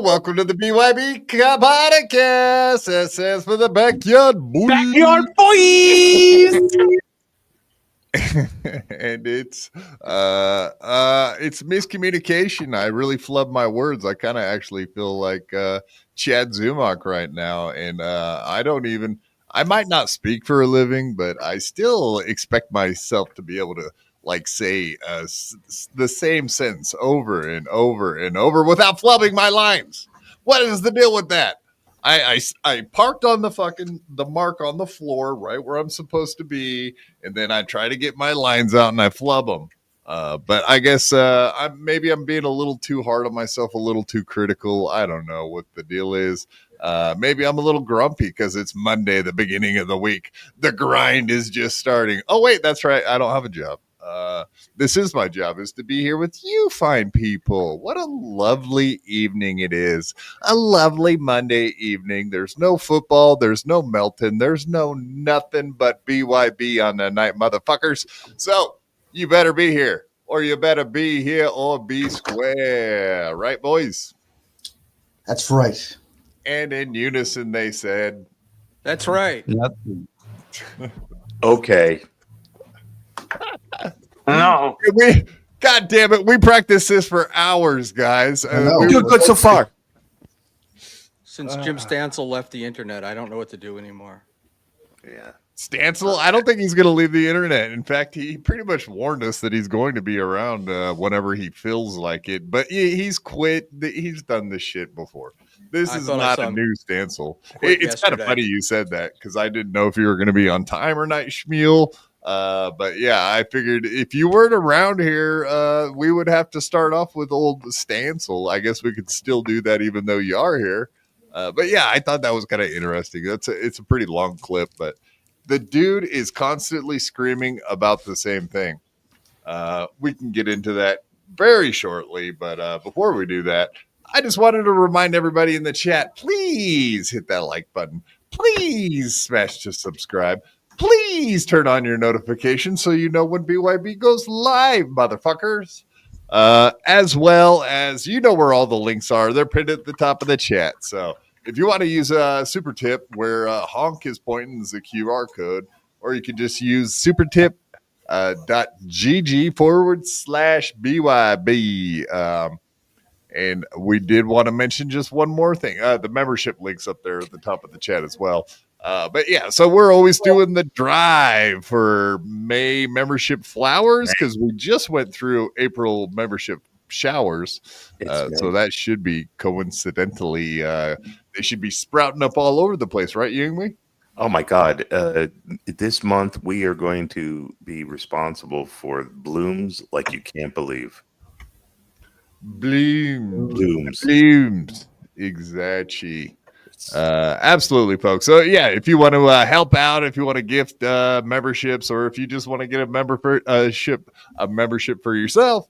Welcome to the BYB Podcast. That stands for the Backyard Boys. Backyard Boys. And it's miscommunication. I really flubbed my words. I kind of actually feel like Chad Zumach right now, and I might not speak for a living, but I still expect myself to be able to say the same sentence over and over and over without flubbing my lines. What is the deal with that? I parked on the mark on the floor right where I'm supposed to be, and then I try to get my lines out and I flub them. But I guess I'm being a little too hard on myself, a little too critical. I don't know what the deal is. Maybe I'm a little grumpy because it's Monday, the beginning of the week. The grind is just starting. Oh, wait, that's right. I don't have a job. This is my job, is to be here with you fine people. What a lovely evening it is. A lovely Monday evening. There's no football. There's no Melton. There's no nothing but BYB on the night, motherfuckers. So you better be here, or you better be here or be square. Right, boys? That's right. And in unison, they said, that's right. Okay. No. God damn it. We practiced this for hours, guys. We're doing good so far. Since Jim Stansel left the internet, I don't know what to do anymore. Yeah. Stansel, I don't think he's going to leave the internet. In fact, he pretty much warned us that he's going to be around whenever he feels like it. But he's quit. He's done this shit before. This is not a new Stansel. It's kind of funny you said that because I didn't know if you were going to be on time or not, Schmuel. But yeah, I figured if you weren't around here, we would have to start off with old Stansel. I guess we could still do that even though you are here. But yeah, I thought that was kind of interesting. It's a pretty long clip, but the dude is constantly screaming about the same thing. We can get into that very shortly, but before we do that, I just wanted to remind everybody in the chat, please hit that like button. Please smash to subscribe. Please turn on your notifications so you know when BYB goes live, motherfuckers. As well as, you know where all the links are. They're pinned at the top of the chat. So if you want to use a super tip where Honk is pointing is the QR code, or you can just use supertip.gg/BYB. And we did want to mention just one more thing. The membership link's up there at the top of the chat as well. But yeah, so we're always doing the drive for May membership flowers because we just went through April membership showers. So that should be coincidentally, they should be sprouting up all over the place, right, Yingwei? Oh my God. This month we are going to be responsible for blooms like you can't believe. Blooms. Exactly. Absolutely, folks. So yeah, if you want to help out, if you want to gift memberships, or if you just want to get a membership for yourself,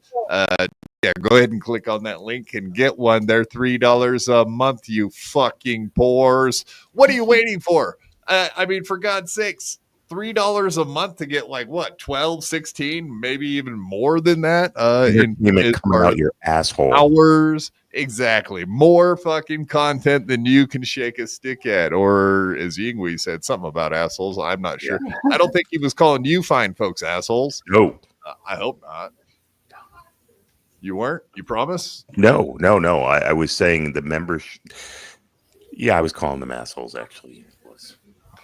Yeah, go ahead and click on that link and get one. They're $3 a month, you fucking pores. What are you waiting for? I mean, for God's sakes, $3 a month to get like what, 12, 16, maybe even more than that Entertainment coming out your asshole. Hours. Exactly. More fucking content than you can shake a stick at. Or as Yinghui said, something about assholes. I'm not sure. I don't think he was calling you fine folks assholes. No. I hope not. You weren't? You promise? No. I was saying the members. Yeah, I was calling them assholes, actually.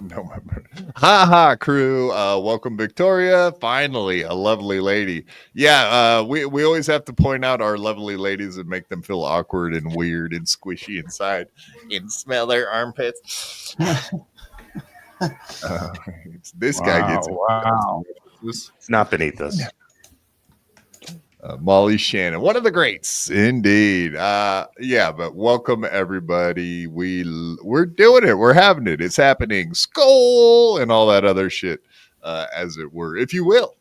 No member. Ha crew. Welcome, Victoria. Finally, a lovely lady. Yeah, we always have to point out our lovely ladies and make them feel awkward and weird and squishy inside and smell their armpits. This guy gets it. Wow. It's not beneath us. Molly Shannon, one of the greats, indeed. Yeah, but welcome everybody. We're doing it. We're having it. It's happening. Skull and all that other shit, as it were, if you will.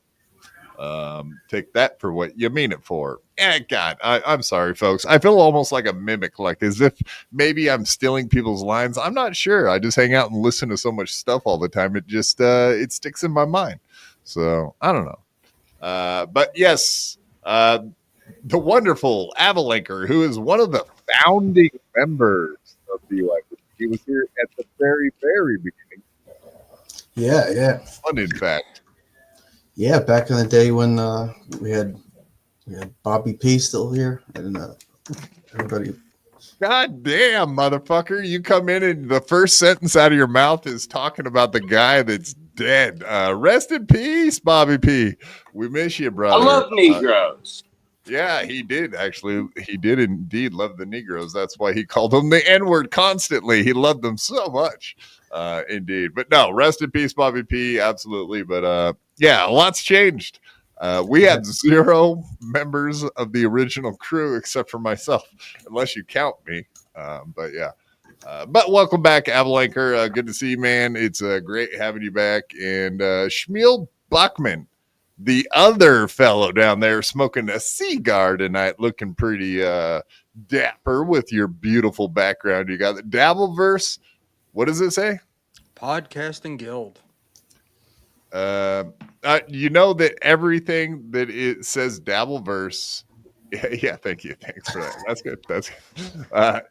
Take that for what you mean it for. God, I'm sorry, folks. I feel almost like a mimic, like as if maybe I'm stealing people's lines. I'm not sure. I just hang out and listen to so much stuff all the time. It just it sticks in my mind. So I don't know. But yes. The wonderful Avalanker, who is one of the founding members of BYB. He was here at the very, very beginning. Yeah. Fun, in fact. Yeah, back in the day when we had Bobby P still here, and everybody. God damn, motherfucker. You come in and the first sentence out of your mouth is talking about the guy that's dead. Rest in peace, Bobby P. We miss you, brother. I love Negroes. Yeah, he did actually. He did indeed love the Negroes. That's why he called them the N-word constantly. He loved them so much. Indeed. But no, rest in peace, Bobby P. Absolutely. But yeah, a lot's changed. We had 0 members of the original crew except for myself, unless you count me. But yeah. But welcome back, Avalanker. Good to see you, man. It's great having you back. And Schmuel Buckman, the other fellow down there smoking a cigar tonight, looking pretty dapper with your beautiful background. You got the Dabbleverse. What does it say? Podcasting Guild. You know that everything that it says Dabbleverse. Yeah, thank you. Thanks for that. That's good. That's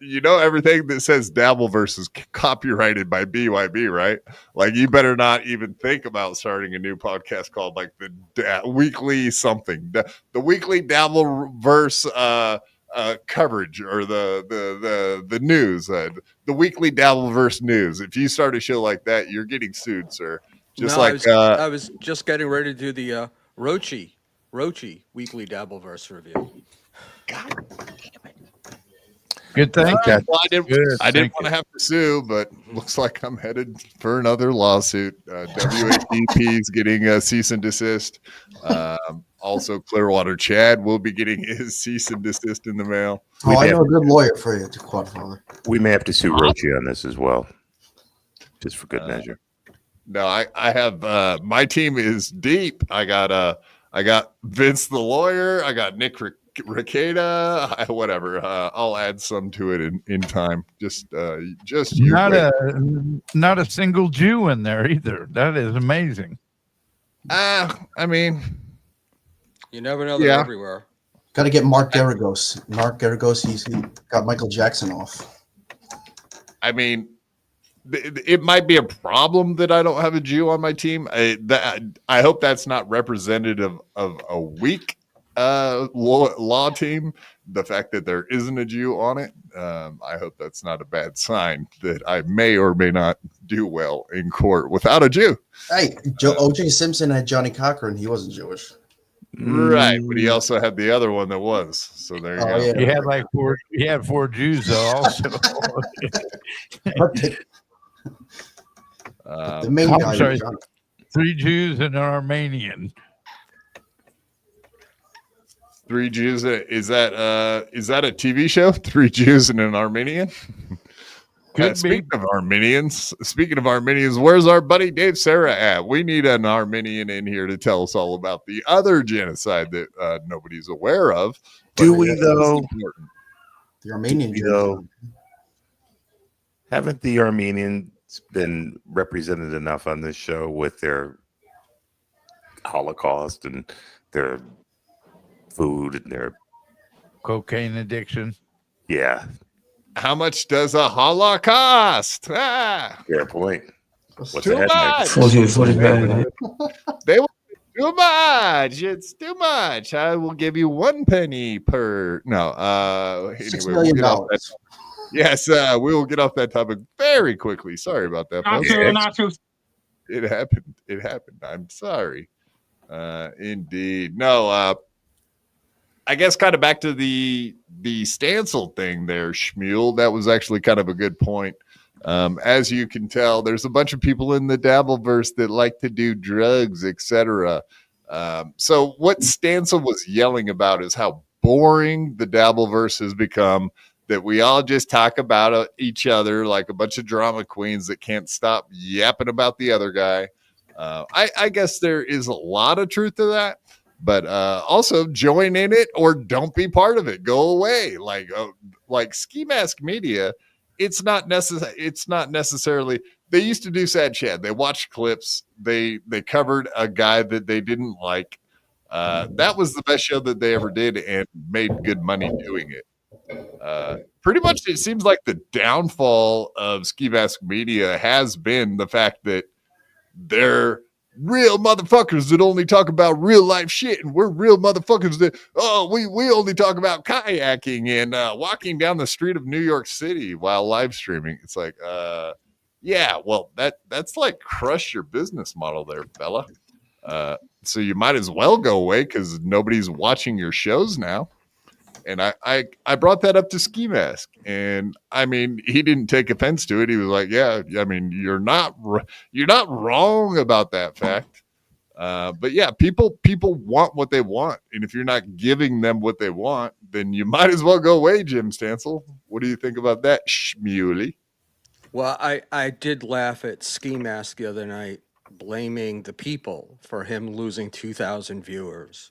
you know, everything that says Dabbleverse is copyrighted by BYB, right? Like, you better not even think about starting a new podcast called like the weekly something, the weekly Dabbleverse coverage, or the news, the weekly Dabbleverse news. If you start a show like that, you're getting sued, sir. Just no, like I was just getting ready to do the Rochi weekly Dabbleverse review. God damn it. Good thing. Well, I didn't want to have to sue, but looks like I'm headed for another lawsuit. WATP is getting a cease and desist. Also, Clearwater Chad will be getting his cease and desist in the mail. Oh, I know a good lawyer for you, Quadfather. We may have to sue Rochi on this as well, just for good measure. No, I have my team is deep. I got Vince the lawyer. I got Nick Ricada. Whatever. I'll add some to it in time. Just you not a single Jew in there either. That is amazing. I mean, you never know. They're everywhere. Got to get Mark Garagos. Mark Garagos, he got Michael Jackson off. I mean, it might be a problem that I don't have a Jew on my team. I hope that's not representative of a weak law team. The fact that there isn't a Jew on it, I hope that's not a bad sign that I may or may not do well in court without a Jew. Hey, O.J. Simpson had Johnny Cochran. He wasn't Jewish. Right, but he also had the other one that was. So there you go. Yeah. He had like four Jews though also. The main guy. Sorry, 3 Jews and an Armenian. 3 Jews. Is that a TV show? 3 Jews and an Armenian. Speaking of Armenians, where's our buddy Dave Sarah at? We need an Armenian in here to tell us all about the other genocide that nobody's aware of. Do But we though? Important. The Armenian You Jews. know, haven't the Armenians been represented enough on this show with their Holocaust and their food and their Cocaine addiction. yeah? How much does a Holocaust? Ah, Fair point. What's too the headline? much. 40 bad. They will too much. It's too much. I will give you 1 penny per. No. $6 Anyway, million. get off that. Yes, we will get off that topic very quickly. Sorry about that, folks. Not too. It happened. It happened. I'm sorry. Indeed. No. I guess kind of back to the Stancil thing there, Schmuel. That was actually kind of a good point. As you can tell, there's a bunch of people in the Dabbleverse that like to do drugs, etc. So what Stancil was yelling about is how boring the Dabbleverse has become, that we all just talk about each other like a bunch of drama queens that can't stop yapping about the other guy. I guess there is a lot of truth to that. But also join in it or don't be part of it. Go away. Like Ski Mask Media, it's not necessary. It's not necessarily. They used to do Sad Chad. They watched clips. They covered a guy that they didn't like. That was the best show that they ever did and made good money doing it. Pretty much, it seems like the downfall of Ski Mask Media has been the fact that they're real motherfuckers that only talk about real life shit, and we're real motherfuckers that we only talk about kayaking and walking down the street of New York City while live streaming. It's like yeah, well that's like crush your business model there, fella. So you might as well go away because nobody's watching your shows now. And I brought that up to Ski Mask, and I mean, he didn't take offense to it. He was like, "Yeah, I mean, you're not wrong about that fact." But yeah, people want what they want, and if you're not giving them what they want, then you might as well go away, Jim Stancil. What do you think about that, Schmuely? Well, I did laugh at Ski Mask the other night, blaming the people for him losing 2,000 viewers.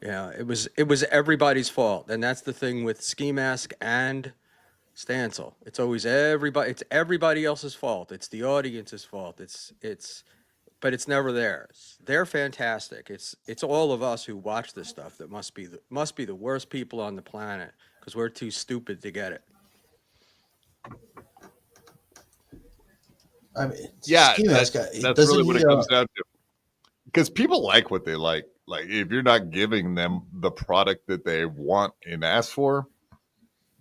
Yeah, it was everybody's fault, and that's the thing with Ski Mask and Stancil. It's always everybody. It's everybody else's fault. It's the audience's fault. But it's never theirs. They're fantastic. It's all of us who watch this stuff that must be the worst people on the planet because we're too stupid to get it. I mean, Yeah, Ski Mask, that's doesn't really what he, it comes down to. Because people like what they like. Like if you're not giving them the product that they want and ask for,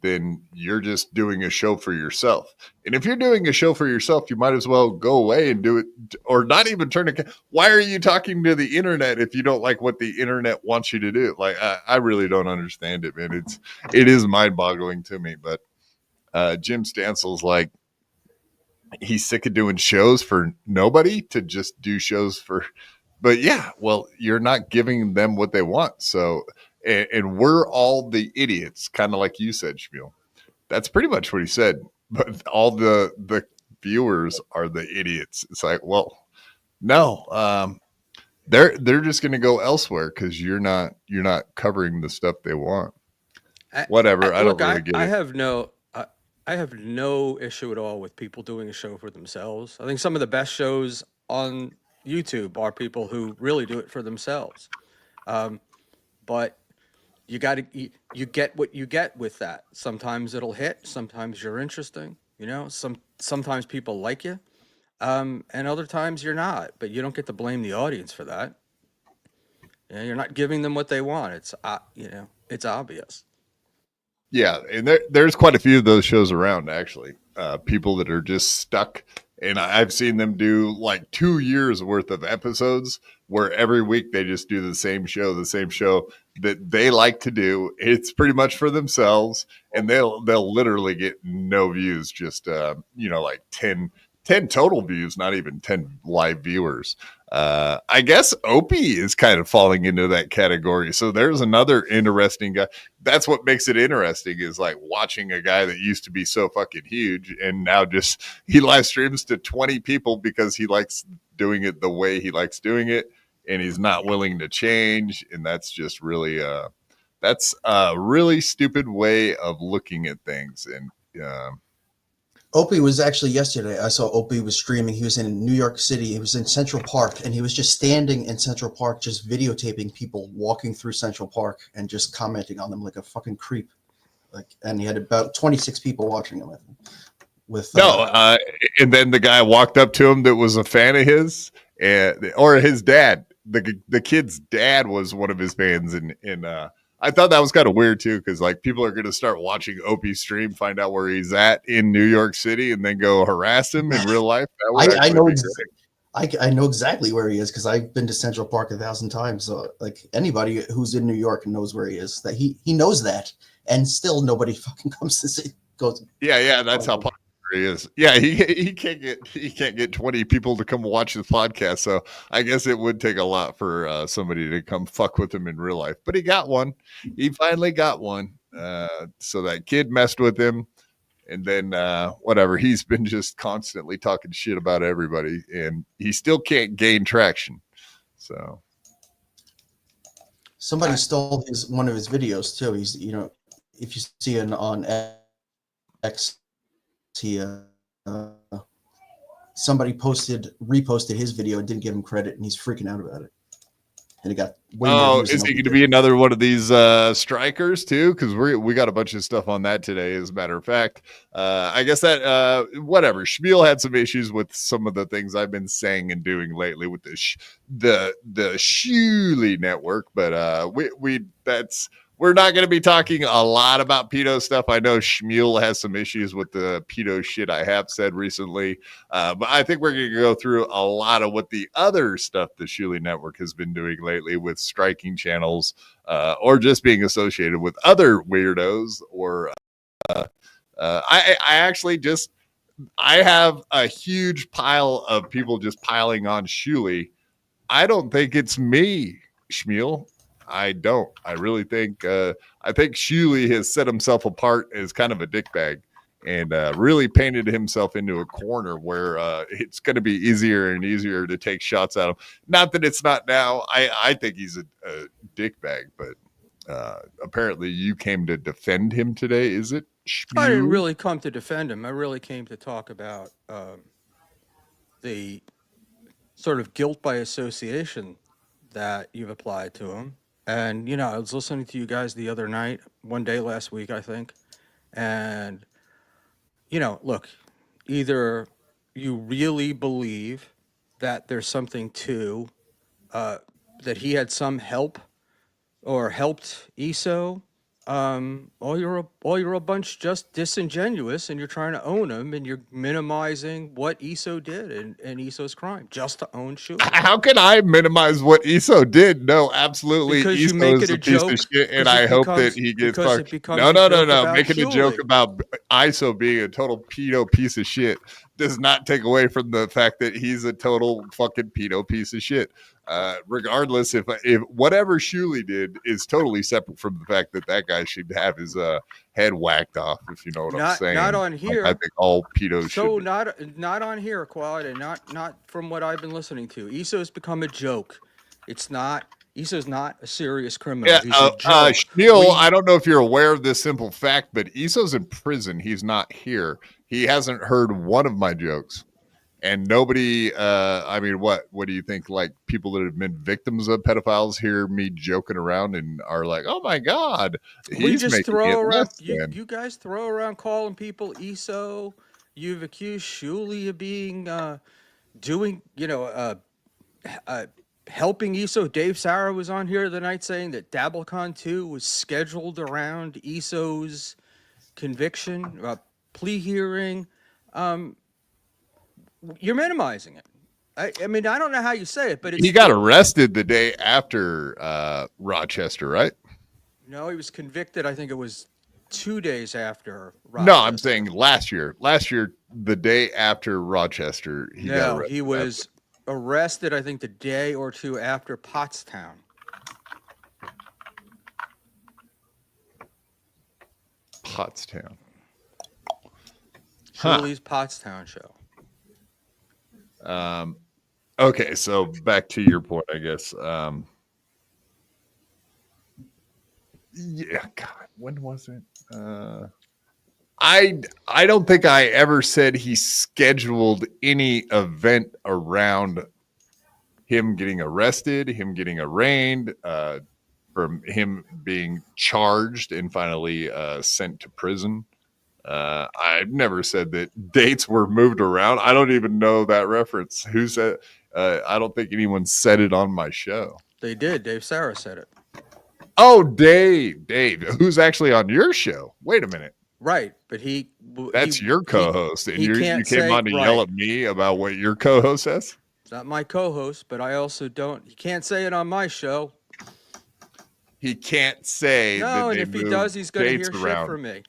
then you're just doing a show for yourself. And if you're doing a show for yourself, you might as well go away and do it, or not even turn it. Why are you talking to the internet if you don't like what the internet wants you to do? Like I really don't understand it, man. It is mind boggling to me. But Jim Stancil's like, he's sick of doing shows for nobody to just do shows for. But yeah, well, you're not giving them what they want. So, and we're all the idiots, kind of like you said, Schmuel. That's pretty much what he said. But all the viewers are the idiots. It's like, well, no, they're just going to go elsewhere because you're not covering the stuff they want. Whatever. I don't really get it. I have no issue at all with people doing a show for themselves. I think some of the best shows on YouTube are people who really do it for themselves. But you get what you get with that. Sometimes it'll hit. Sometimes you're interesting. You know, sometimes people like you, and other times you're not. But you don't get to blame the audience for that. You know, you're not giving them what they want. It's it's obvious. Yeah, and there's quite a few of those shows around, actually. People that are just stuck. And I've seen them do like 2 years worth of episodes where every week they just do the same show that they like to do. It's pretty much for themselves, and they'll literally get no views, just like 10 total views, not even 10 live viewers. I guess Opie is kind of falling into that category. So there's another interesting guy. That's what makes it interesting, is like watching a guy that used to be so fucking huge and now just he live streams to 20 people because he likes doing it the way he likes doing it, and he's not willing to change. And that's just really that's a really stupid way of looking at things. And Opie was actually yesterday. I saw Opie was streaming. He was in New York City. He was in Central Park, and he was just standing in Central Park, just videotaping people walking through Central Park and just commenting on them like a fucking creep. And he had about 26 people watching him. And then the guy walked up to him that was a fan of his, or his dad. The kid's dad was one of his fans, and I thought that was kind of weird too, because like people are going to start watching Opie stream, find out where he's at in New York City, and then go harass him in real life. I know exactly where he is because I've been to Central Park 1,000 times. So like anybody who's in New York knows where he is. That he knows that, and still nobody fucking comes to see. Yeah, that's how popular he is. Yeah, he can't get 20 people to come watch the podcast. So I guess it would take a lot for somebody to come fuck with him in real life. But he got one. He finally got one. So that kid messed with him, and then whatever. He's been just constantly talking shit about everybody, and he still can't gain traction. So somebody stole one of his videos too. He's if you see it on X. Somebody reposted his video and didn't give him credit, and he's freaking out about it. And it got way more views. Is he going to be another one of these strikers too? Because we got a bunch of stuff on that today. As a matter of fact, I guess that whatever. Schmuel had some issues with some of the things I've been saying and doing lately with the Shuli network, but we're not going to be talking a lot about pedo stuff. I know Schmuel has some issues with the pedo shit I have said recently. But I think we're going to go through a lot of what the other stuff the Shuli Network has been doing lately with striking channels or just being associated with other weirdos. Or I have a huge pile of people just piling on Shuli. I don't think it's me, Schmuel. I don't. I really think I think Shuli has set himself apart as kind of a dickbag and really painted himself into a corner where it's going to be easier and easier to take shots at him. Not that it's not now. I think he's a dickbag, but apparently you came to defend him today. Is it? Schmuel? I didn't really come to defend him. I really came to talk about the sort of guilt by association that you've applied to him. And, I was listening to you guys the other night, one day last week, I think. And, look, either you really believe that there's something to, that he had some help or helped ESO, or you're a bunch just disingenuous and you're trying to own him and you're minimizing what ESO did and ESO's crime just to own Shuli. How can I minimize what ESO did? No, absolutely. Because ESO you make is it a piece of shit, and I hope that he gets fucked. No. Making a joke about ISO being a total pedo piece of shit does not take away from the fact that he's a total fucking pedo piece of shit. Regardless, if whatever Shuli did is totally separate from the fact that guy should have his head whacked off, if you know what I'm saying. Not on here. I think all pedos so should. Not on here, Quad, and not from what I've been listening to. ESO's become a joke. It's not. ESO's not a serious criminal. Yeah, He's a joke. Schmuel, I don't know if you're aware of this simple fact, but ESO's in prison. He's not here. He hasn't heard one of my jokes. And nobody, what do you think? Like people that have been victims of pedophiles hear me joking around and are like, "Oh my god!" We just throw around. You guys throw around calling people ESO. You've accused Shuli of being helping ESO. Dave Sarah was on here the night saying that DabbleCon 2 was scheduled around ESO's conviction, plea hearing. You're minimizing it. I mean, I don't know how you say it, but he got arrested the day after Rochester, right? No, he was convicted. I think it was 2 days after Rochester. No, I'm saying last year. Last year, the day after Rochester, he got arrested. He was arrested, I think, the day or two after Pottstown. Pottstown. Shuli's Pottstown show. Okay, so back to your point, I guess. Yeah, God, when was it? I don't think I ever said he scheduled any event around him getting arrested, him getting arraigned, from him being charged and finally sent to prison. I've never said that dates were moved around. I don't even know that reference. Who said? I don't think anyone said it on my show. They did. Dave Sarah said it. Oh, Dave, who's actually on your show? Wait a minute. Right, but That's your co-host, and you can't came say- on to right. yell at me about what your co-host says. It's not my co-host, but I also don't. He can't say it on my show. He can't say. No, that and they if he moved does, he's going to hear dates shit around. from me.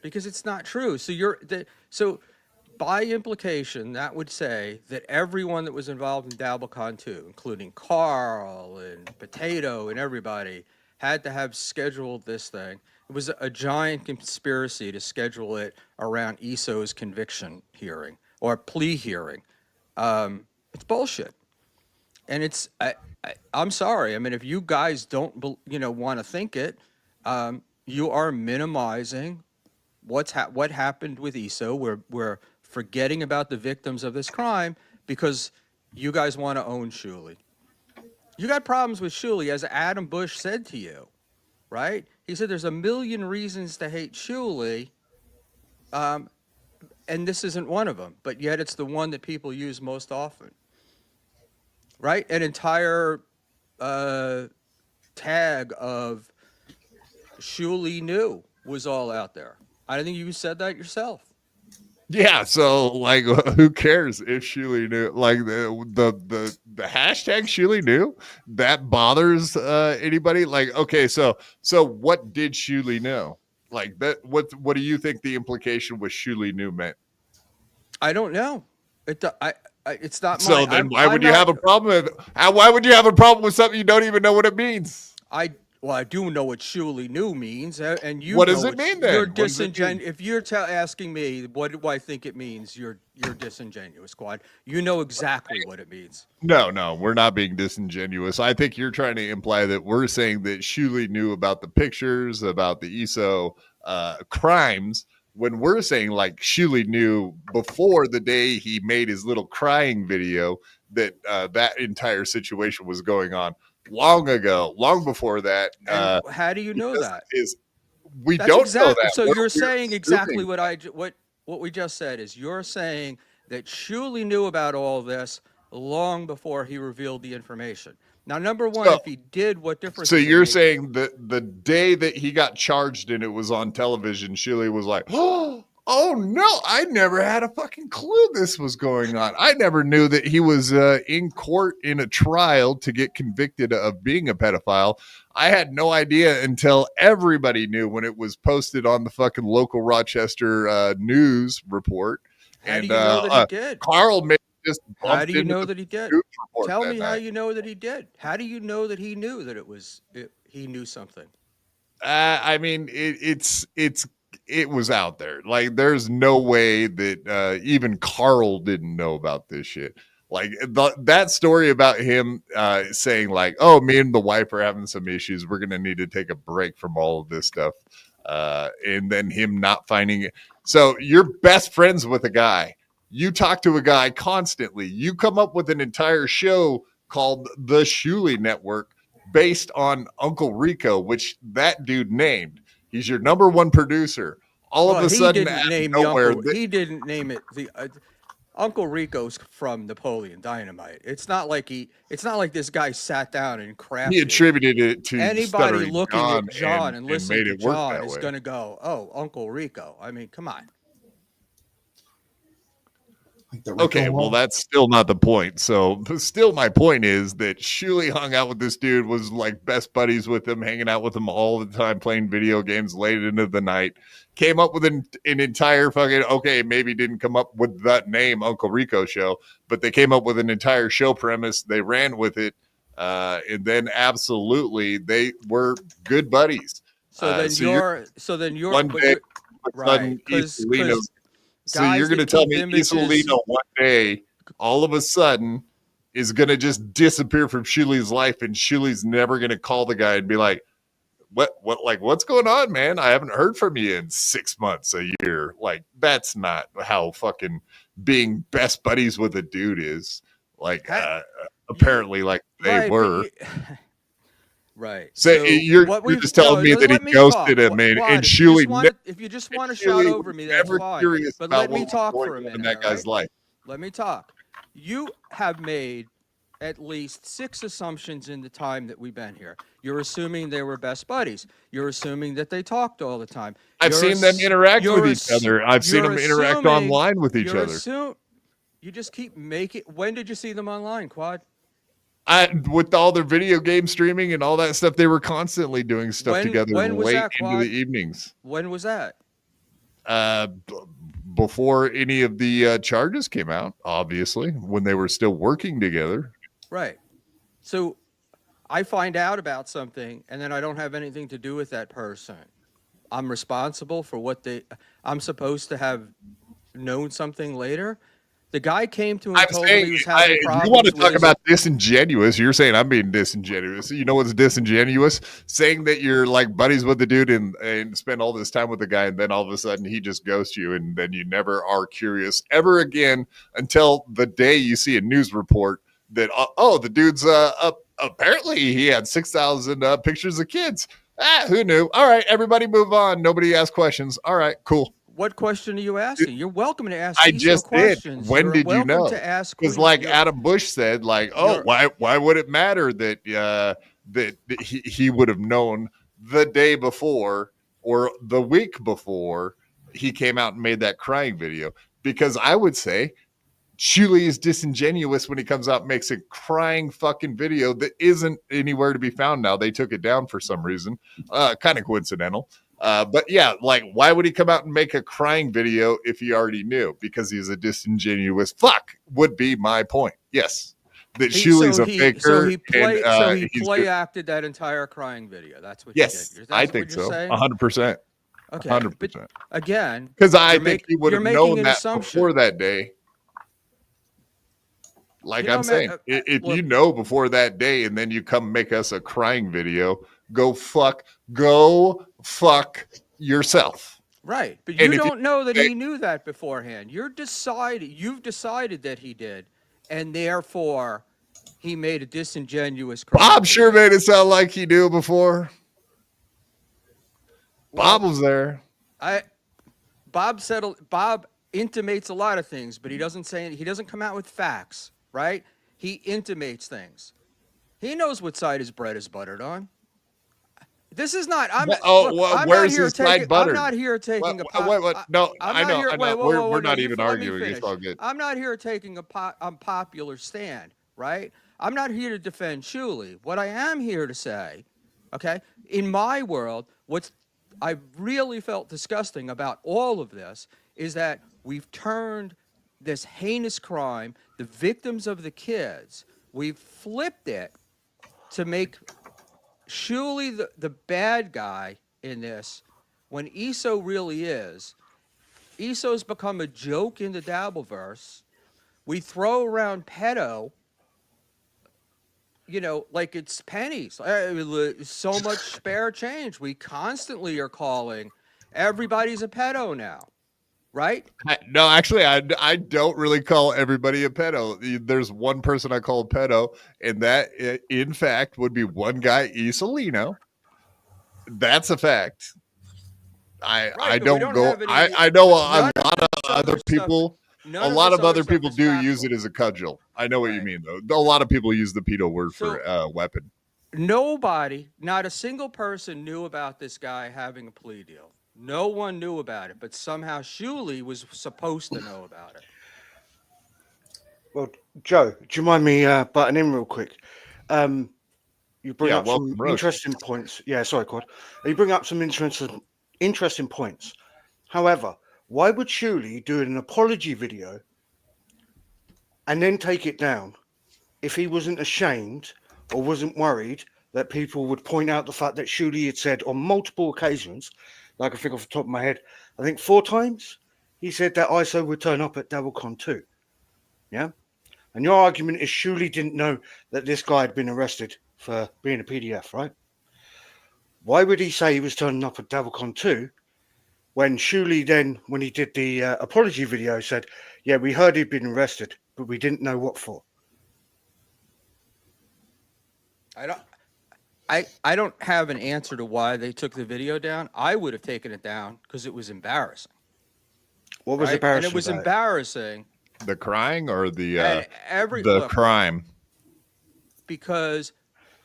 Because it's not true. So by implication, that would say that everyone that was involved in DabbleCon 2, including Carl and Potato and everybody, had to have scheduled this thing. It was a giant conspiracy to schedule it around ESO's conviction hearing or plea hearing. It's bullshit. And I'm sorry. I mean, if you guys don't, want to think it, you are minimizing what happened with ESO. We're forgetting about the victims of this crime because you guys want to own Shuli. You got problems with Shuli, as Adam Bush said to you, right? He said there's a million reasons to hate Shuli, and this isn't one of them. But yet it's the one that people use most often, right? An entire tag of Shuli knew was all out there. I think you said that yourself. Yeah, so like, who cares if Shuli knew? Like the hashtag Shuli knew that bothers anybody? Like, okay, so what did Shuli know? Like that, what do you think the implication with Shuli knew meant? I don't know. It's not. So then, why would you have a problem with? Why would you have a problem with something you don't even know what it means? I do know what Shuli knew means, and you. What does it mean then? You're What does it disingenuous. If you're asking me what do I think it means, you're disingenuous, Squad. You know exactly what it means. No, we're not being disingenuous. I think you're trying to imply that we're saying that Shuli knew about the pictures, about the ESO crimes, when we're saying like Shuli knew before the day he made his little crying video that that entire situation was going on long ago, long before that. How do you know that? We That's don't know that. So We're you're saying exactly assuming. what we just said is you're saying that Shuli knew about all this long before he revealed the information. Now, number one, if he did, what difference? So does it you're make? saying that the day that he got charged and it was on television, Shuli was like, oh no, I never had a fucking clue this was going on. I never knew that he was in court in a trial to get convicted of being a pedophile. I had no idea until everybody knew when it was posted on the fucking local Rochester news report. How do you know that he did? Carl may just How do you know that he did? news report Tell that me how night. you know that he did. How do you know that he knew that he knew something? I mean, it was out there. Like, there's no way that even Carl didn't know about this shit. Like that story about him saying like, "Oh, me and the wife are having some issues. We're gonna need to take a break from all of this stuff," and then him not finding it. So you're best friends with a guy. You talk to a guy constantly. You come up with an entire show called The Shuli Network based on Uncle Rico, which that dude named. He's your number one producer. All of a sudden, he didn't name it. Uncle Rico's from Napoleon Dynamite. It's not like this guy sat down and crafted. He attributed it to anybody Stuttering looking at John and listening made to it work John that is way. going to go, "Oh, Uncle Rico." I mean, come on. Okay, well, that's still not the point. So, still, my point is that Shuli hung out with this dude, was like best buddies with him, hanging out with him all the time, playing video games late into the night. Came up with an entire fucking, okay, maybe didn't come up with that name, Uncle Rico Show, but they came up with an entire show premise. They ran with it, and then absolutely they were good buddies. So then you're one day, right? Because so you're going to tell me Isolino one day, all of a sudden, is going to just disappear from Shuli's life, and Shuli's never going to call the guy and be like, what's going on, man? I haven't heard from you in 6 months, a year. Like, that's not how fucking being best buddies with a dude is. Like, apparently, like they right, were. Right. So you're just telling me that he ghosted him, and Shuli. If you just want to shout over me, that's fine. But let me talk for a minute. In that guy's life. Let me talk. You have made at least 6 assumptions in the time that we've been here. You're assuming they were best buddies. You're assuming that they talked all the time. I've seen them interact with each other. I've seen them interact online with each other. You just keep making. When did you see them online, Quad? With all their video game streaming and all that stuff, they were constantly doing stuff together late into the evenings. When was that? Before any of the charges came out, obviously, when they were still working together. Right. So I find out about something and then I don't have anything to do with that person. I'm responsible for I'm supposed to have known something later. The guy came to him and told him he was having problems. You want to talk about disingenuous? You're saying I'm being disingenuous. You know what's disingenuous? Saying that you're like buddies with the dude and spend all this time with the guy, and then all of a sudden he just ghosts you, and then you never are curious ever again until the day you see a news report that the dude's apparently he had 6,000 pictures of kids. Who knew? All right, everybody move on. Nobody ask questions. All right, cool. What question are you asking? You're welcome to ask. I just questions. Did. When did you know? Because like Adam Bush said, like, why would it matter that he would have known the day before or the week before he came out and made that crying video? Because I would say Shuli is disingenuous when he comes out and makes a crying fucking video that isn't anywhere to be found now. They took it down for some reason. Kind of coincidental. But yeah, like, why would he come out and make a crying video if he already knew? Because he's a disingenuous fuck, would be my point. Yes. That Shuli's a faker. So he play acted that entire crying video. That's what you did. I think so. 100%. Okay. 100%. Again, because I think he would have known that before that day. Like I'm saying, if you know before that day and then you come make us a crying video, go fuck yourself. Right. But you don't know that he knew that beforehand. You've decided that he did, and therefore he made a disingenuous crying Bob sure made it sound like he knew before. Bob was there. Bob intimates a lot of things, but he doesn't come out with facts. Right? He intimates things. He knows what side his bread is buttered on. This is not. Where's his side buttered? I'm not here taking No, I know. We're not even arguing. It's all good. I'm not here taking a unpopular stand. Right? I'm not here to defend Shuli. What I am here to say, okay, in my world, what I really felt disgusting about all of this is that we've turned this heinous crime, the victims of the kids, we've flipped it to make Shuli the bad guy in this, when Iso really is. Iso's become a joke in the Dabbleverse. We throw around pedo, like it's pennies. So much spare change. We constantly are calling everybody's a pedo now. Right? No, actually, I don't really call everybody a pedo. There's one person I call a pedo, and that, in fact, would be one guy, Isolino. That's a fact. I don't go. I know a lot of other people. A lot of other people do use it as a cudgel. I know what you mean, though. A lot of people use the pedo word for weapon. Nobody, not a single person, knew about this guy having a plea deal. No one knew about it, but somehow Shuli was supposed to know about it. Well, Joe, do you mind me butting in real quick? You bring up some interesting points. Yeah, sorry, Quad. You bring up some interesting points. However, why would Shuli do an apology video and then take it down if he wasn't ashamed or wasn't worried that people would point out the fact that Shuli had said on multiple occasions, like I think off the top of my head, I think 4 times, he said that ISO would turn up at DabbleCon 2. Yeah? And your argument is Shuli didn't know that this guy had been arrested for being a PDF, right? why would he say he was turning up at DabbleCon 2 when Shuli then, when he did the apology video, said, yeah, we heard he'd been arrested, but we didn't know what for? I don't have an answer to why they took the video down. I would have taken it down because it was embarrassing. What was embarrassing? And it was embarrassing. The crying or the look, crime? Because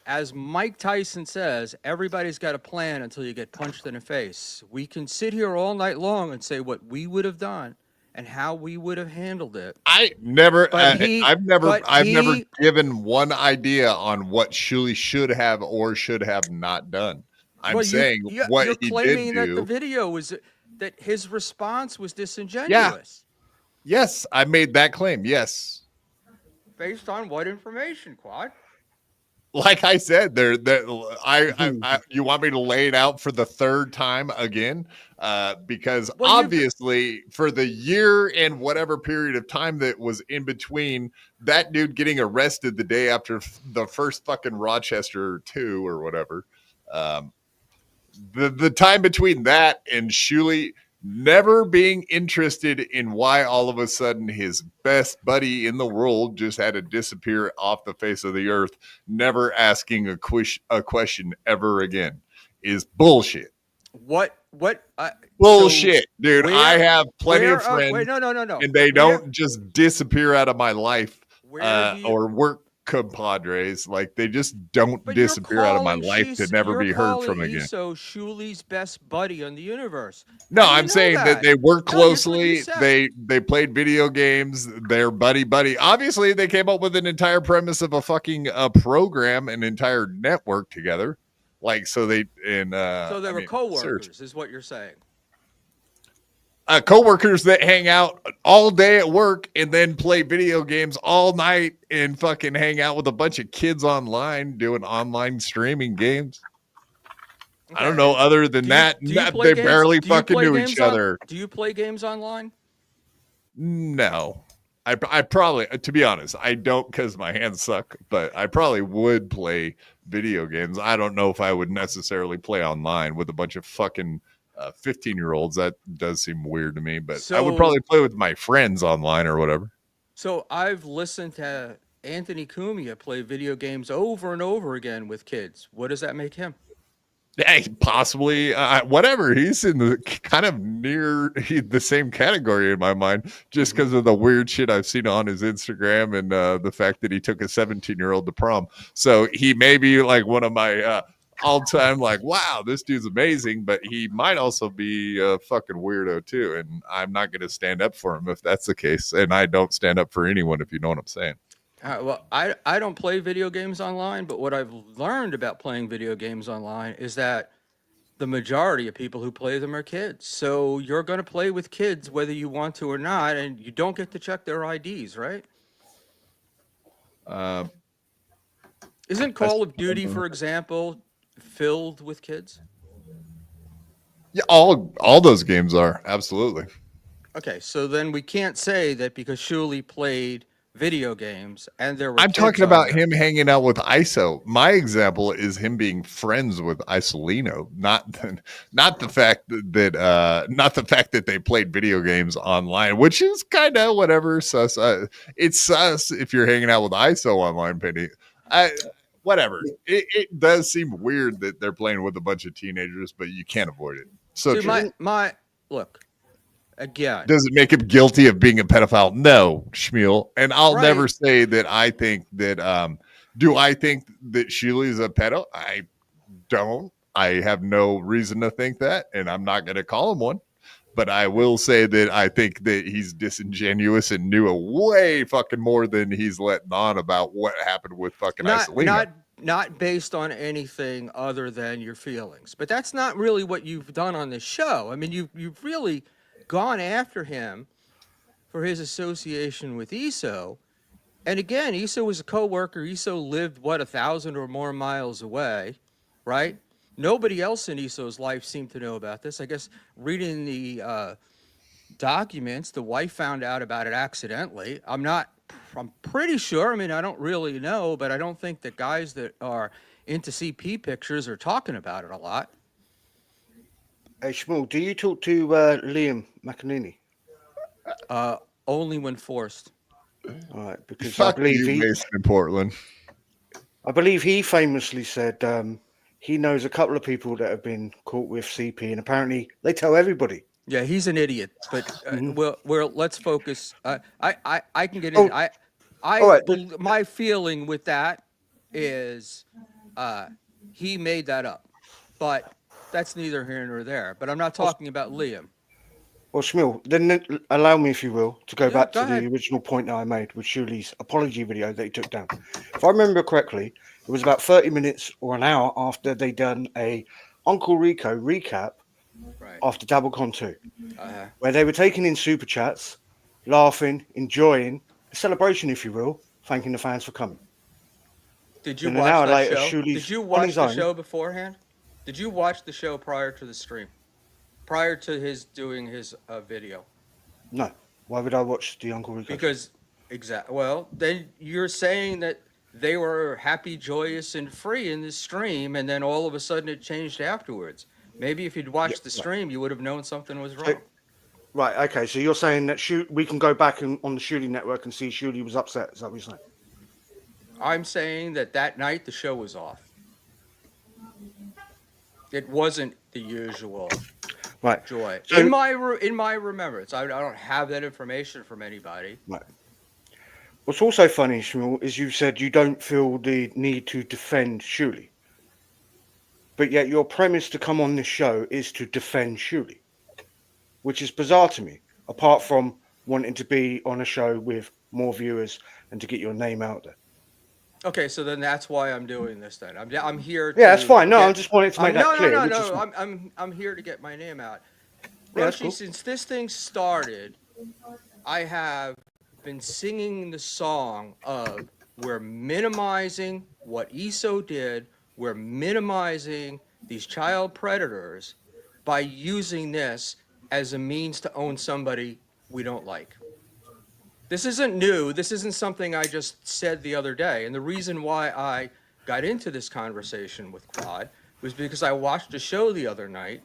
as Mike Tyson says, everybody's got a plan until you get punched in the face. We can sit here all night long and say what we would have done and how we would have handled it. I've never given one idea on what Shuli should have or should have not done. I'm saying what you're he claiming did that do. the video was that his response was disingenuous. Yeah. Yes, I made that claim. Yes. Based on what information, Quad? Like I said, you want me to lay it out for the third time again? Because obviously, for the year and whatever period of time that was in between that dude getting arrested the day after the first fucking Rochester 2 or whatever, the time between that and Shuli never being interested in why all of a sudden his best buddy in the world just had to disappear off the face of the earth, never asking a question ever again, is bullshit. Bullshit, dude. I have plenty of friends, no, and they don't just disappear out of my life or work compadres. Like, they just don't disappear out of my life to never be heard from again. So Shuli's best buddy on the universe. No, I'm saying that they work closely. They played video games. They're buddy. Obviously, they came up with an entire premise of a fucking program, an entire network together. Like, so they were coworkers, is what you're saying. Coworkers that hang out all day at work and then play video games all night and fucking hang out with a bunch of kids online doing online streaming games. Okay. I don't know. Other than they barely fucking knew each other. Do you play games online? No. I probably, to be honest, I don't because my hands suck, but I probably would play video games. I don't know if I would necessarily play online with a bunch of fucking 15-year-olds. That does seem weird to me, but I would probably play with my friends online or whatever. So I've listened to Anthony Cumia play video games over and over again with kids. What does that make him? Hey, possibly whatever. He's in the kind of near the same category in my mind, just because of the weird shit I've seen on his Instagram and the fact that he took a 17-year-old to prom. So he may be like one of my all-time, like, wow, this dude's amazing, but he might also be a fucking weirdo too, and I'm not going to stand up for him if that's the case, and I don't stand up for anyone, if you know what I'm saying. Well, I don't play video games online, but what I've learned about playing video games online is that the majority of people who play them are kids. So you're going to play with kids whether you want to or not, and you don't get to check their IDs, right? Isn't Call of Duty, for example, filled with kids? Yeah, all those games are, absolutely. Okay, so then we can't say that because Shuli played video games and there were I'm talking about him hanging out with ISO. My example is him being friends with Isolino, not the fact that they played video games online, which is kind of whatever. Sus. It's sus if you're hanging out with ISO online, Penny. Whatever. It does seem weird that they're playing with a bunch of teenagers, but you can't avoid it. So my look. Again, does it make him guilty of being a pedophile? No, Schmuel. And I'll never say that I think that. Do I think that Shuli's a pedo? I don't. I have no reason to think that, and I'm not going to call him one. But I will say that I think that he's disingenuous and knew a way fucking more than he's letting on about what happened with fucking Isolino. Not based on anything other than your feelings. But that's not really what you've done on this show. I mean, you've really gone after him for his association with ESO. And again, ESO was a co-worker. ESO lived, 1,000 or more miles away, right? Nobody else in ESO's life seemed to know about this. I guess reading the documents, the wife found out about it accidentally. I'm pretty sure, I mean, I don't really know, but I don't think that guys that are into CP pictures or talking about it a lot. Hey, Schmuel, do you talk to Liam McEnany? Only when forced. All right, because Fuck you, based in Portland. I believe he famously said he knows a couple of people that have been caught with CP, and apparently they tell everybody. Yeah, he's an idiot. But let's focus. I can get in. My feeling with that is he made that up, but that's neither here nor there. But I'm not talking about Liam. Well, Schmuel, then allow me, if you will, to go back to the original point that I made with Shuli's apology video that he took down. If I remember correctly, it was about 30 minutes or an hour after they'd done a Uncle Rico recap after DabbleCon 2, where they were taking in super chats, laughing, enjoying, a celebration, if you will, thanking the fans for coming. Did you watch that show? Did you watch the show beforehand? Did you watch the show prior to the stream? Prior to his doing his video? No. Why would I watch the Uncle Rico? Because, well, then you're saying that they were happy, joyous, and free in this stream, and then all of a sudden it changed afterwards. Maybe if you'd watched the stream, you would have known something was wrong. Right, okay, so you're saying that we can go back on the Shuli network and see Shuli was upset. Is that what you're saying? I'm saying that night the show was off. It wasn't the usual joy. So, in my remembrance, I don't have that information from anybody. Right. What's also funny, Schmuel, is you said you don't feel the need to defend Shuli. But yet your premise to come on this show is to defend Shuli, which is bizarre to me, apart from wanting to be on a show with more viewers and to get your name out there. Okay, so then that's why I'm doing this. Then I'm here. Yeah, that's fine. No, I'm just wanting to make that clear. No. I'm here to get my name out. Roshi, cool. Since this thing started, I have been singing the song of we're minimizing what ESO did. We're minimizing these child predators by using this as a means to own somebody we don't like. This isn't new. This isn't something I just said the other day. And the reason why I got into this conversation with Quad was because I watched a show the other night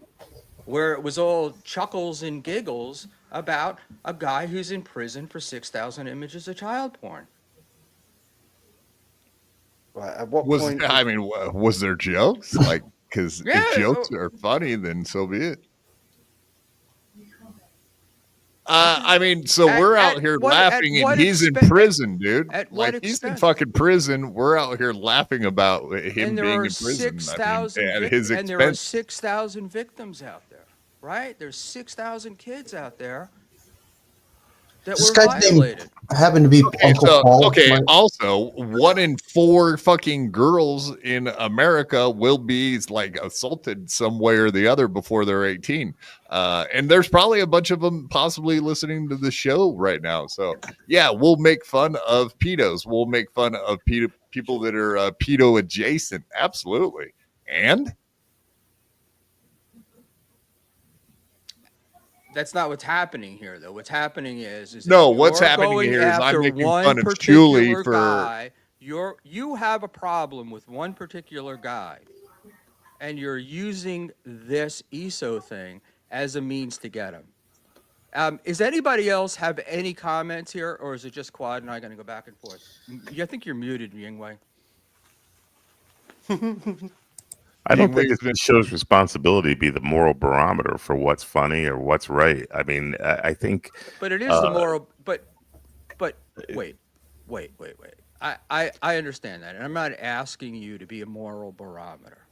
where it was all chuckles and giggles about a guy who's in prison for 6,000 images of child porn. Right. At what point? Was there jokes? Like, because if jokes are funny, then so be it. We're out here laughing and he's in prison, dude. He's in fucking prison. We're out here laughing about him being in prison. At his expense. And there are 6,000 victims out there, right? There's 6,000 kids out there that were violated. Happened to be Uncle Paul. Okay, also 1 in 4 fucking girls in America will be assaulted some way or the other before they're 18. And there's probably a bunch of them possibly listening to the show right now. So yeah, we'll make fun of pedos. We'll make fun of people that are pedo adjacent. Absolutely. And that's not what's happening here, though. What's happening is what's happening here is I'm making fun of Shuli for. You have a problem with one particular guy, and you're using this ESO thing as a means to get him. Is anybody else have any comments here, or is it just Quad and I going to go back and forth? I think you're muted, Yingwei. I don't think it's the show's responsibility to be the moral barometer for what's funny or what's right. I mean, I think. But it is the moral. But wait. I understand that, and I'm not asking you to be a moral barometer,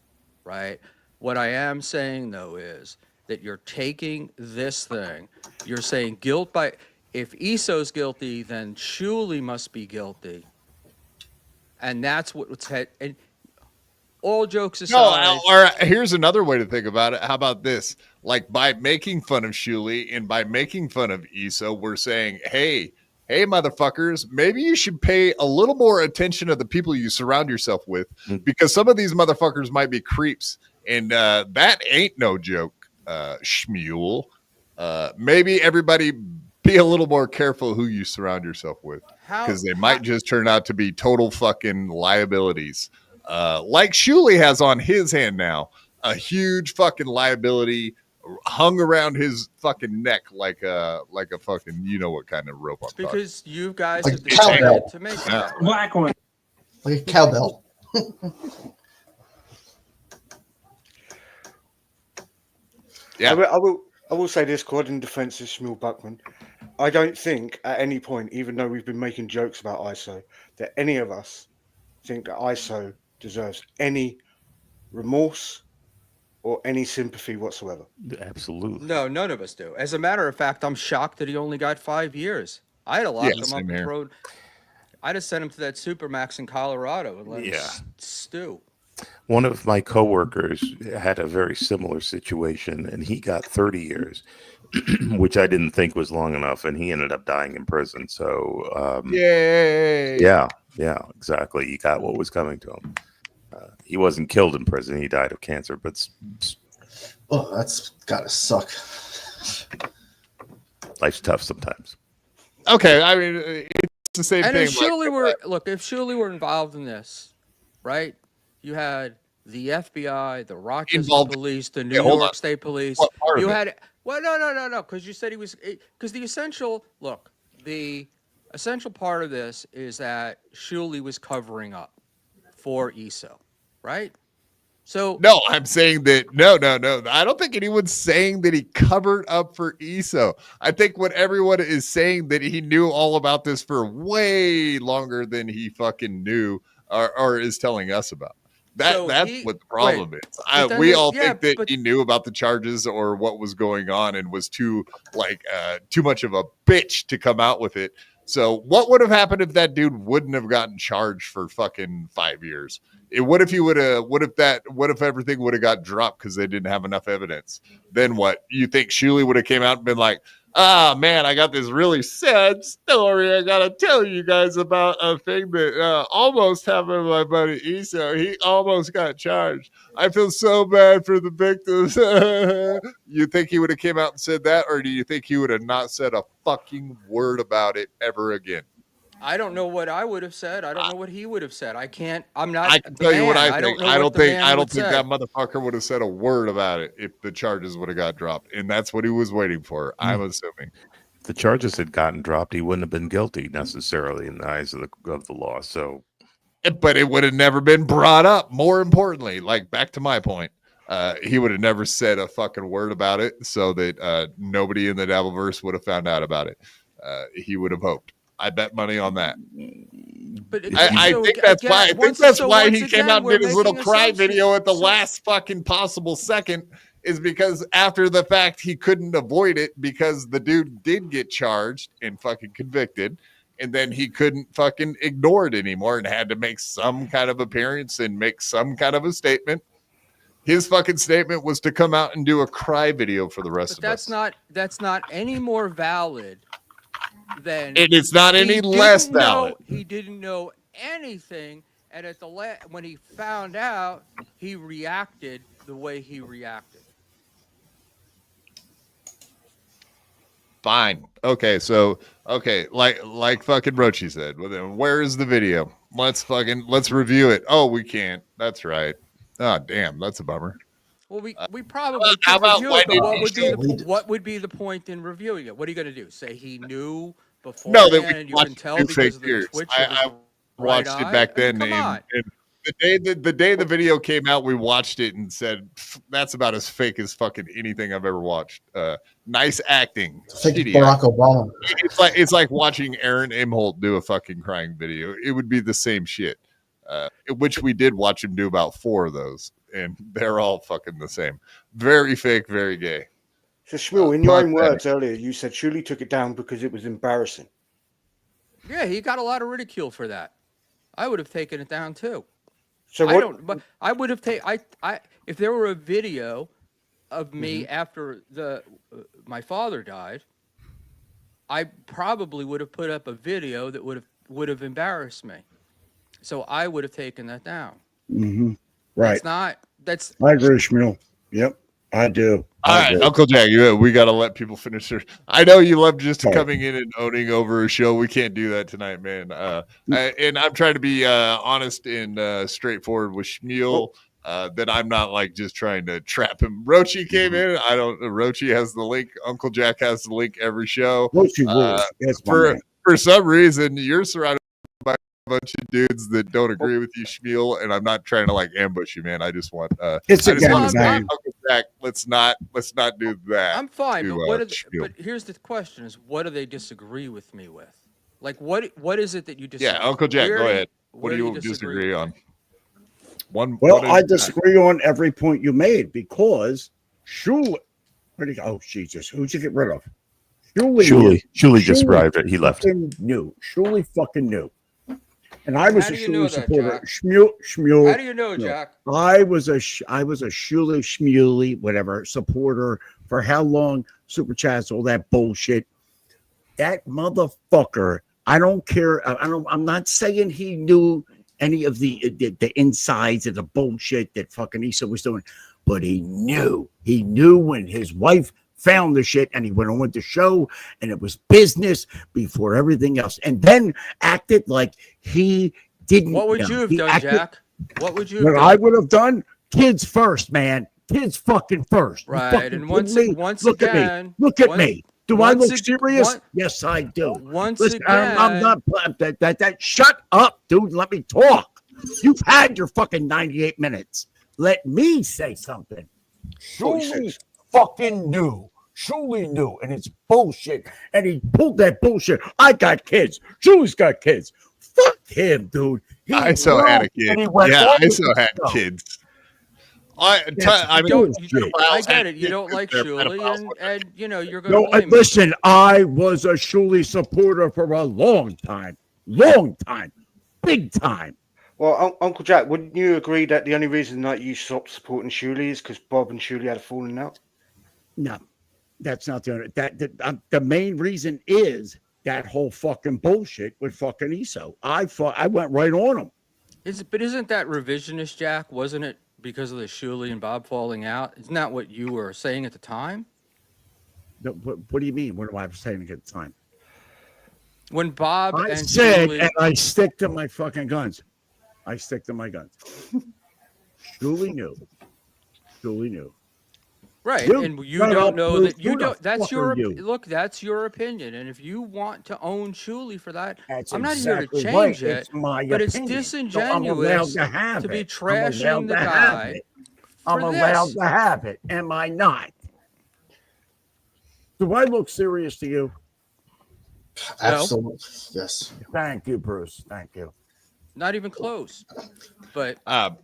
right? What I am saying though is that you're taking this thing. You're saying guilt by. If ESO's guilty, then Shuli must be guilty, and that's what's and. All jokes aside. Or here's another way to think about it. How about this? By making fun of Shuli and by making fun of ESO, we're saying, hey, motherfuckers, maybe you should pay a little more attention to the people you surround yourself with, because some of these motherfuckers might be creeps. And that ain't no joke, Schmuel. Maybe everybody be a little more careful who you surround yourself with, because they might just turn out to be total fucking liabilities. like Shuli has on his hand now, a huge fucking liability hung around his fucking neck like a fucking what kind of rope I'm talking. Because you guys Like have decided cowbell. to make it that way. Black one. Like a cowbell. Yeah. I will say this, Quad, in defense of Schmuel Buckman. I don't think at any point, even though we've been making jokes about ISO, that any of us think that ISO deserves any remorse or any sympathy whatsoever. Absolutely. No, none of us do. As a matter of fact, I'm shocked that he only got 5 years. I'd have locked him up same and here. thrown. I'd have sent him to that Supermax in Colorado and let him stew. One of my coworkers had a very similar situation, and he got 30 years, which I didn't think was long enough, and he ended up dying in prison. So, Yay! yeah, exactly. He got what was coming to him. He wasn't killed in prison; he died of cancer. But Oh, that's gotta suck. life's tough sometimes. Okay, I mean it's the same And thing. if Shuli were involved in this, right? You had the FBI, the Rochester Involved- Police, the New hold York on. State Police. What part You of it? had no, because you said he was because the essential part of this is that Shuli was covering up for ESO, right? So No, I'm saying that no. I don't think anyone's saying that he covered up for ESO. I think what everyone is saying that he knew all about this for way longer than he fucking knew or is telling us about. That's what the problem is. We all think that he knew about the charges or what was going on and was too much of a bitch to come out with it. So what would have happened if that dude wouldn't have gotten charged for fucking 5 years? What if everything would have got dropped because they didn't have enough evidence? Then what? You think Shuli would have came out and been like, man, I got this really sad story I gotta tell you guys about a thing that almost happened to my buddy Eso. He almost got charged. I feel so bad for the victims. You think he would have came out and said that, or do you think he would have not said a fucking word about it ever again? I don't know what I would have said. I don't know what he would have said. I can tell you what I think. I don't think say. that motherfucker would have said a word about it if the charges would have got dropped, and that's what he was waiting for. I'm assuming. If the charges had gotten dropped, he wouldn't have been guilty necessarily in the eyes of the law. So, but it would have never been brought up. More importantly, back to my point, he would have never said a fucking word about it, so that nobody in the Dabbleverse would have found out about it. He would have hoped. I bet money on that. But I think that's why. I think that's why he came out and did his little cry video at the last fucking possible second. Is because after the fact he couldn't avoid it because the dude did get charged and fucking convicted, and then he couldn't fucking ignore it anymore and had to make some kind of appearance and make some kind of a statement. His fucking statement was to come out and do a cry video for the rest of us. That's not any more valid than it's not any less valid. He didn't know anything, and at the when he found out, he reacted the way he reacted. Fine. Okay, so like fucking Rochi said, well then where is the video? Let's review it. Oh, we can't. That's right. Oh, damn, that's a bummer. Well, we probably how could about review it, why but what would be the point in reviewing it? What are you going to do? Say he knew before? No, that we and you can tell because of the twitch. I watched it back then. Come on. And the day the video came out, we watched it and said that's about as fake as fucking anything I've ever watched. Nice acting. Fake Barack Obama. It's like watching Aaron Imholt do a fucking crying video. It would be the same shit. Which we did watch him do about 4 of those, and they're all fucking the same. Very fake, very gay. So, Schmuel, in your own words earlier, you said Shuli took it down because it was embarrassing. Yeah, he got a lot of ridicule for that. I would have taken it down too. So But I would have taken. If there were a video of me after my father died, I probably would have put up a video that would have embarrassed me. So I would have taken that down. Mm-hmm. Right. I agree, Schmuel. Yep. I do. All right, Uncle Jack, we got to let people finish their. I know you love just coming in and owning over a show. We can't do that tonight, man. And I'm trying to be honest and straightforward with Schmuel. That I'm not like just trying to trap him. Rochi came in. Rochi has the link. Uncle Jack has the link every show. Rochi rules. For some reason, you're surrounded by a bunch of dudes that don't agree with you, Schmuel, and I'm not trying to like ambush you, man. I just want it's a game. Uncle Jack, let's not do that. I'm fine, but here's the question: is what do they disagree with me with? Like what is it that you disagree? Yeah, Uncle Jack, go ahead. What do you disagree on? I disagree on every point you made because Shuli. Where'd he go? Oh, Jesus. Who'd you get rid of? Shuli just arrived. He left. Shuli fucking knew. And I was a Shuli supporter. Schmuel. How do you know, Jack? I was a Shuli, Schmuely, whatever, supporter for how long? Super chats, all that bullshit. That motherfucker. I don't care. I'm not saying he knew any of the insides of the bullshit that fucking Issa was doing, but he knew when his wife found the shit and he went on with the show and it was business before everything else, and then acted like he didn't. What would you have done, Jack? What would you have done? What I would have done? Kids first, man. Kids fucking first. Right. And once again, look at me. Do I look serious? Yes, I do. Listen, again, I'm not that. Shut up, dude. Let me talk. You've had your fucking 98 minutes. Let me say something. Shuli fucking knew. Shuli knew, and it's bullshit. And he pulled that bullshit. I got kids. Shuli's got kids. Fuck him, dude. I still had a kid. Yeah, I still had kids. I get it. You don't like Shuli, and you know you're going to listen. I was a Shuli supporter for a long time, big time. Well, Uncle Jack, wouldn't you agree that the only reason that you stopped supporting Shuli is because Bob and Shuli had a falling out? No, that's not the only. The main reason is that whole fucking bullshit with fucking Issa. I went right on him. But isn't that revisionist, Jack? Wasn't it? Because of the Shuli and Bob falling out? Isn't that what you were saying at the time? No, what do you mean? What am I saying at the time? When Bob I and said, Shuli... and I stick to my fucking guns. Shuli knew. Right, and you don't know that you don't. That's your look. That's your opinion, and if you want to own Shuli for that, I'm not here to change it. But it's disingenuous to be trashing the guy. I'm allowed to have it. Am I not? Do I look serious to you? Absolutely. Yes. Thank you, Bruce. Thank you. Not even close. But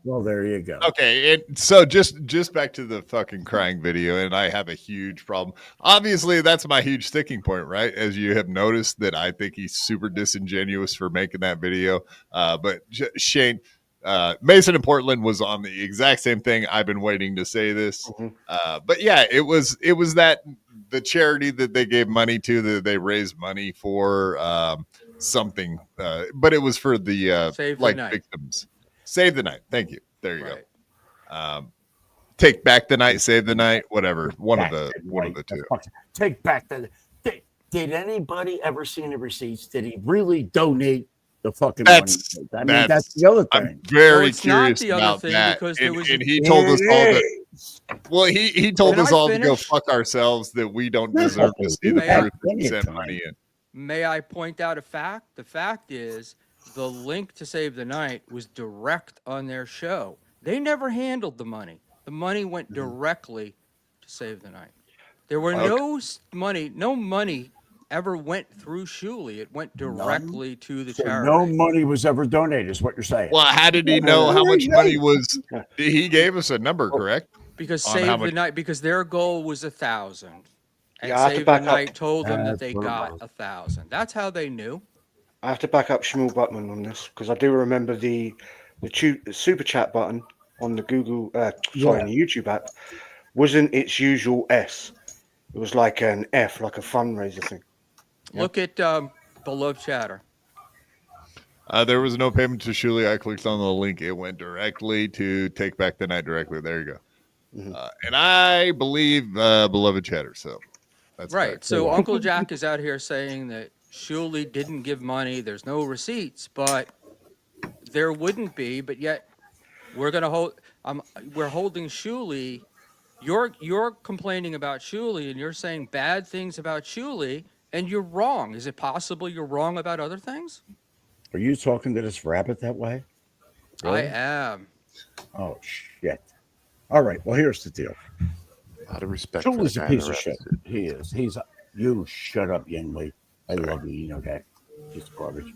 well, there you go. Okay, so just back to the fucking crying video, and I have a huge problem. Obviously, that's my huge sticking point, right? As you have noticed, that I think he's super disingenuous for making that video. But Shane, Mason in Portland was on the exact same thing. I've been waiting to say this, but yeah, it was that the charity that they gave money to, that they raised money for something, but it was for the victims. Save the night. Thank you. There you go. Take back the night. Save the night. Whatever. One of the two. Take back the. Did anybody ever see any receipts? Did he really donate the fucking money? I mean, that's the other thing. I'm very curious about that. And he told us all that. Well, he told us all to go fuck ourselves, that we don't deserve to see the proof that we sent money in. May I point out a fact? The fact is, the link to Save the Night was direct on their show. They never handled the money. The money went directly to Save the Night. There were no money ever went through Shuli. It went directly to the charity. No money was ever donated, is what you're saying. Well, how did he know how much money was? He gave us a number, correct? Because Save the Night, because their goal was 1,000. And Save the Night told them that they got 1,000. That's how they knew. I have to back up Schmuel Buckman on this, because I do remember the super chat button on the Google, on the YouTube app, wasn't its usual S. It was like an F, like a fundraiser thing. Yep. Look at Beloved Chatter. There was no payment to Shuli. I clicked on the link. It went directly to Take Back the Night directly. There you go. And I believe beloved chatter. So that's right. fact. So Uncle Jack is out here saying that Shuli didn't give money. There's no receipts, but there wouldn't be. But yet we're gonna hold. We're holding Shuli. You're complaining about Shuli, and you're saying bad things about Shuli, and you're wrong. Is it possible you're wrong about other things? Are you talking to this rabbit that way? I Really? am. Oh shit! All right. Well, here's the deal. A lot of respect. For Chuli's the a guy in piece the of shit. rabbit suit. He is. You shut up, Yingli. I love you. You know that. Just garbage.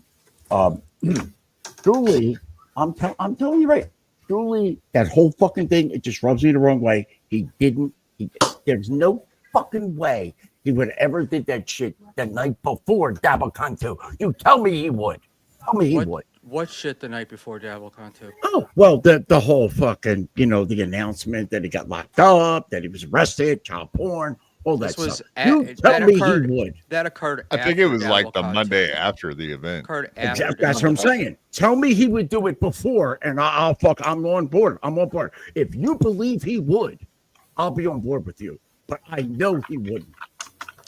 Chuli, I'm telling you right. Chuli, that whole fucking thing, it just rubs me the wrong way. There's no fucking way he would ever did that shit the night before Dabble Conto. You tell me he would. Tell me he would. What shit the night before DabbleCon 2? Oh, well, the whole fucking, the announcement that he got locked up, that he was arrested, child porn, all that stuff. You tell me he would. That occurred I think it was like the DabbleCon Monday 2. after the event. Occurred after That's what I'm saying. Tell me he would do it before, and I'm on board. I'm on board. If you believe he would, I'll be on board with you. But I know he wouldn't.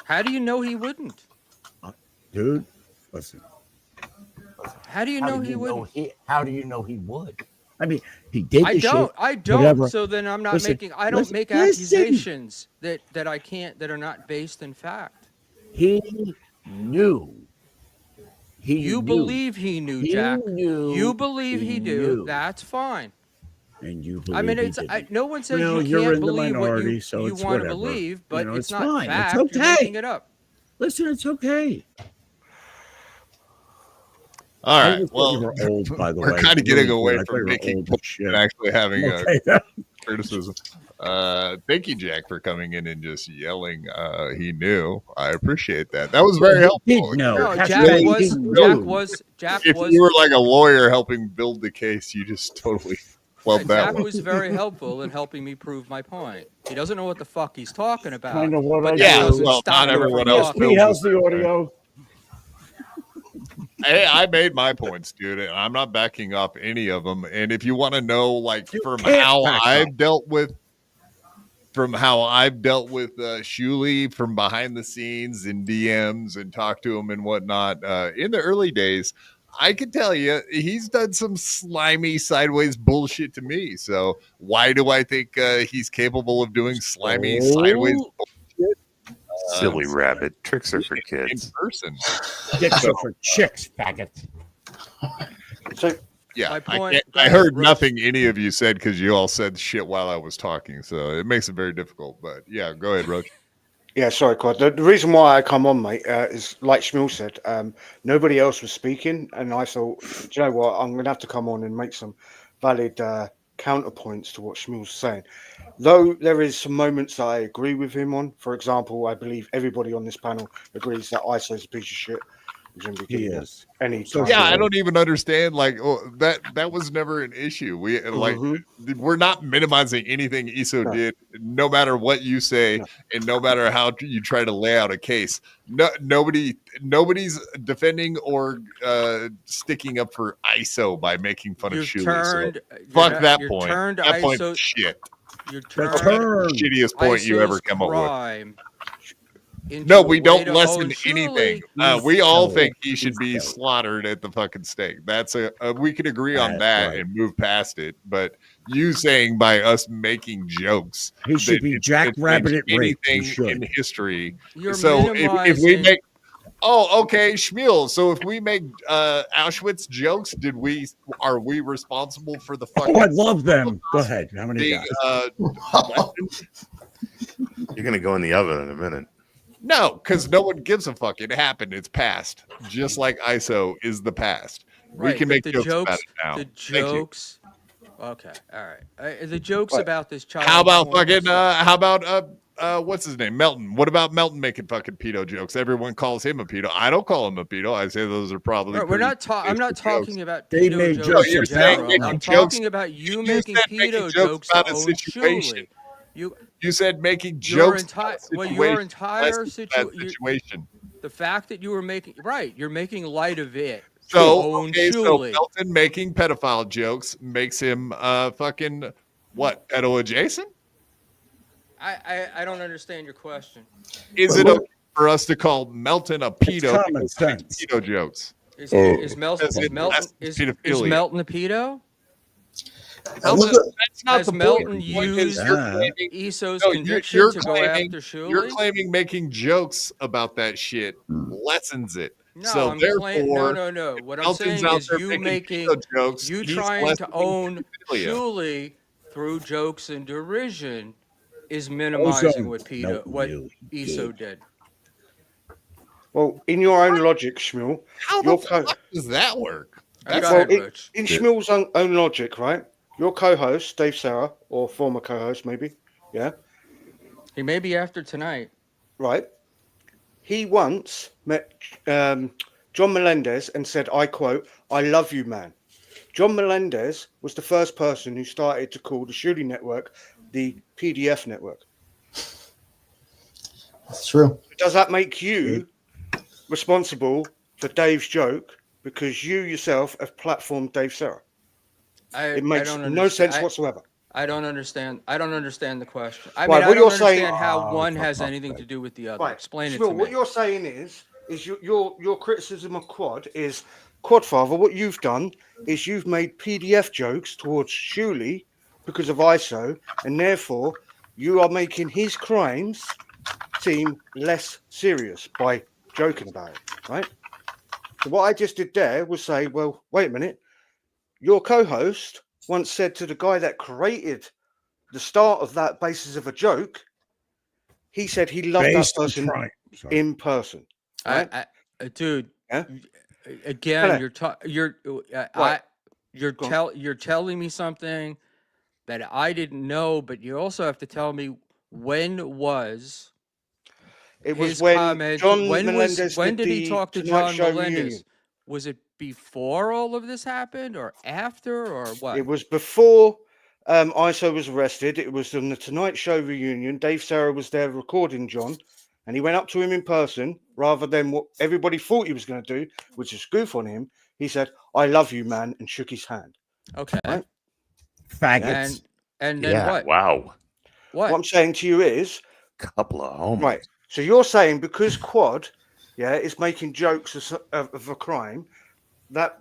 How do you know he wouldn't? Dude, listen. How do you know he wouldn't? How do you know he would? I mean, he did the shit. I don't. Whatever. So then I'm not Listen, making. I don't make listen. accusations that I can't, that are not based in fact. He knew. You believe he knew, Jack. You believe he knew. knew. That's fine. And you believe I mean, he it's didn't. no one says Well, you you're can't in the believe minority, what so you it's want to whatever. believe, but It's it's not fine. It's fact. You're okay. making it up. Listen, it's okay. All I right. just thought Well, you were old, by the we're way. kind of getting away I thought you from were making old as points shit. and actually having Okay. criticism. Thank you, Jack, for coming in and just yelling. He knew. I appreciate that. That was very helpful. Did know. No, That's Jack right, he was. knew. Jack If was. you were like a lawyer helping build the case, you just totally flubbed that Jack one. was very helpful in helping me prove my point. He doesn't know what the fuck he's talking about. Kind of what but I that Yeah, do. doesn't well, stop not him from everyone else talking. feels How's the the same way. audio? Hey, I made my points, dude, and I'm not backing up any of them. And if you want to know, like, from how I've dealt with Shuli from behind the scenes in DMs and talk to him and whatnot, in the early days, I can tell you he's done some slimy sideways bullshit to me. So why do I think he's capable of doing slimy sideways bullshit? Silly rabbit. Tricks are for In kids. person. Dicks are for chicks, faggot. So Yeah, My point- go I ahead, heard Rich. nothing any of you said because you all said shit while I was talking, so it makes it very difficult. But yeah, go ahead, Roach. yeah, sorry, Quad. The reason why I come on, mate, is like Schmuel said. Nobody else was speaking, and I thought, do you know what? I'm going to have to come on and make some valid counterpoints to what Schmuel's saying. Though there is some moments that I agree with him on. For example, I believe everybody on this panel agrees that ISO is a piece of shit. He is. Anytime. Yeah, I don't even understand. Like, that was never an issue. We're not minimizing anything ISO did, no matter what you say, and no matter how you try to lay out a case. Nobody's defending or sticking up for ISO by making fun of Shuli. Fuck that point. That point is shit. You That's turned the shittiest point you ever come up with. crime No, we into a way don't to lessen own anything. Shuli. We all think he should be slaughtered at the fucking stake. That's we can agree on that and move past it. But you saying by us making jokes, He should be jackrabbited anything raped. He in should. history. You're So if we minimizing- make, okay, Schmuel. So if we make Auschwitz jokes, are we responsible for the fucking? Oh, I love them. Go ahead. How many being, guys? You're going to go in the oven in a minute. No, because no one gives a fuck. It happened. It's past. Just like ISO is the past. Right, we can but make the jokes about jokes. it now. The Thank you. jokes. Okay, all right. The jokes about this child. How about porn fucking? stuff. How about what's his name? Melton. What about Melton making fucking pedo jokes? Everyone calls him a pedo. I don't call him a pedo. I say those are probably. Right, we're not I'm not talking about They pedo made jokes. jokes. in You're saying general. making I'm jokes- talking about you you making said making pedo jokes jokes about to a own situation. Shuli. You said making Your jokes. entire about your situation. entire That's a bad situation. the fact that you were making you're making light of it. So to own okay, so Shuli. Melton making pedophile jokes makes him fucking what, pedo adjacent? I don't understand your question. Is it okay for us to call Melton a pedo? Common sense. Pedo jokes. Is Because Melton it has pedophilia. Melton a pedo? That's not Has the Melton point. The point is used you're claiming- Esau's no, conviction to go after You're Shuli? claiming making jokes about that shit lessens it. No, So I'm therefore, saying no. What I'm Melton's saying out is there you making making pedo jokes. you He's trying to lessening own pedophilia. Shuli through jokes and derision is minimizing what Esau did. Well, in your own logic, Schmuel, How the fuck does that work? Go ahead, Rich. in Schmuel's own logic, right? Your co-host, Dave Serra, or former co-host, maybe, yeah, He may be after tonight. right? He once met John Melendez and said, I quote, "I love you, man." John Melendez was the first person who started to call the Shuli network the PDF network. That's true. Does that make you responsible for Dave's joke because you yourself have platformed Dave Serra? It makes no sense whatsoever. I don't understand. I don't understand the question. I Right, mean, what I don't you're understand saying- how one has anything to do with the other. Right. Explain it Schmuel, to me. what you're saying is your criticism of Quad is Quadfather. What you've done is you've made PDF jokes towards Shuli because of ISO, and therefore you are making his crimes seem less serious by joking about it, right? So what I just did there was say, well, wait a minute. Your co-host once said to the guy that created the start of that basis of a joke, he said he loved that person in person. Right? Dude, Yeah? again, Hello. you're telling me something that I didn't know, but you also have to tell me when was It was his when comment. John When Melendez did he talk to Tonight John Show Melendez? reunion. Was it before all of this happened, or after, or what? It was before ISO was arrested. It was on the Tonight Show reunion. Dave Serra was there recording John, and he went up to him in person rather than what everybody thought he was going to do, which is goof on him. He said, "I love you, man," and shook his hand. Okay. Right? Faggots. And then what? Wow. What I'm saying to you is, Couple of homos. right. So you're saying because Quad, is making jokes of a crime, that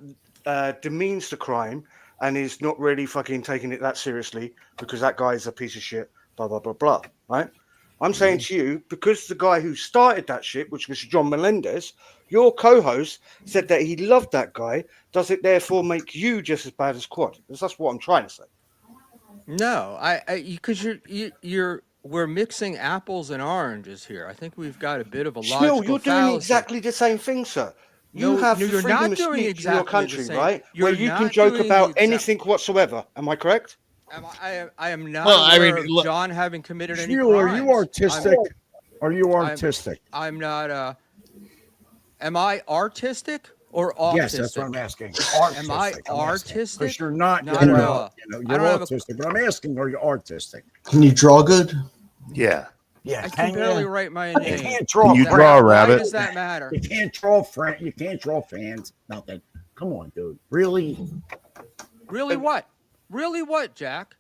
demeans the crime and is not really fucking taking it that seriously because that guy is a piece of shit, blah, blah, blah, blah, right? I'm saying to you, because the guy who started that shit, which was John Melendez, your co-host said that he loved that guy, does it therefore make you just as bad as Quad? Because that's what I'm trying to say. No, because we're mixing apples and oranges here. I think we've got a bit of a logical Still, you're fallacy. doing exactly the same thing, sir. You No, have no, the you're freedom not of doing speech exactly in your the country, same. right? You're Where you can not joke doing about the anything whatsoever. Am I correct? I am not Well, I aware mean, of look- John having committed any Schmuel, crimes. are you artistic? Are you artistic? I'm not. Am I artistic or autistic? Yes, that's what I'm asking. Am I artistic? Because you're not. Not You're at all. you're autistic. But I'm asking, are you artistic? Can you draw good? Yeah. Yeah. I can barely write my name. You can't draw. Can you friends. draw a Why rabbit? does that matter? You can't draw friend. You can't draw fans. Nothing. Come on, dude. Really? Really what? Really what, Jack?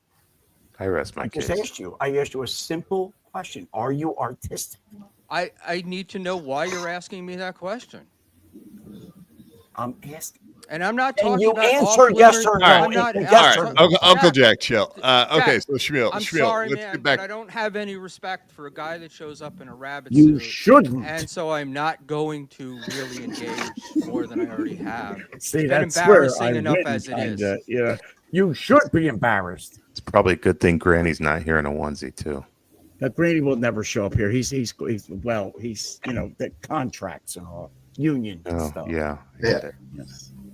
I rest my I case. just asked you. I asked you a simple question. Are you artistic? I need to know why you're asking me that question. I'm asking. And I'm not And talking you about answer yes or no. I'm not. Yes I'm or not- no. Uncle Jack, Jack, chill. Okay, so Schmuel, I'm sorry, let's man, get back. but I don't have any respect for a guy that shows up in a rabbit You suit. shouldn't. And so I'm not going to really engage more than I already have. See, It's been that's embarrassing where I enough win, as it is. kinda. Yeah, you should be embarrassed. It's probably a good thing Granny's not here in a onesie too. That Brady will never show up here. He's the contracts and all, union and Oh, stuff. yeah. Yeah.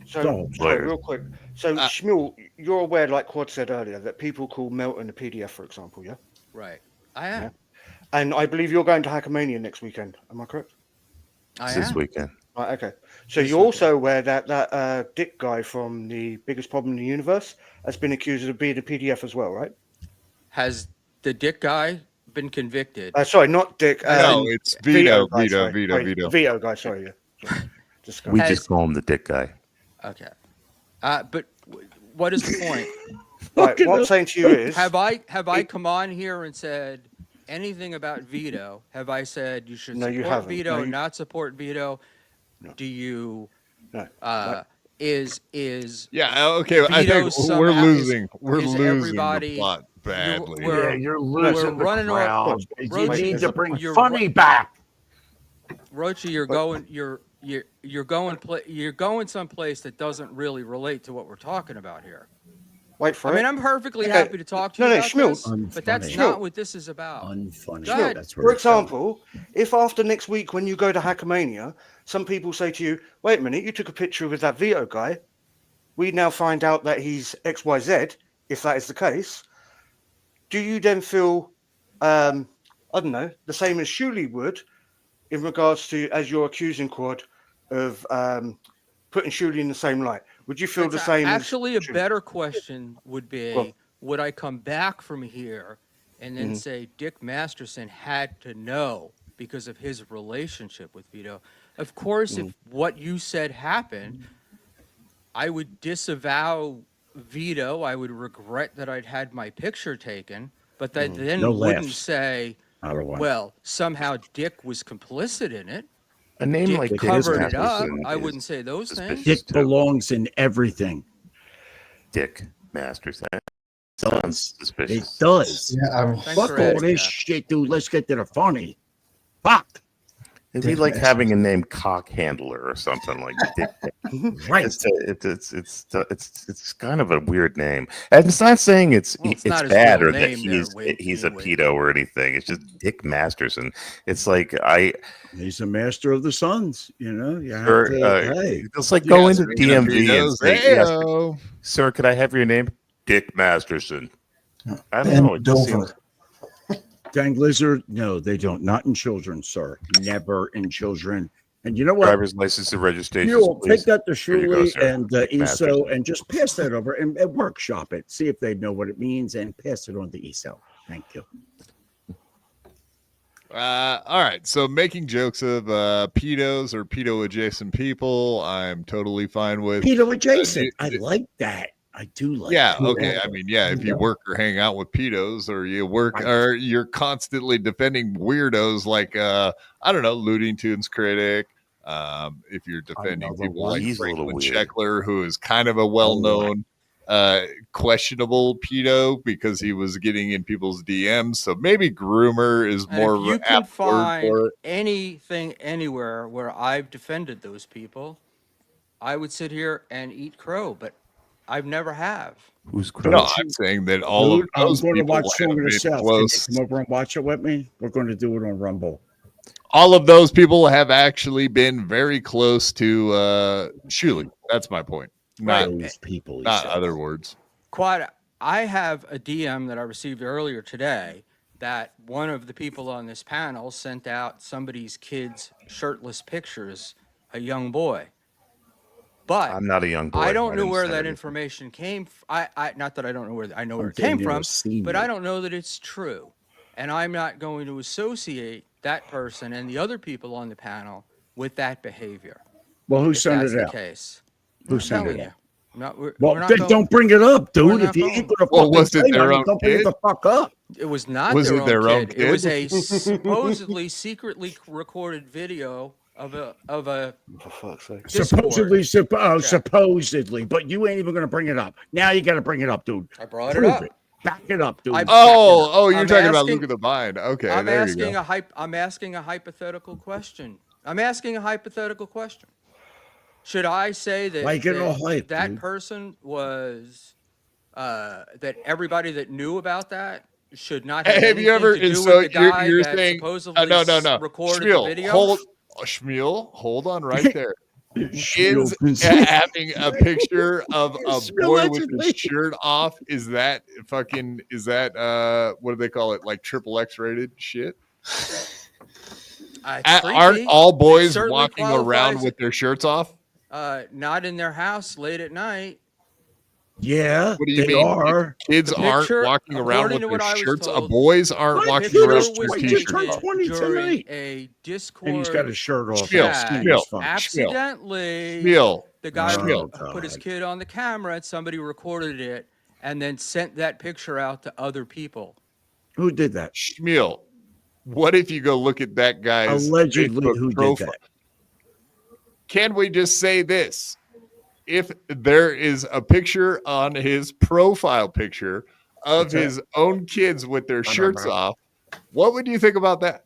So Lawyers. real quick. So, Schmuel, you're aware, like Quad said earlier, that people call Melton a PDF, for example, yeah? Right. I am. Yeah. And I believe you're going to Hackamania next weekend. Am I correct? I It's this am. weekend. Right, okay. So you're also aware that Dick guy from the Biggest Problem in the Universe has been accused of being a PDF as well, right? Has the dick guy been convicted? Sorry, not Dick. No, it's Vito, guy, Vito, sorry. Vito, Sorry, Vito. Vito guy, sorry. Yeah. Sorry. Just We Has- just call him the dick guy. Okay. But what is the point? right, what I'm saying to you is Have I come on here and said anything about veto? Have I said you should No, you support haven't. veto, No, you- not support veto? No. Do you? No. Is Yeah, okay. I veto think somehow we're losing. We're is losing everybody- the plot badly. we're- Yeah, you're losing the running crowd. off- You Roach, need to bring you're funny back. Rochi, you're going someplace that doesn't really relate to what we're talking about here. Wait for I it. mean, I'm perfectly Okay. happy to talk to you No, about Schmuel. this, but that's Unfunny. not what this is about. Unfunny. Go ahead. That's where For it's going. example, if after next week when you go to Hackermania, some people say to you, wait a minute, you took a picture with that veto guy. We now find out that he's XYZ, if that is the case. Do you then feel, I don't know, the same as Shuli would in regards to, as you're accusing Quad of putting Shuli in the same light? Would you feel the same? Actually, as a better question would be, Well- would I come back from here and then say Dick Masterson had to know because of his relationship with Vito? Of course, if what you said happened, I would disavow Vito. I would regret that I'd had my picture taken, but that then No wouldn't laughs. say, Out of one. well, somehow Dick was complicit in it. A name Dick like Dick covered it up. Masterson I is wouldn't say those things. Dick too. belongs in everything. Dick Masterson. Sounds It suspicious. does. Yeah, Thanks Fuck for all adding this that. shit, dude. Let's get to the funny. Fuck. It'd be Dick like Masterson. having a name cock handler or something like Dick. Right. It's kind of a weird name. And it's not saying it's Well, it's not his bad real or that name there, he's a Wade. pedo or anything. It's just Dick Masterson. It's like He's a master of the suns. You know, you have sir, to, hey. it's like You going guys to are DMV and pedos. say, yes, Heyo. sir, could I have your name? Dick Masterson. I don't Ben know. It just Dover. seems, Gang lizard? No, they don't. Not in children, sir. Never in children. And you know what? driver's license and registration. You'll please. take that to Here you go, Shuli sir. and ESO Masterson. and just pass that over and workshop it. See if they know what it means and pass it on to ESO. Thank you. All right. So making jokes of pedos or pedo adjacent people, I'm totally fine with. Pedo adjacent. Uh, I like that. I do like Yeah. that. Okay. I mean, yeah. If you work or hang out with pedos, or you work, or you're constantly defending weirdos like I don't know, Looting Tunes critic. If you're defending Another people one. like He's a little Franklin weird. Scheckler, who is kind of a well-known questionable pedo because he was getting in people's DMs. So maybe groomer is And more if you of an can apt word find for it. anything anywhere where I've defended those people, I would sit here and eat crow, but I've never have. Who's No, crouch? I'm saying that all Dude, of I'm those going to people watch have Song of the been South. Can you close. come over and watch it with me? We're going to do it on Rumble. All of those people have actually been very close to Shuli. That's my point. Not Those people. he not said. other words. Quite. I have a DM that I received earlier today that one of the people on this panel sent out somebody's kid's shirtless pictures, a young boy. But I'm not a young boy. I don't know didn't where send that it. information came. I not that I don't know where I know where I'm it came getting from, to see but you. I don't know that it's true, and I'm not going to associate that person and the other people on the panel with that behavior. Well, who If sent that's it the out? case, Who I'm sent telling it you. out? We're Well, not then going- don't bring it up, we're dude. not If you going. ain't going to Well, fucking was it say their nothing, own don't bring kid? it the fuck up. It was not Was their, it their own kid. It was kid? a supposedly secretly recorded video of a For fuck's sake. Supposedly, Discord. supposedly, but you ain't even going to bring it up. Now you got to bring it up, dude. I brought Prove it up. it. Back it up, dude. I- Oh, you're I'm talking about asking- Luke of the Vine. Okay, I'm there you asking go. I'm asking a hypothetical question. I'm asking a hypothetical question. Should I say that, Why you getting all hyped, that dude? person was that everybody that knew about that should not have Have anything you ever? to do And so with the guy you're that saying? supposedly No. recorded Shmuel, the video? Hold on right there. Shmuel Is can- having a picture of a Shmuel boy with allegedly. his shirt off, is that what do they call it, like triple X rated shit? It's Aren't creepy. all boys certainly walking around qualifies- with their shirts off? Not in their house late at night. Yeah, What do you they mean? are. Kids The aren't picture, walking around according with to what I their was shirts. told, Boys aren't My walking kid around is with was their just t-shirts. turned taken 20 during tonight. a Discord. And he's got his shirt off. Shmuel, His skin Shmuel, is fine. Accidentally, Shmuel, the guy Shmuel. put his kid on the camera and somebody recorded it and then sent that picture out to other people. Who did that? Shmuel, What if you go look at that guy's allegedly Facebook who profile? did that? Can we just say this? If there is a picture on his profile picture of his own kids with their shirts off, what would you think about that?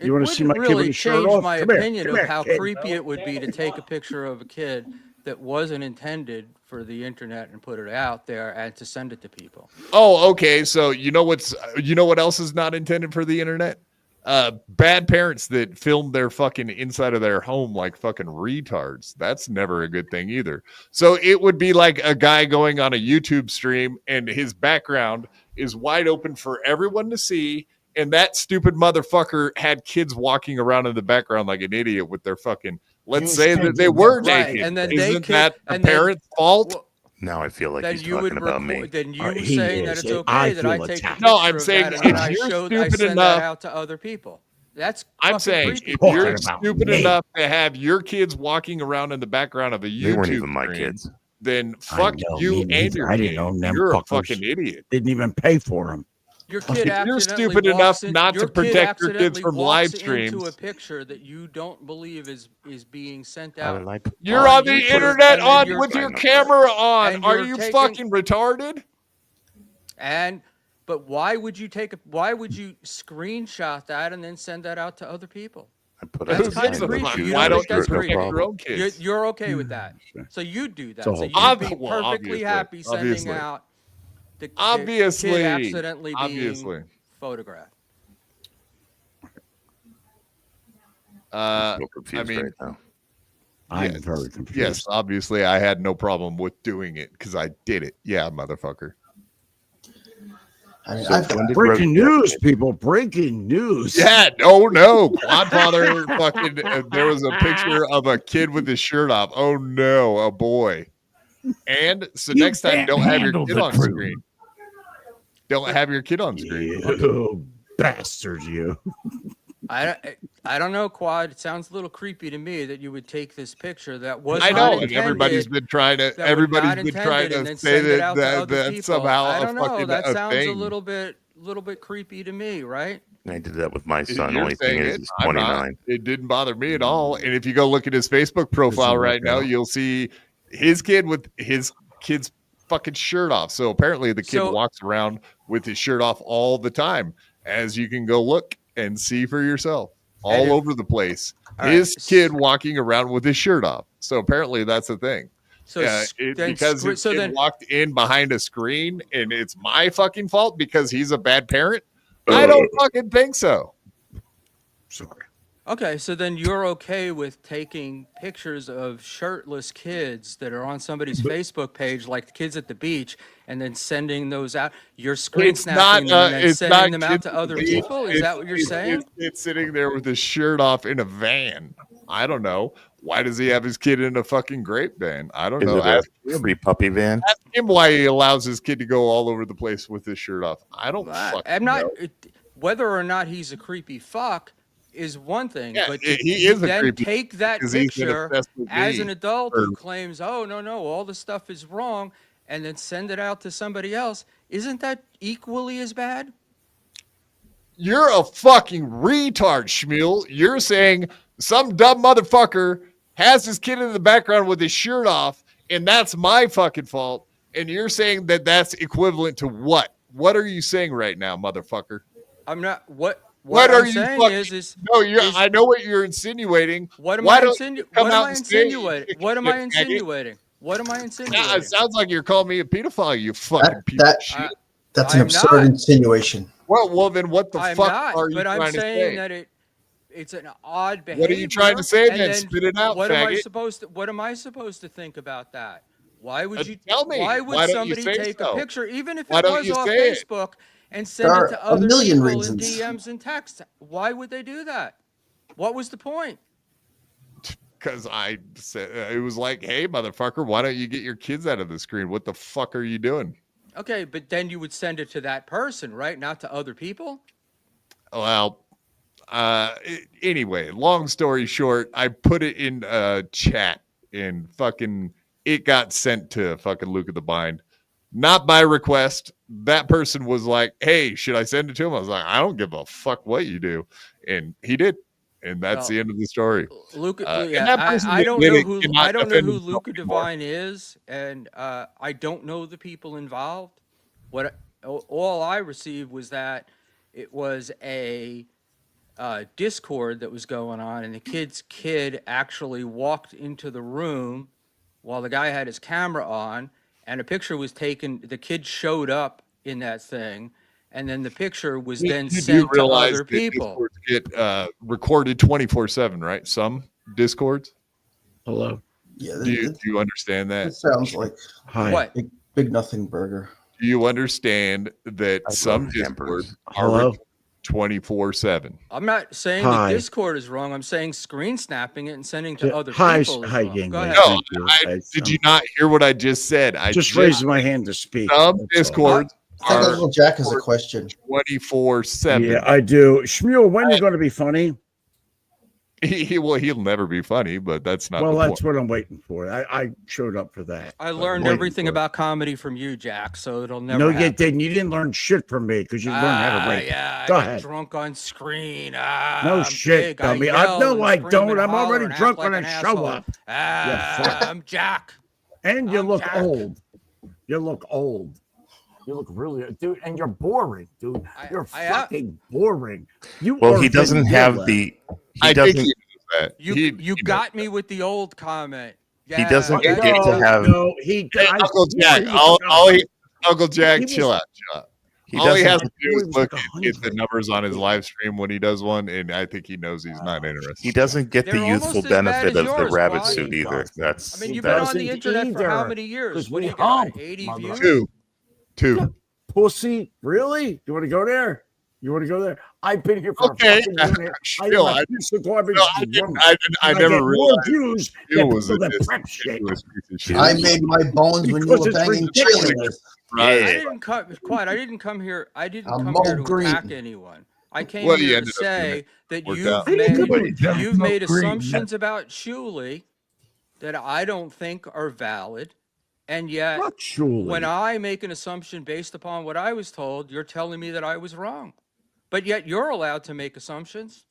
You want to see my kid with really his shirt change off? my Come here, opinion come of here, how kid. creepy it would be to take a picture of a kid that wasn't intended for the internet and put it out there and to send it to people. Oh, okay. So you know what else is not intended for the internet? Bad parents that film their fucking inside of their home like fucking retards. That's never a good thing either. So it would be like a guy going on a YouTube stream and his background is wide open for everyone to see. And that stupid motherfucker had kids walking around in the background like an idiot with their fucking, let's say that they were naked. Right. And then Isn't that the parent's fault? Well, Now I feel like then he's you talking would about me. then you He saying that is. it's I okay that I feel take a attacked. picture No, I'm of saying that if and I you're I stupid send enough- that out to other people. That's I'm fucking saying creepy. if Talking you're about stupid me. enough to have your kids walking around in the background of a YouTube They weren't even my stream, kids. then I fuck know, you me and neither. your I didn't kid. own them You're a fuckers. fucking idiot. Didn't even pay for them. Your kid If you're accidentally stupid walks enough not to your kid protect your kids accidentally from walks live streams- into a picture that you don't believe is being sent I out. would like- You're on on the YouTube, internet and then on you're- with your I know. camera on. And Are you're you taking- fucking retarded? But why would you screenshot that and then send that out to other people? I put That's out kind signs of on the creepy. shoes. You Why don't don't think you that's protect creepy? your own kids? You're okay with that, Sure. so you do that. So So you'd obviously- be perfectly happy sending obviously. out the Obviously. kid accidentally Obviously. being photographed. I'm so confused I mean, right now. I'm Yes. very confused. Yes, obviously I had no problem with doing it because I did it. Yeah, motherfucker. I mean, So I've, when did Breaking Rosie news, get people. Breaking news. Yeah, no. Quadfather fucking there was a picture of a kid with his shirt off. Oh no, a boy. And so You next time can't don't have your handle kid the on truth. screen. Don't have your kid on screen. You bastard, you. I don't know, Quad. It sounds a little creepy to me that you would take this picture that was I not know, and intended, everybody's been trying to that was not intended, and say then send it out to that other that's people. somehow I a don't know. fucking That a sounds thing. a little bit creepy to me, right? I did that with my son. You're Only thing saying is, it. he's I'm not. 29. It didn't bother me at all. And if you go look at his Facebook profile work right now, out. you'll see his kid with his kid's fucking shirt off. So apparently the kid So- walks around with his shirt off all the time, as you can go look and see for yourself all And if- over the place. All right, His kid walking around with his shirt off. So apparently that's the thing. So then Because his kid walked in behind a screen and it's my fucking fault because he's a bad parent. I don't fucking think so. Sorry. Okay, so then you're okay with taking pictures of shirtless kids that are on somebody's Facebook page, like the kids at the beach, and then sending those out. You're screen It's snapping not. them and then It's sending not them out kids to at the other beach. people. Is that what you're saying? It's sitting there with his shirt off in a van. I don't know. Why does he have his kid in a fucking grape van? I don't Is know. it Ask a free puppy van? him why he allows his kid to go all over the place with his shirt off. I don't. I'm not. know. Whether or not he's a creepy fuck is one thing, Yeah, but he is a then creepy take that because he's been picture obsessed with as me. an adult Or- who claims, "Oh no, all this stuff is wrong," and then send it out to somebody else. Isn't that equally as bad? You're a fucking retard, Schmuel. You're saying some dumb motherfucker has his kid in the background with his shirt off, and that's my fucking fault. And you're saying that that's equivalent to what? What are you saying right now, motherfucker? I'm not. What What I'm are you saying fucking? is No, you're. is- I know what you're insinuating. what am Why I don't you insinuating? come What am out I and say it, insinuating? you What am I faggot? insinuating? What am I Yeah, insinuating? it sounds like you're calling me a pedophile. You fucking That- piece that- of shit. that's an I'm absurd not. insinuation. Well, then what the I'm fuck not, are you but I'm trying to saying say? that it's an odd behavior. What are you trying to say? and Then spit it out, What am I faggot. supposed to? What am I supposed to think about that? Why would you Tell me. Why would Why don't you somebody say take so? a picture, even if Why it don't was you off say it? Facebook, and send There it to are a other million people reasons. in DMs and text? Why would they do that? What was the point? Because I said it was like, hey, motherfucker, why don't you get your kids out of the screen? What the fuck are you doing? Okay, but then you would send it to that person, right? Not to other people. Well, anyway, long story short, I put it in chat and fucking it got sent to fucking Luke of the Bind. Not by request, that person was like, hey, should I send it to him? I was like, I don't give a fuck what you do. And he did. And that's the end of the story. Luca, I don't know who Luca Divine is, and I don't know the people involved. All I received was that it was a Discord that was going on, and the kid actually walked into the room while the guy had his camera on, and a picture was taken. The kid showed up in that thing. And then the picture was then sent to other people. Discords get recorded 24/7, right? Some Discords. Hello. Yeah. Do you understand that? It sounds like what? Big nothing burger. Do you understand that some Discords are 24/7? I'm not saying that Discord is wrong. I'm saying screen snapping it and sending to other people. Hi, Go ahead. No, did you not hear what I just said? I just raised my hand to speak. Some Discords. I think Uncle Jack has a question. 24/7. Yeah, I do. Shmuel, when are you going to be funny? He'll never be funny, but that's not. Well, that's what I'm waiting for. I showed up for that. I learned everything about comedy from you, Jack. So it'll never. No, happen. you didn't. You didn't learn shit from me because you learned how to wait. Yeah, Go I ahead. get drunk on screen. No I'm shit, big. I dummy. yell I and don't. scream and I'm already holler and drunk act when like I an show asshole. up. I'm Jack. And you I'm look Jack. old. You look old. You look really, dude, and you're boring, dude. You're fucking boring. He doesn't have the. I think he knows that. You got me with the old comment. Yeah, he doesn't get No, to have. no, Uncle Jack, Uncle Jack, chill out. All he has to do is look at the numbers on his live stream when he does one, and I think he knows he's not interested. He doesn't get the They're youthful almost as bad benefit as of the yours, rabbit Clyde. suit either. That's. I mean, you've been on the internet for how many years? What do you got? 80 views? Two. Pussy, really? You want to go there? I've been here for a fucking minute. I never realized views. I made my bones when you were banging cheerleaders. I didn't come here to attack anyone. I came here to say that you've made assumptions about Shuli that I don't think are valid. And yet, when I make an assumption based upon what I was told, you're telling me that I was wrong. But yet you're allowed to make assumptions.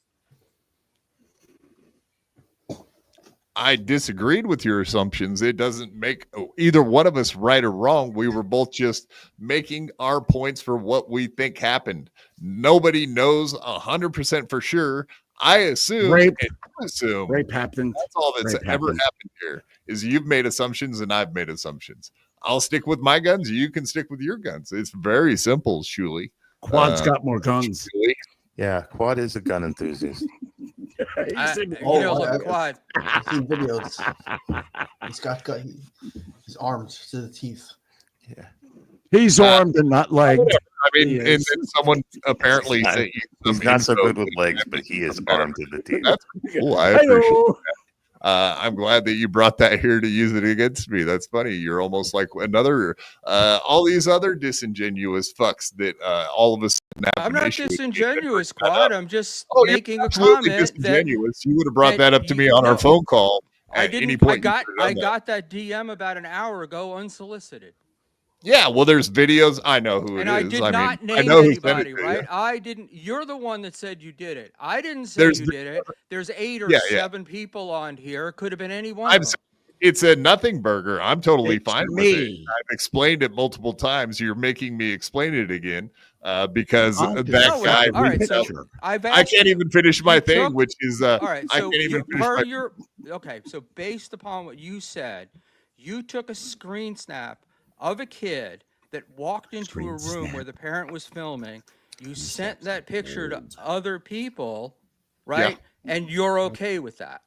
I disagreed with your assumptions. It doesn't make either one of us right or wrong. We were both just making our points for what we think happened. Nobody knows 100% for sure. I assume rape That's happened. all that's ever happened here is you've made assumptions and I've made assumptions. I'll stick with my guns. You can stick with your guns. It's very simple, Shuli. Quad's got more guns. Shuli. Yeah, Quad is a gun enthusiast. Quad. I've seen videos. He's armed to the teeth. Yeah. He's armed and not legged. I mean, and someone apparently sent you He's not so good with legs, but he is armed to the teeth. That's cool. I appreciate that. I'm glad that you brought that here to use it against me. That's funny. You're almost like another, all these other disingenuous fucks that all of us. I'm not disingenuous, Quad. I'm just making a comment that you would have brought that up to me on our phone call. I didn't. I got that DM about an hour ago unsolicited. Yeah, well, there's videos. I know who it is. And I did not name anybody, right? I didn't. You're the one that said you did it. I didn't say you did it. There's 8 or 7 people on here. Could have been any one of them. It's a nothing burger. I'm totally fine with it. I've explained it multiple times. You're making me explain it again because that guy. All right, so I can't even finish my thing, which is all right. So I can't even finish okay. So based upon what you said, you took a screen snap of a kid that walked into a room where the parent was filming. You sent that picture to other people, right? Yeah. And you're okay with that.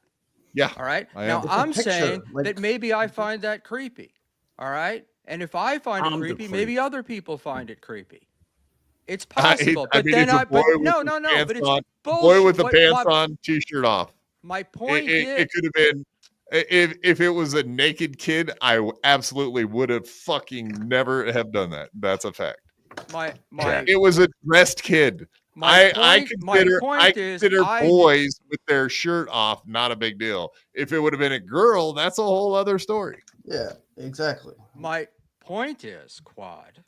Yeah. All right. Now I'm saying that maybe I find that creepy. All right. And if I find it creepy, maybe other people find it creepy. It's possible. But then but it's bullshit. Boy with the pants on, t-shirt off. My point is it could have been if it was a naked kid, I absolutely would have fucking never have done that. That's a fact. It was a dressed kid. I consider boys with their shirt off not a big deal. If it would have been a girl, that's a whole other story. Yeah, exactly. My point is, Quad,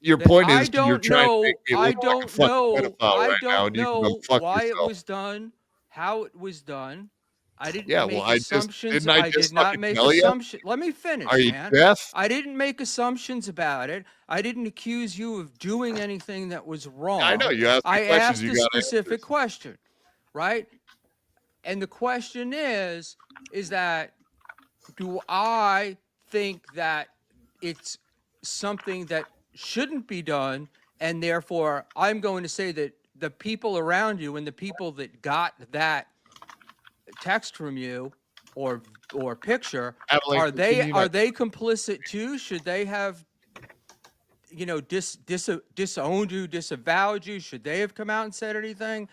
Your point I is you're don't trying to know. make me I look like a don't fucking know. pedophile I right now, don't and you can go know fuck why it yourself. was done, how it was done. I didn't Yeah, well, make I just assumptions. didn't. I I just did not fucking make tell you. assumptions. Let me finish, Are you man. deaf? I didn't make assumptions about it. I didn't accuse you of doing anything that was wrong. I know you asked me I questions. asked You a got specific answers. question, right? And the question is that do I think that it's something that shouldn't be done, and therefore I'm going to say that the people around you and the people that got that text from you or picture, are they complicit too? Should they have disowned you, disavowed you? Should they have come out and said anything?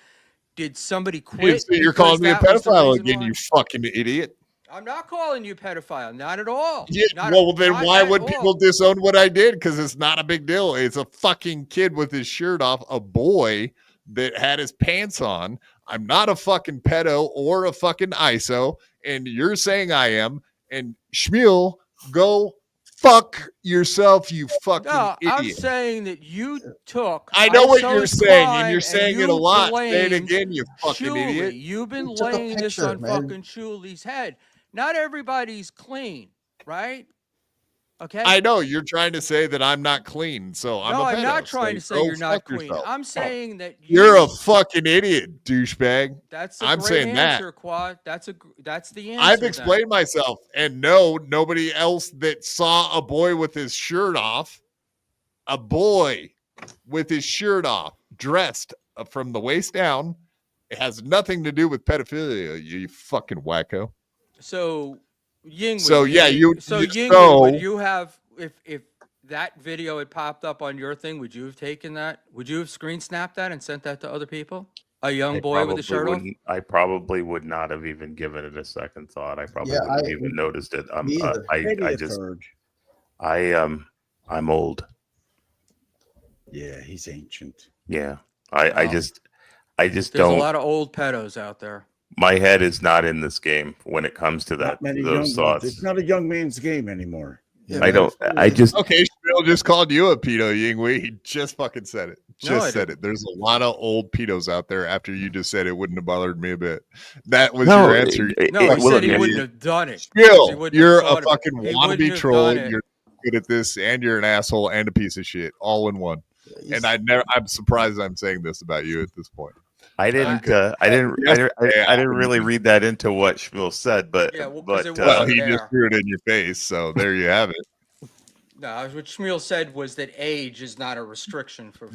Did somebody quit? So you're calling me a pedophile again, you fucking idiot. I'm not calling you pedophile, not at all. Yeah, well, then why would people disown what I did? Because it's not a big deal. It's a fucking kid with his shirt off, a boy that had his pants on. I'm not a fucking pedo or a fucking ISO, and you're saying I am. And Schmuel, go fuck yourself, you fucking idiot. I'm saying that you took. I know what you're saying, and you're saying it a lot. Say it again, you fucking Shuli. idiot. You've been took a laying this picture, on man. fucking Shuli's head. Not everybody's clean, right? Okay. I know you're trying to say that I'm not clean, so I'm no, a pedo. I'm not trying to say you're not clean. Yourself. I'm saying that you're a fucking idiot, douchebag. That's a I'm great saying answer, that. Quad. That's the answer. I've explained myself, and no, nobody else that saw a boy with his shirt off, a boy with his shirt off, dressed from the waist down, it has nothing to do with pedophilia. You fucking wacko. So, Yingwe. So yeah, Yingwe, would you have if that video had popped up on your thing? Would you have taken that? Would you have screen snapped that and sent that to other people? A young boy with a shirt off? I probably would not have even given it a second thought. I probably wouldn't have even noticed it. I'm old. Yeah, he's ancient. Yeah, I just There's don't. a lot of old pedos out there. My head is not in this game when it comes to that. Those thoughts. It's not a young man's game anymore. Yeah, I don't. I just. Okay, Schmuel just called you a pedo, Yingwe. He just fucking said it. Said it. There's a lot of old pedos out there. After you just said it, wouldn't have bothered me a bit. That was your answer. He said he wouldn't have done it. Schmuel, you're a fucking wannabe troll. You're good at this, and you're an asshole and a piece of shit, all in one. And I'm surprised I'm saying this about you at this point. I didn't really read that into what Schmuel said, but he just threw it in your face, so there you have it. No, what Schmuel said was that age is not a restriction for. He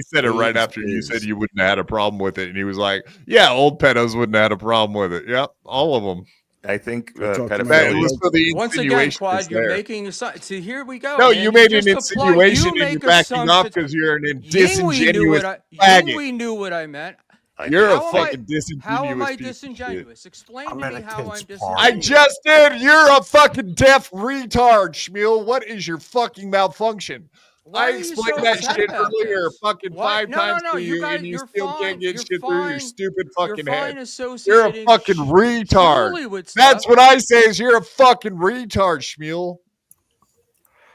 said it right after you said you wouldn't have had a problem with it, and he was like, "Yeah, old pedos wouldn't have had a problem with it. Yep, all of them." I think pedophilia. Once again, Quad, you're making a. See, here we go. No, you made an insinuation and you're backing off because you're an disingenuous faggot. We knew what I meant. You're a fucking disingenuous. How am I disingenuous? Explain to me how I'm disingenuous. I just did. You're a fucking deaf retard, Schmuel. What is your fucking malfunction? I explained that shit earlier fucking 5 times to you, and you still can't get shit through your stupid fucking head. You're a fucking retard. That's what I say is you're a fucking retard, Schmuel.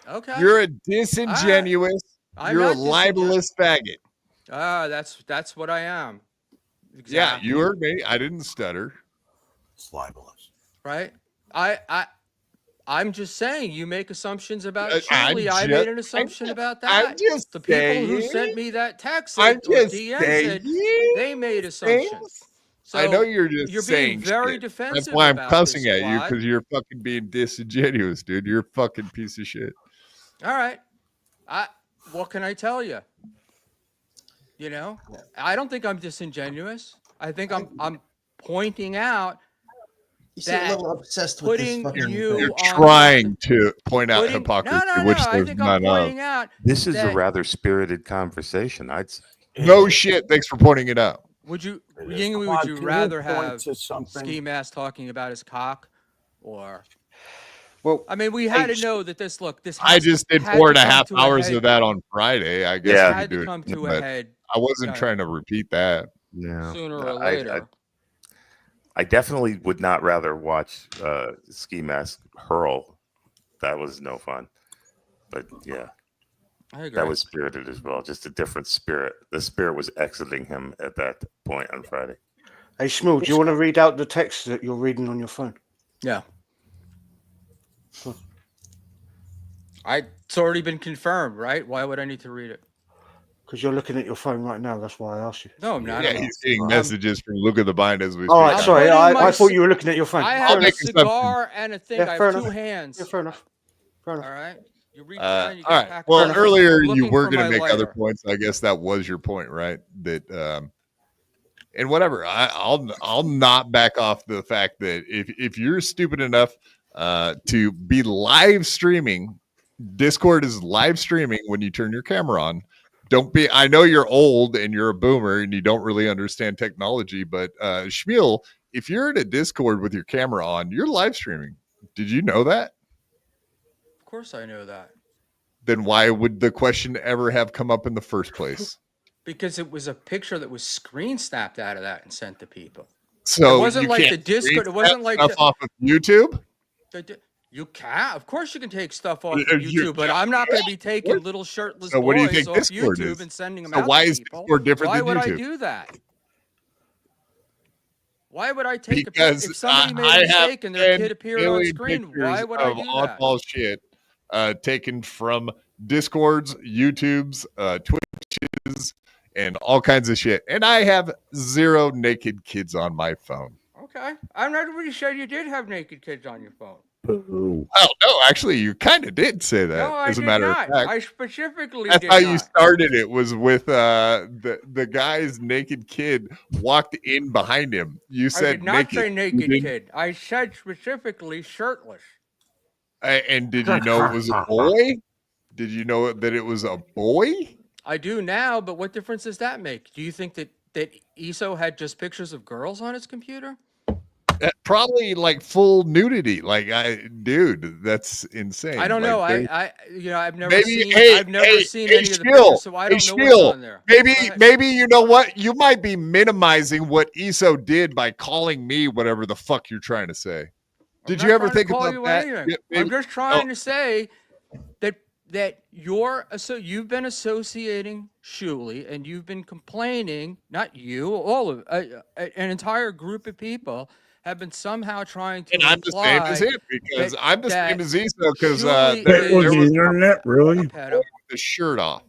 Okay. You're a disingenuous, you're a libelous faggot. That's what I am. Exactly. Yeah, you heard me. I didn't stutter. It's libelous. Right? I'm just saying you make assumptions about Shuli. I made an assumption about that. I'm just the people who sent me that text said they made assumptions. So I know you're being very shit. defensive. That's why I'm cussing at you, because you're fucking being disingenuous, dude. You're a fucking piece of shit. All right. What can I tell you? You know, I don't think I'm disingenuous. I think I'm pointing out. You seem a little obsessed with this fucking. You're trying to point out hypocrisy, which there's none of. This is a rather spirited conversation, I'd say. No shit. Thanks for pointing it out. Would you rather have Ski Mask talking about his cock, or? Well, I mean, we had to know that this. Look, this. I just did 4.5 hours of that on Friday. I guess it had to come to a head. I wasn't trying to repeat that. Yeah. Sooner or later. I definitely would not rather watch Ski Mask hurl. That was no fun. But yeah, I agree. that was spirited as well. Just a different spirit. The spirit was exiting him at that point on Friday. Hey, Schmuel, do you want to read out the text that you're reading on your phone? Yeah. It's already been confirmed, right? Why would I need to read it? Because you're looking at your phone right now. That's why I asked you. No, I'm not. Yeah, he's seeing messages from Luke of the Bind as we speak. All right, sorry. I thought you were looking at your phone. I have a cigar and a thing. Yeah, I fair have enough. 2 hands. Yeah, fair enough. Fair enough. All right. You reach all down, you get right. back Well, up. earlier I'm you looking were for going to my make other lighter. points. I guess that was your point, right? That and whatever. I'll not back off the fact that if you're stupid enough to be live streaming, Discord is live streaming when you turn your camera on. Don't be. I know you're old and you're a boomer and you don't really understand technology, but Schmuel, if you're in a Discord with your camera on, you're live streaming. Did you know that? Of course I know that. Then why would the question ever have come up in the first place? Because it was a picture that was screen snapped out of that and sent to people. So it wasn't you like can't the Discord. It wasn't like stuff off of YouTube. You can, of course, you can take stuff off of You YouTube, but I'm not going to be taking little shirtless So what do you boys think off Discord YouTube is? and sending them So out why to is people. Discord different Why than would YouTube? I do that? Why would I take Because if somebody made I a have mistake and their 10 kid appeared on million screen? pictures Why would I of do that? oddball shit taken from Discords, YouTubes, Twitches, and all kinds of shit. And I have 0 naked kids on my phone. Okay, I'm not really sure you did have naked kids on your phone. Ooh. Oh no, actually, you kind of did say that. No, I as a did matter not. of fact, I specifically that's did how not. you started. It was with the guy's naked kid walked in behind him. You said I did not naked. say You naked didn't- kid. I said specifically shirtless. And did you know it was a boy? Did you know that it was a boy? I do now, but what difference does that make? Do you think that ESO had just pictures of girls on his computer? Probably like full nudity. Like, dude, that's insane. I don't Like, know. they- I've never Maybe, seen. hey, I've never hey, seen hey, any of the Schmuel, pictures, so I hey, don't know Schmuel, what's on there. Maybe you know what? You might be minimizing what ESO did by calling me whatever the fuck you're trying to say. Did you ever think about that? Yeah, I'm just trying to say that you've been associating Shuli and you've been complaining. Not you, all of an entire group of people have been somehow trying to. And I'm the same as him because I'm the same as ESO because That was the internet, really? the shirt off,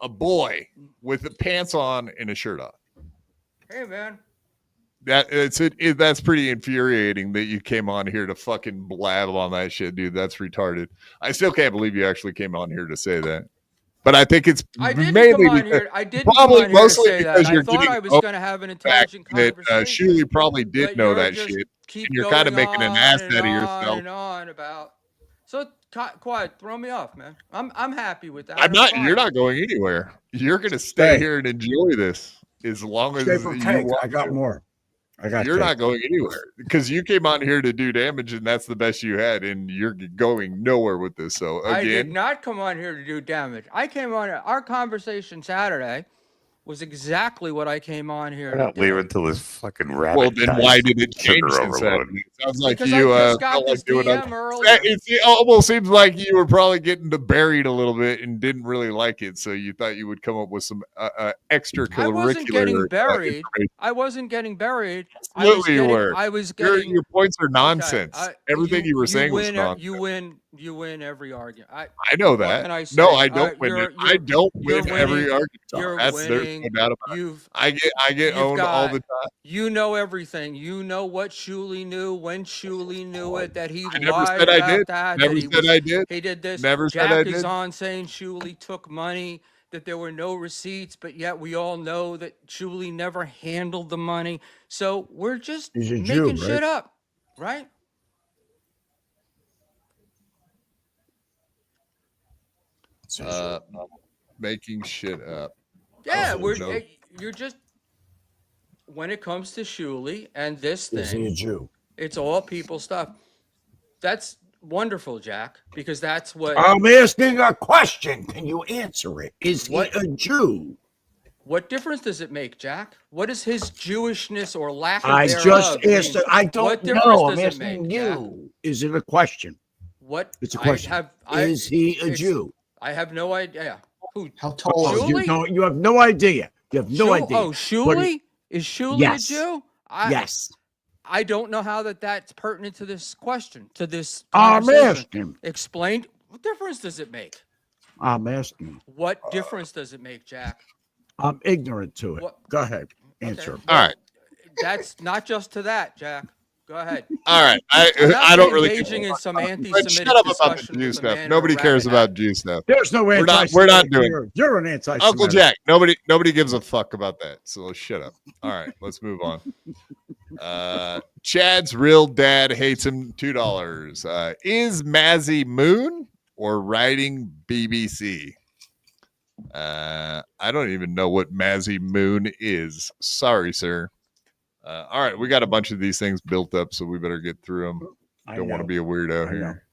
a boy with the pants on and a shirt off. Hey man, that's pretty infuriating that you came on here to fucking blab on that shit, dude. That's retarded. I still can't believe you actually came on here to say that. But I think it's mainly probably mostly because you're I thought I was going to have an intelligent conversation. That Shuli probably did know that shit, and you're kind of making an ass out of yourself. And on about so quiet. Throw me off, man. I'm happy with that. I'm not. You're not going anywhere. You're going to stay here and enjoy this as long as you want. I got more. You're not going anywhere because you came on here to do damage, and that's the best you had, and you're going nowhere with this. So again, I did not come on here to do damage. I came on. Our conversation Saturday was exactly what I came on here. We're not leaving till this fucking rabbit. Well, then why did it change since that? It sounds like because you I just got this doing DM earlier. It almost seems like you were probably getting buried a little bit and didn't really like it, so you thought you would come up with some extracurricular. I wasn't getting buried. I wasn't getting buried. Absolutely, you were. I was getting. Your points are nonsense. Everything you were saying was nonsense. You win every argument. I know that. No, I don't win. I don't win every argument. There's no doubt about it. I get owned all the time. You know everything. You know what Shuli knew, when Shuli knew it, that he lied said I about did. that. Never that said I did. He did this. Never Jack said I did. is on saying Shuli took money, that there were no receipts, but yet we all know that Shuli never handled the money. So we're just making shit up, right? Making shit up. Yeah, you're just when it comes to Shuli and this thing. Is he a Jew? It's all people stuff. That's wonderful, Jack, because that's what I'm asking a question. Can you answer it? Is he a Jew? What difference does it make, Jack? What is his Jewishness or lack of I thereof just asked. mean? I don't What difference know. does I'm it asking make, you. Jack? Is it a question? What? It's a question. Is he a Jew? I have no idea. Who? How tall is Shuli? You have no idea. You have no idea. Oh, Shuli? Is Shuli Yes. a Jew? Yes. I don't know how that's pertinent to this question, to this I'm conversation. asking. Explain. What difference does it make? I'm asking. What difference does it make, Jack? I'm ignorant to it. What? Go ahead. Answer. Okay. All right. That's not just to that, Jack. Go ahead. All right. I'm not I don't really engaging in some But anti-Semitic shut up about the discussion Jew with a stuff. man in Nobody a cares rabbit hat. about Jew stuff. There's no We're not anti-Semitic doing here. You're an anti-Semitic. Uncle Jack. Nobody gives a fuck about that. So shut up. All right, let's move on. Chad's real dad hates him. $2. Is Mazzy Moon or writing BBC? I don't even know what Mazzy Moon is. Sorry, sir. All right, we got a bunch of these things built up, so we better get through them. Don't want to be a weirdo here.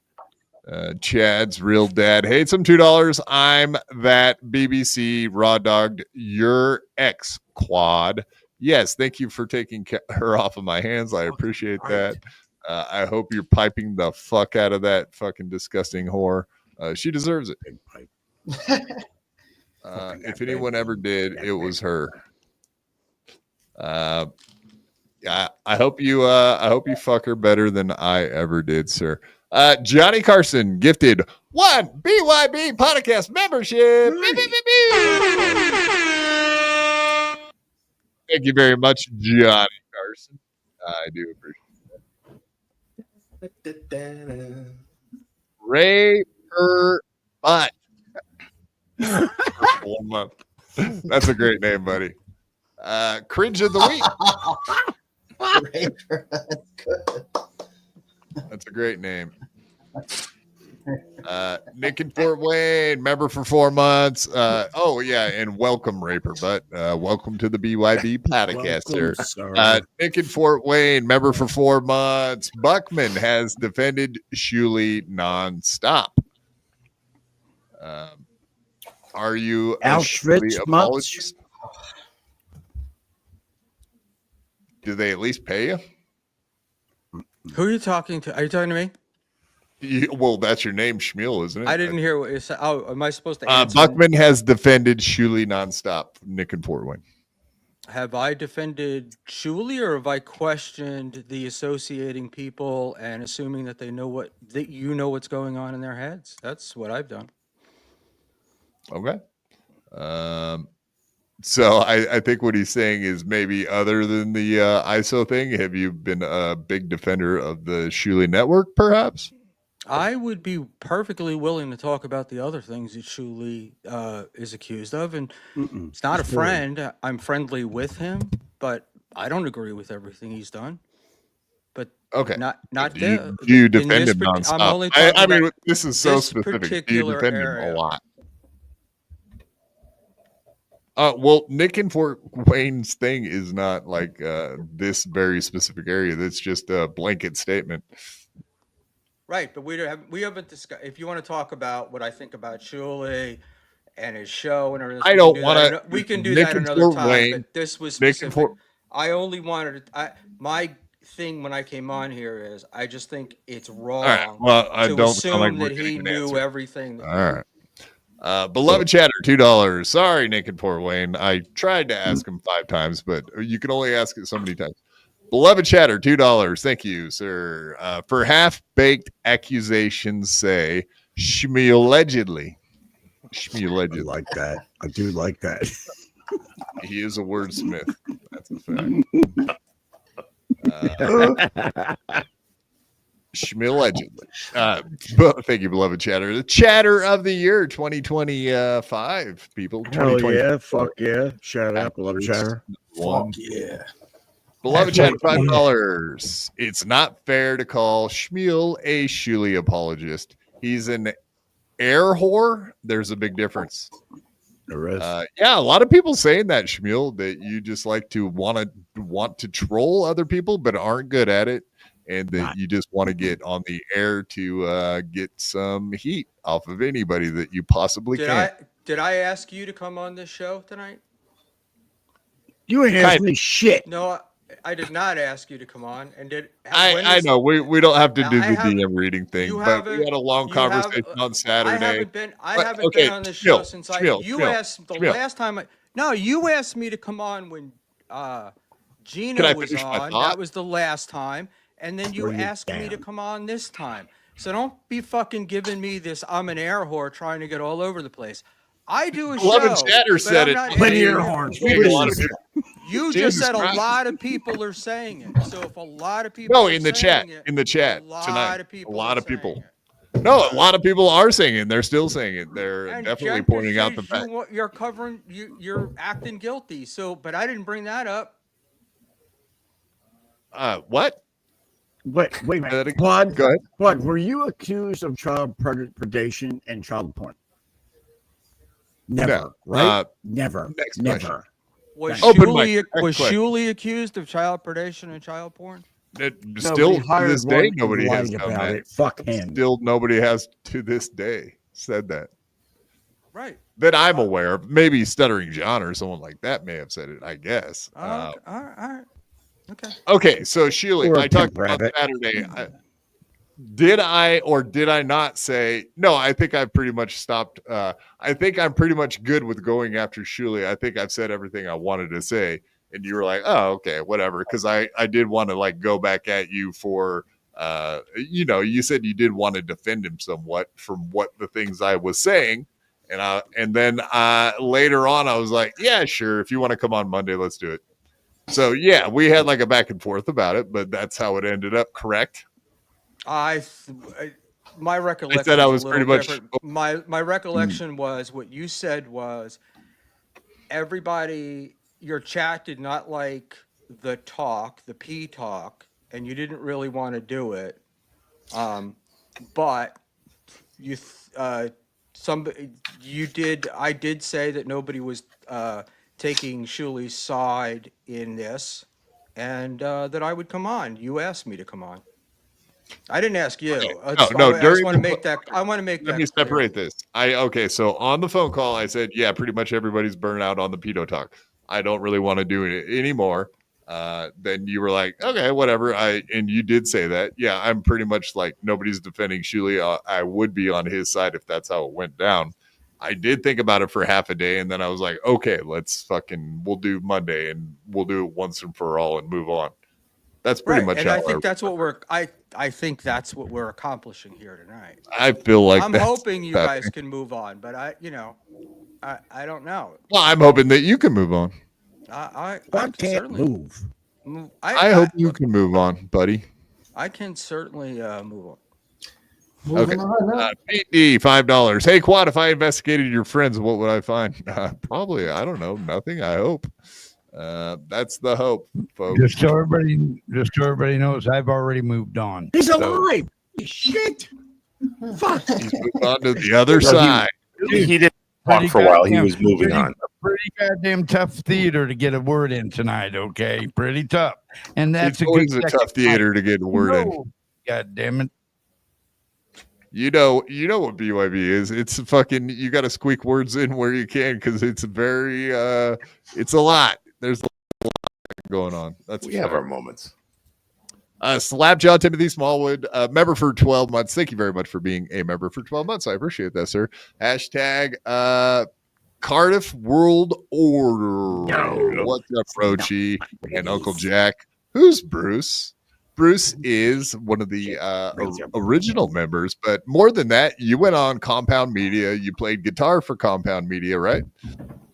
Chad's real dad hates him. $2. I'm that BBC raw dogged your ex quad. Yes, thank you for taking her off of my hands. I appreciate that. I hope you're piping the fuck out of that fucking disgusting whore. She deserves it. If anyone ever did, it was her. I hope you fuck her better than I ever did, sir. Johnny Carson gifted 1 BYB podcast membership. Thank you very much, Johnny Carson. I do appreciate that. Ray her butt. 1 month. That's a great name, buddy. Cringe of the week. That's a great name. Nick in Fort Wayne, member for 4 months. Oh yeah, and welcome, Raper Butt. Welcome to the BYB podcast, sir. Nick in Fort Wayne, member for 4 months. Buckman has defended Shuli nonstop. Are you Auschwitz apologist? Do they at least pay you? Who are you talking to? Are you talking to me? Well, that's your name, Schmuel, isn't it? I didn't hear what you said. Oh, am I supposed to answer? Buckman has defended Shuli nonstop. Nick and Fort Wayne. Have I defended Shuli, or have I questioned the associating people and assuming that they know what's going on in their heads? That's what I've done. Okay. So I think what he's saying is maybe other than the ISO thing, have you been a big defender of the Shuli network, perhaps? I would be perfectly willing to talk about the other things that Shuli is accused of, and it's not a friend. I'm friendly with him, but I don't agree with everything he's done. But okay, not you defend him nonstop. I mean, this is so specific. You defend him a lot. Well, Nick and Fort Wayne's thing is not like this very specific area. That's just a blanket statement. Right, but we haven't discussed. If you want to talk about what I think about Shuli and his show and everything, I don't want to. We can do that another time. But this was specific. I only wanted my thing when I came on here is I just think it's wrong. All right. Well, I don't assume that he knew everything. All right. Beloved chatter, $2. Sorry, Nick and Fort Wayne. I tried to ask him 5 times, but you can only ask it so many times. Beloved chatter, $2. Thank you, sir. For half-baked accusations, say Schmuel allegedly. Schmuel allegedly. I like that. I do like that. He is a wordsmith. That's a fact. Schmuel allegedly. Thank you, beloved chatter. The chatter of the year 2025, people. Hell yeah. Fuck yeah. Shout out, beloved chatter. Fuck yeah. Beloved chatter, $5. It's not fair to call Schmuel a Shuli apologist. He's an air whore. There's a big difference. There is. Yeah, a lot of people saying that, Schmuel, that you just like to want to troll other people, but aren't good at it. And that you just want to get on the air to get some heat off of anybody that you possibly can. Did I ask you to come on this show tonight? You ain't asked me shit. No, I did not ask you to come on, and I know we don't have to Now, do the DM reading thing, but we had a long you have. conversation on Saturday. I haven't been on this show since you asked the last time. No, you asked me to come on when Gino was on. That was the last time, and then you asked me to come on this time. So don't be fucking giving me this. I'm an air whore trying to get all over the place. I do a show. Chatter said it. Plenty air horns. You just said a lot of people are saying it. So if a lot of people in the chat tonight, a lot of people. No, a lot of people are saying it. They're still saying it. They're definitely pointing out the fact you're covering. You're acting guilty. So, but I didn't bring that up. What? Wait a minute. Claude, go ahead. Claude, were you accused of child predation and child porn? Never, no. right? Never. Never. Was Shuli accused of child predation and child porn? Still to this day, nobody has done about that. It. Fuck him. Still, nobody has to this day said that. Right. That I'm aware of. Maybe Stuttering John or someone like that may have said it, I guess. All right. Okay, so Shuli, I talked about Saturday. Did I or did I not say no? I think I've pretty much stopped. I think I'm pretty much good with going after Shuli. I think I've said everything I wanted to say, and you were like, "Oh, okay, whatever." Because I did want to like go back at you for, you said you did want to defend him somewhat from what the things I was saying, and then later on I was like, "Yeah, sure. If you want to come on Monday, let's do it." So yeah, we had like a back and forth about it, but that's how it ended up. Correct. My recollection. I said I was pretty much. My recollection was what you said was everybody. Your chat did not like the P talk, and you didn't really want to do it. But you did. I did say that nobody was taking Shuli's side in this, and that I would come on. You asked me to come on. I didn't ask you. No. I just want to make that. I want to make that. Let me separate this. So on the phone call, I said, yeah, pretty much everybody's burned out on the pedo talk. I don't really want to do it anymore. Then you were like, okay, whatever. And you did say that. Yeah, I'm pretty much like nobody's defending Shuli. I would be on his side if that's how it went down. I did think about it for half a day, and then I was like, okay, we'll do Monday, and we'll do it once and for all and move on. That's pretty much. And I think that's what I think that's what we're accomplishing here tonight. I feel like I'm hoping you guys can move on, but I don't know. Well, I'm hoping that you can move on. I can't move. I hope you can move on, buddy. I can certainly move on. Okay. Pete D, $5. Hey, Quad, if I investigated your friends, what would I find? Probably, I don't know, nothing. I hope. That's the hope, folks. Just so everybody knows, I've already moved on. He's alive. Shit. Fuck. He's moved on to the other side. He didn't talk for a while. He was moving on. Pretty goddamn tough theater to get a word in tonight. Okay, pretty tough. And that's always a tough theater to get a word in. God damn it. You know what BYB is. It's fucking, you got to squeak words in where you can because it's very, it's a lot. There's a lot going on. We have our moments. Slapjaw Timothy Smallwood, member for 12 months. Thank you very much for being a member for 12 months. I appreciate that, sir. Hashtag Cardiff World Order. No. What's up, Rochi and Uncle Jack? Who's Bruce? Bruce is one of the original members, but more than that, you went on Compound Media. You played guitar for Compound Media, right?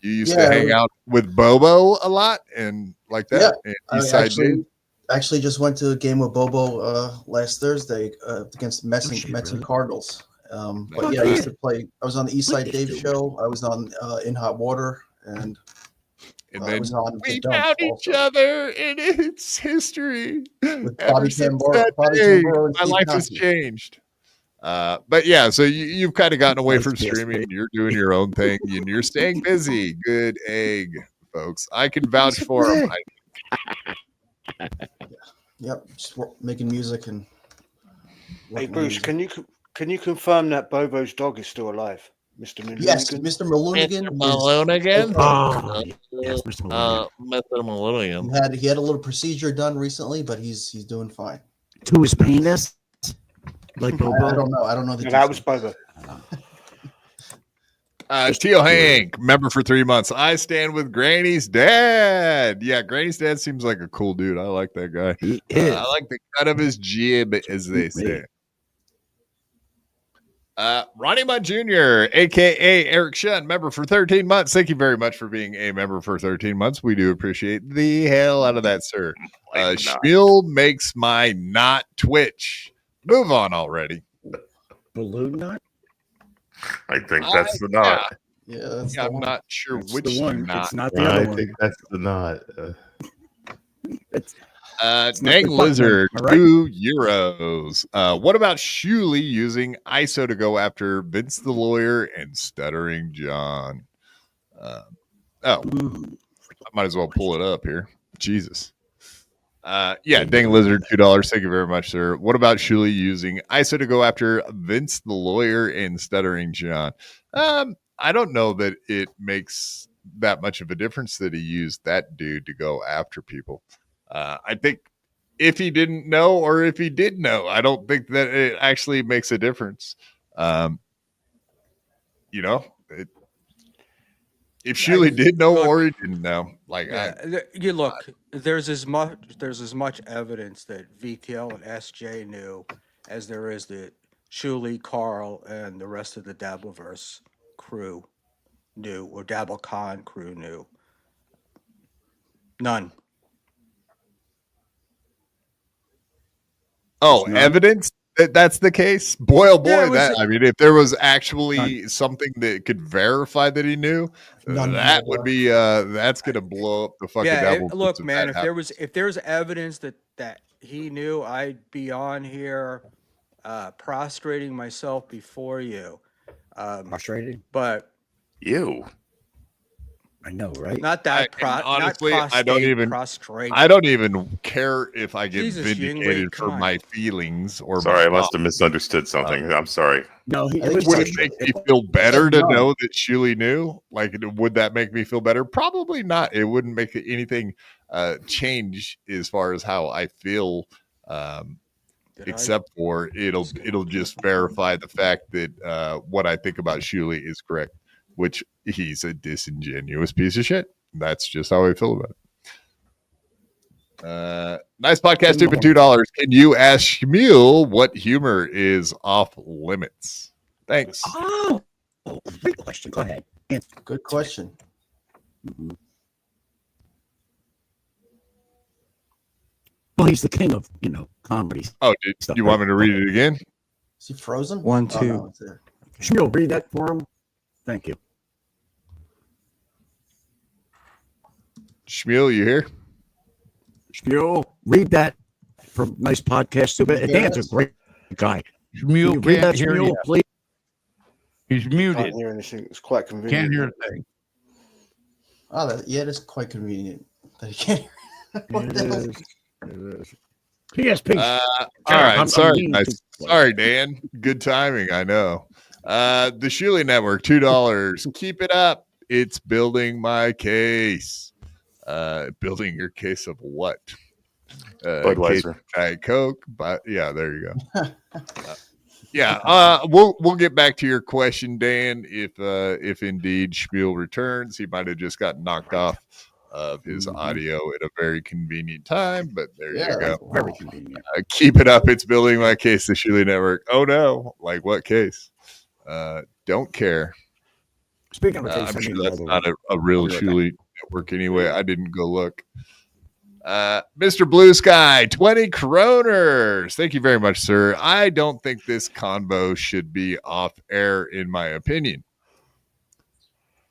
You used to hang out with Bobo a lot and like that. Yeah, and I actually just went to a game with Bobo last Thursday against Messing Cardinals. But yeah, I used to play. I was on the Eastside Dave show. I was on In Hot Water, and then we found each other, and it's history. With Bobby Tamboro, my life has changed. But yeah, so you've kind of gotten away from streaming. You're doing your own thing, and you're staying busy. Good egg, folks. I can vouch for him. Yep, just making music and. Hey Bruce, can you confirm that Bobo's dog is still alive? Mr. Malone Yes, again? Mr. Malonigan. Mr. Malone again? Yes, Mr. Malone. Mr. Malone. He had a little procedure done recently, but he's doing fine. To his penis? Like I Bobo? don't know. I don't know the No, that was details. Bobo. Teal Hank, member for 3 months. I stand with Granny's dad. Yeah, Granny's dad seems like a cool dude. I like that guy. He is. I like the cut of his jib, as they say. Ronnie Mudd Jr., aka Eric Shun, member for 13 months. Thank you very much for being a member for 13 months. We do appreciate the hell out of that, sir. Schmuel makes my not twitch. Move on already. Balloon knot? I think that's the knot. Yeah, that's I'm the one. not sure That's which the one. knot. It's not the I other one. think that's the knot. It's not Dang the Lizard, Buckman, all right? €2. What about Shuli using ISO to go after Vince the lawyer and Stuttering John? I might as well pull it up here. Jesus. Dang Lizard, $2. Thank you very much, sir. What about Shuli using ISO to go after Vince the lawyer and Stuttering John? I don't know that it makes that much of a difference that he used that dude to go after people. I think if he didn't know or if he did know, I don't think that it actually makes a difference. If Shuli did know or he didn't know, you look, there's as much evidence that VTL and SJ knew as there is that Shuli, Carl, and the rest of the Dabbleverse crew knew, or DabbleCon crew knew. None. Oh, evidence that that's the case? Boy, oh boy, Yeah, I mean, if there was actually something that could verify that he knew, that would be that's gonna blow up the fucking double. Look, man, if there was evidence that he knew, I'd be on here prostrating myself before you. Frustrated? But you. I know, right? not that. Honestly, I don't even care if I get Jesus, vindicated Yingli, for come my on. feelings or. Sorry, I my must have misunderstood something. I'm sorry. No, I think would it make me feel better to know that Shuli knew? Like, would that make me feel better? Probably not. It wouldn't make anything change as far as how I feel. Except for it'll just verify the fact that what I think about Shuli is correct, which he's a disingenuous piece of shit. That's just how I feel about it. Nice podcast, stupid $2. Can you ask Schmuel what humor is off limits? Thanks. Oh, great question. Go ahead. Good question. Mm-hmm. Well, he's the king of, comedies. Oh, you want me to read it again? Is he frozen? 1, 2. Oh, no, it's there. Shmuel, read that for him. Thank you. Schmuel, you here? Shmuel, read that for nice podcast. Stupid. Dan's a great guy. Shmuel Read that, can't hear Shmuel, you. please. He's muted. Can't hear anything. It's quite convenient. Can't hear a thing. Oh, it is quite convenient that he can't hear. What the hell? It is. PSP. All right. Sorry, Dan. Good timing. I know. The Shuli Network, $2. Keep it up. It's building my case. Building your case of what? Budweiser. Diet Coke. But yeah, there you go. We'll get back to your question, Dan. If indeed Schmuel returns, he might have just got knocked off of his audio at a very convenient time, but there you go. Very convenient. Keep it up. It's building my case, the Shuli Network. Oh no, like what case? Don't care. Speaking of I'm sure that's not a real Shuli Network anyway. I didn't go look. Mr. Blue Sky, 20 kroners. Thank you very much, sir. I don't think this convo should be off air, in my opinion.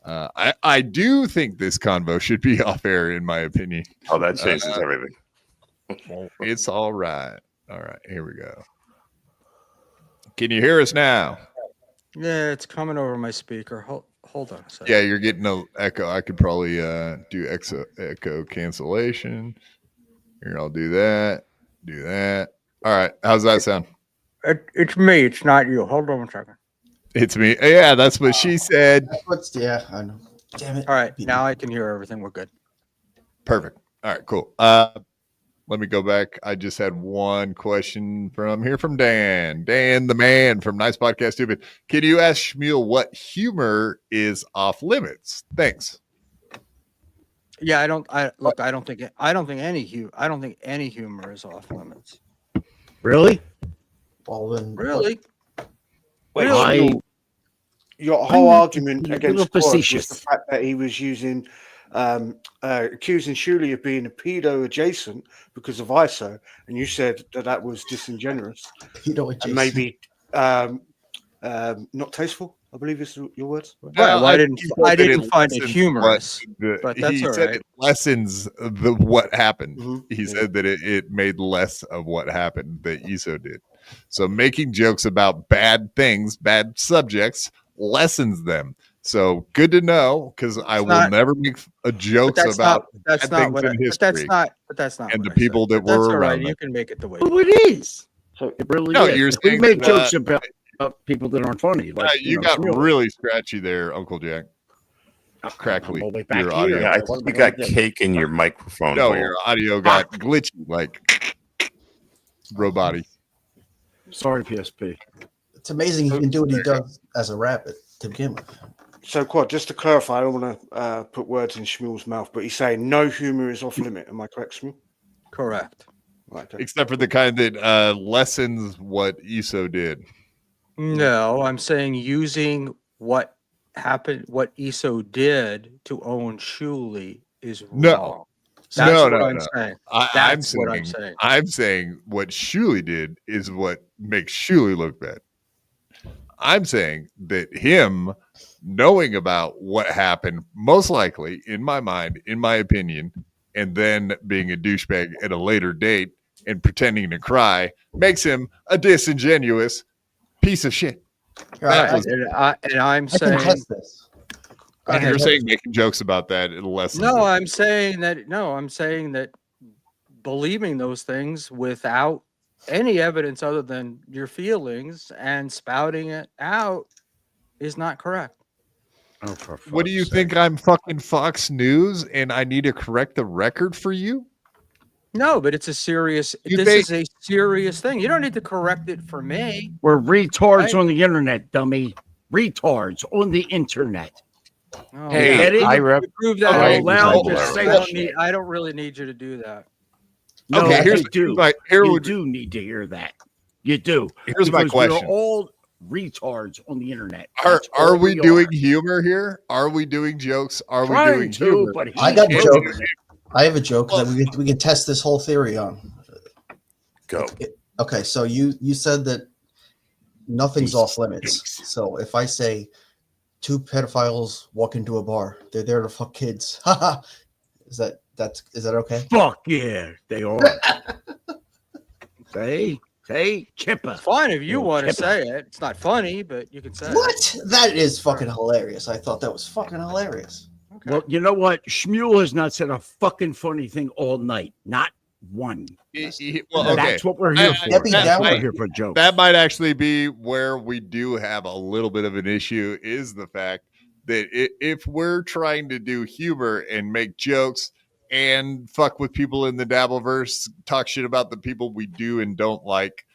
I do think this convo should be off air, in my opinion. Oh, that changes everything. It's all right. All right, here we go. Can you hear us now? Yeah, it's coming over my speaker. Hold on a second. Yeah, you're getting an echo. I could probably do echo cancellation. Here, I'll do that. Do that. All right. How's that sound? It's me. It's not you. Hold on a second. It's me. Yeah, that's what she said. Yeah, I know. Damn it. All right, now I can hear everything. We're good. Perfect. All right, cool. Let me go back. I just had one question from Dan. Dan, the man from Nice Podcast Stupid. Can you ask Schmuel what humor is off limits? Thanks. Yeah, I don't think any humor is off limits. Really? Well, then, Really? Wait, I- your whole argument you're a against little Quad was facetious. the fact that he was using accusing Shuli of being a pedo adjacent because of ISO, and you said that was disingenuous and maybe not tasteful. I believe is your words. Right. Well, I didn't find it humorous, but that's he all said right. it lessens what happened. Mhm. He said that it made less of what happened that ISO did. So making jokes about bad things, bad subjects, lessens them. So good to know, because I will never make jokes about bad things in history. But that's not. And what the I people said. that But that's were all right. around them. You can make it the way. Well, it is. So It really No, is. you're If we saying make that, jokes about people that aren't funny. Like, you got really scratchy there, Uncle Jack. Crackly. I'm all the way back Your here. audio. Yeah, I think you got cake in your microphone. No, hole. your audio got glitchy, like robot-y. Sorry, PSP. it's amazing he can do what he does as a rabbit to begin with. So, Quad, just to clarify, I don't want to put words in Shmuel's mouth, but he's saying no humor is off limit. Am I correct, Shmuel? Correct. Right. Okay. Except for the kind that lessens what ISO did. No, I'm saying using what happened, what ISO did to own Shuli is No. wrong. That's what I'm no. saying. I'm That's what saying, I'm saying. I'm saying what Shuli did is what makes Shuli look bad. I'm saying that him knowing about what happened, most likely, in my mind, in my opinion, and then being a douchebag at a later date and pretending to cry makes him a disingenuous piece of shit. Right. was- And I'm I can saying test this. Go And ahead. you're saying making jokes about that lessens no, it. I'm saying that believing those things without any evidence other than your feelings and spouting it out is not correct. Oh, for What do you fuck's think? sake. I'm fucking Fox News and I need to correct the record for you? No, but it's a serious. You This think- is a serious thing. You don't need to correct it for me. We're retards Right. on the internet, dummy. Retards on the internet. Oh, Hey, Get it? I rep. prove Are that. you allowed to say I don't really need you to do that. No, Okay, you do. here You would do need to hear that. You do. here's my Because question. We're all retards on the internet. Are That's all are we doing are. humor here? Are we doing jokes? Are we Trying doing to, humor? but I got a he's joke. doing it. I have a joke that we can test this whole theory on. Go. Okay, so you said that nothing's off limits. So if I say two pedophiles walk into a bar, they're there to fuck kids. Haha. Is that okay? Fuck yeah, they are. Say, Chipper. It's fine if you Yeah, want to Chipper. say it. It's not funny, but you can say it. What? That is fucking hilarious. I thought that was fucking hilarious. Okay. Well, you know what? Shmuel has not said a fucking funny thing all night. Not one. Well, okay. That's what we're here for. Debbie That's what Downer. we're here for, jokes. That might actually be where we do have a little bit of an issue, is the fact that if we're trying to do humor and make jokes and fuck with people in the Dabbleverse, talk shit about the people we do and don't like,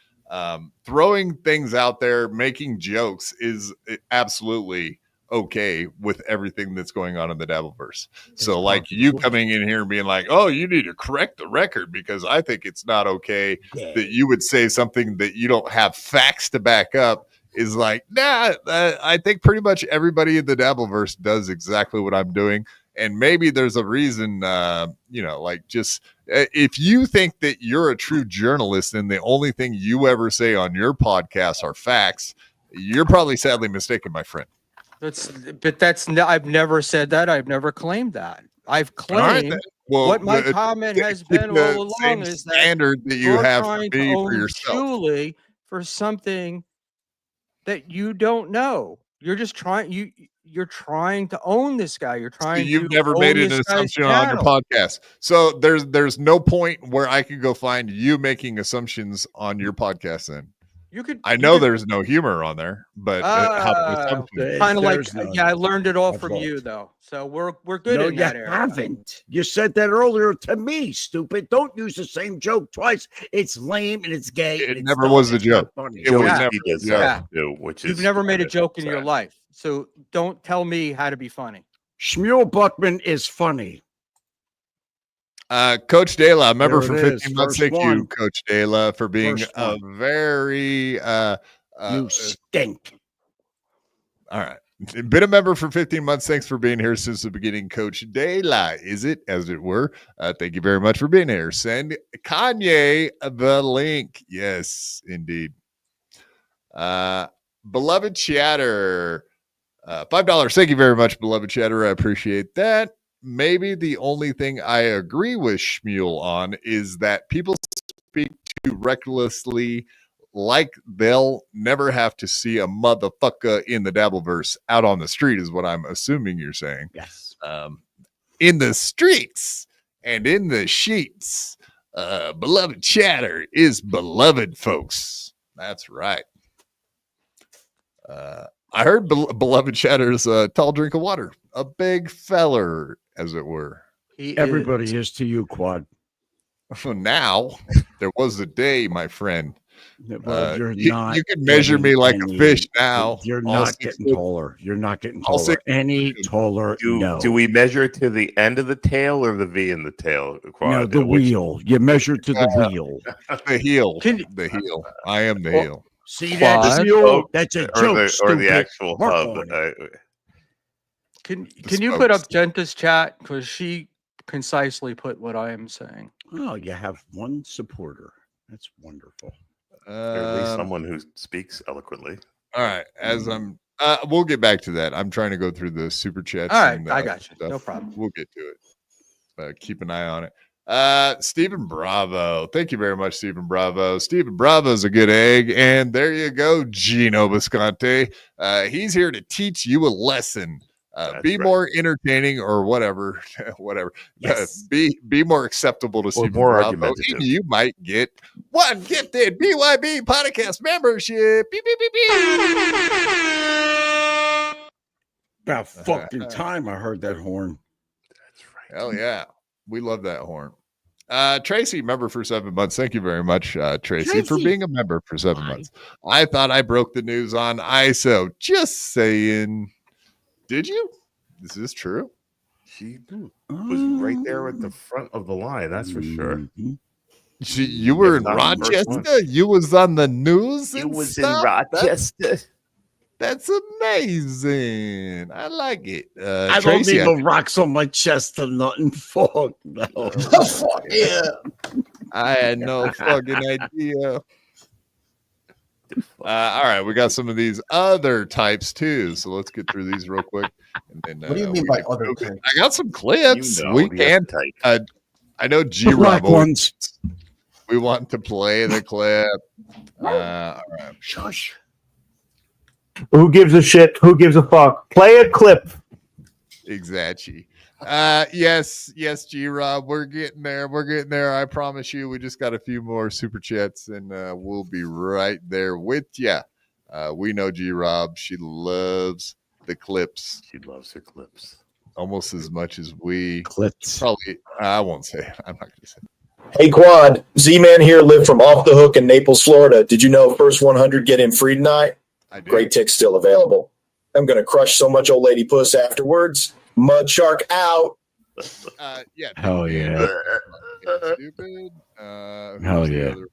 throwing things out there, making jokes is absolutely okay with everything that's going on in the Dabbleverse. So like you coming in here and being like, oh, you need to correct the record because I think it's not okay that you would say something that you don't have facts to back up, is like, nah, I think pretty much everybody in the Dabbleverse does exactly what I'm doing. And maybe there's a reason, like just if you think that you're a true journalist and the only thing you ever say on your podcast are facts, you're probably sadly mistaken, my friend. I've never said that. I've never claimed that. I've All right, claimed then. Well, what my comment has keep been the all along same is that standard that you you're have for trying to me for own yourself. Shuli for something that you don't know. You're just trying. You're trying to own this guy. You're So trying. you've to never own made an this guy's assumption on your channel. podcast. So there's no point where I could go find you making assumptions on your podcast then. You could. I know there's no humor on there, but kind of like I learned it all from looked. you though, so we're good No, in you that area. haven't. You said that earlier to me, stupid. Don't use the same joke twice. It's lame and it's gay. It and never it's was dumb. a joke. It's not funny. It was Yeah. never. He does Yeah. that too, which is You've never made a kind of joke in your sad. life, so don't tell me how to be funny. Schmuel Buckman is funny. Coach Dela, member There for it is, 15 months. first Thank you, one. Coach Dela, for being First a one. very You stink. all right. Been a member for 15 months. Thanks for being here since the beginning, Coach Dela. Is it, as it were? Thank you very much for being here. Send Kanye the link. Yes, indeed. Beloved Chatter, $5. Thank you very much, beloved Chatter. I appreciate that. Maybe the only thing I agree with Schmuel on is that people speak too recklessly, like they'll never have to see a motherfucker in the Dabbleverse out on the street, is what I'm assuming you're saying. Yes. In the streets and in the sheets, beloved Chatter is beloved, folks. That's right. I heard beloved Chatter's a tall drink of water, a big feller, as it were. Everybody is to you, Quad. Now, there was a day, my friend. Well, you're you not. can measure me like a fish now. You're All not 6 getting foot. taller. You're not getting All taller. 6 Any taller? No. Do we measure to the end of the tail or the V in the tail? Quad? No, the Which- wheel. You measure to the wheel. The heel. Can- The heel. I am the heel. See that Quad? mule? That's a or joke. the stupid. actual Work hub. on it. Can The you put up spokes. Genta's chat, because she concisely put what I am saying. Oh, you have one supporter. That's wonderful. Or at least Um, someone who speaks eloquently. all right. As I'm, we'll get back to that. I'm trying to go through the super chats. All right, and, I got you. stuff. No problem. We'll get to it. Keep an eye on it. Stephen Bravo. Thank you very much, Stephen Bravo. Stephen Bravo's a good egg. And there you go, Gino Visconti. He's here to teach you a lesson. Be right. more entertaining or whatever. Whatever. Yes. Be more acceptable to Stephen more Bravo. argumentative. And you might get one gifted BYB podcast membership. Beep, beep, beep, beep. About fucking time I heard that horn. That's right. Hell yeah. We love that horn. Tracy, member for 7 months. Thank you very much, Tracy, for Tracy. being a member for 7 Why? months. I thought I broke the news on ISO. Just saying. Did you? Is this true? She was right there at the front of the line. That's for sure. Mhm. You were in If not the first one. Rochester? You was on the news? It and was in stuff? Rochester. That's amazing. I like it. I don't Tracy, need no rocks on my chest or nothing. Fuck no. Fuck yeah. I had no fucking idea. All right, we got some of these other types too, so let's get through these real quick. And then, What do you mean we by can other go- types? I got some clips. You know, we the can. type. I know The G black Rob. ones. We want to play the clip. All right. Shush. Who gives a shit? Who gives a fuck? Play a clip. Exactly. Yes, G Rob. We're getting there. I promise you. We just got a few more super chats, and we'll be right there with you. We know G Rob. She loves the clips She loves her clips. almost as much as we. Clips. Probably. I won't say it. I'm not going to say it. Hey Quad, Z-Man here, live from Off the Hook in Naples, Florida. Did you know first 100 get in free tonight? I do. Great tick's still available. I'm going to crush so much old lady puss afterwards. Mud Shark out. Yeah. Hell yeah. Stupid. Hell Who's the yeah. other-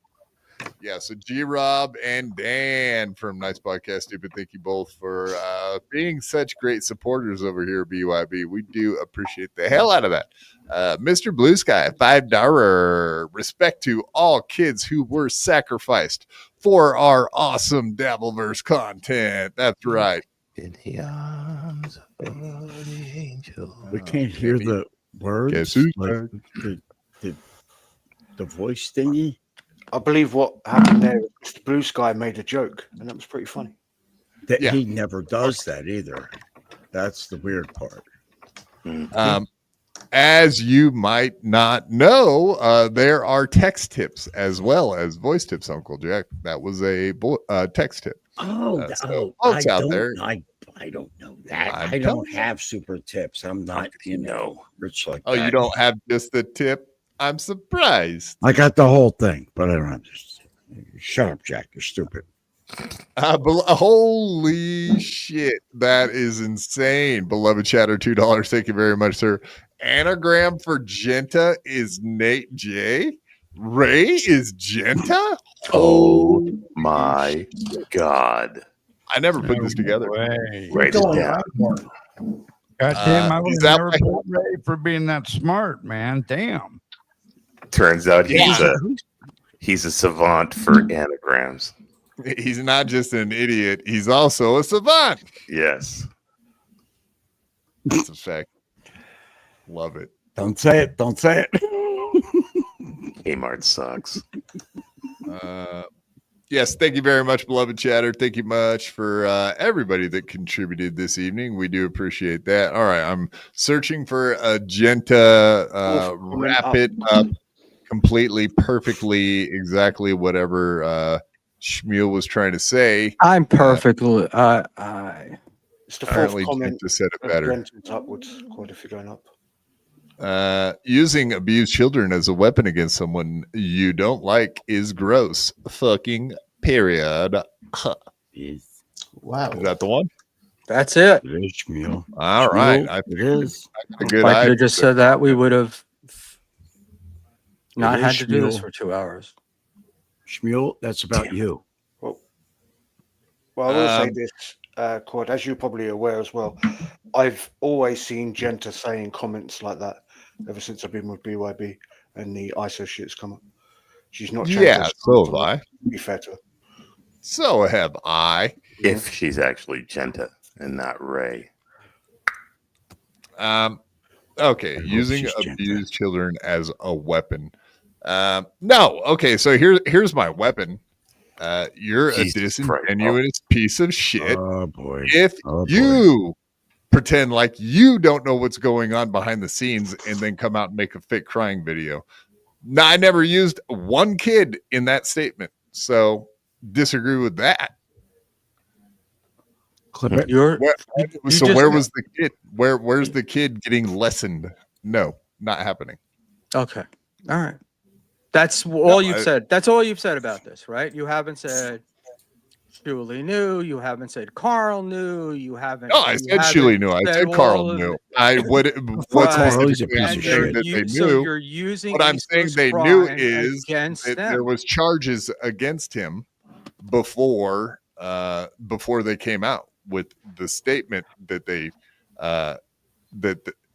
Yeah, so G Rob and Dan from Nice Podcast Stupid, thank you both for being such great supporters over here at BYB. We do appreciate the hell out of that. Mr. Blue Sky, $5. Respect to all kids who were sacrificed for our awesome Dabbleverse content. That's right. In the arms of the angel. We can't hear maybe. the words. Guess who's like the voice thingy. I believe what happened there was the Blue Sky made a joke, and that was pretty funny. That Yeah. he never does that either. That's the weird part. as you might not know, there are text tips as well as voice tips, Uncle Jack. That was a text tip. So folks out there, I don't know that. I don't have super tips. I'm not, rich like that. Oh, you don't have just the tip? I'm surprised. I got the whole thing, but I don't have this. Shut up, Jack. You're stupid. Holy shit. That is insane. Beloved chatter, $2. Thank you very much, sir. Anagram for Genta is Nate J. Ray is Genta? Oh my God. I never put this together. Write it down. God damn, I was is that never my- ready for being that smart, man. Damn. Turns out he's a savant for anagrams. He's not just an idiot, he's also a savant. Yes. That's a fact. Love it. Don't say it. Don't say it. Kmart sucks. Yes, thank you very much, beloved chatter. Thank you much for everybody that contributed this evening. We do appreciate that. All right, I'm searching for a Genta wrap it up completely, perfectly, exactly whatever Schmuel was trying to say. I'm perfectly. It's the fourth Apparently, comment. Genta said it better. Brent's upwards, quite if you're going up. Using abused children as a weapon against someone you don't like is gross. Fucking period. Wow. Is that the one? That's it. It is Schmuel. All right. I It is. got a good If I eye could have just for said that, we would have not It had is to do this Schmuel. for 2 hours. Schmuel, that's about you. Well, I will say this, Quad, as you're probably aware as well, I've always seen Genta saying comments like that ever since I've been with BYB and the ISO shit's come up. She's not changed. Yeah, so have I. Be fair to her. So have I. If she's actually Genta and not Ray. Okay, hope using she's Genta. abused children as a weapon. No, okay, so here's my weapon. You're Jesus a disingenuous Christ. piece of shit. Oh boy. If Oh, boy. you pretend like you don't know what's going on behind the scenes and then come out and make a fake crying video. No, I never used one kid in that statement. So disagree with that. Clip it. You're Where, you so just- where was the kid? Where's the kid getting lessened? No, not happening. okay. All right. That's all you've I- said. That's all you've said about this, right? You haven't said Shuli knew. You haven't said Carl knew. You haven't. No, I you said haven't Shuli knew. I said all Carl of knew. it. I what Carl is a specifically piece I'm of saying shit. that they So knew. you're using What I'm saying East they Coast knew crime is against that them. there was charges against him before they came out with the statement that they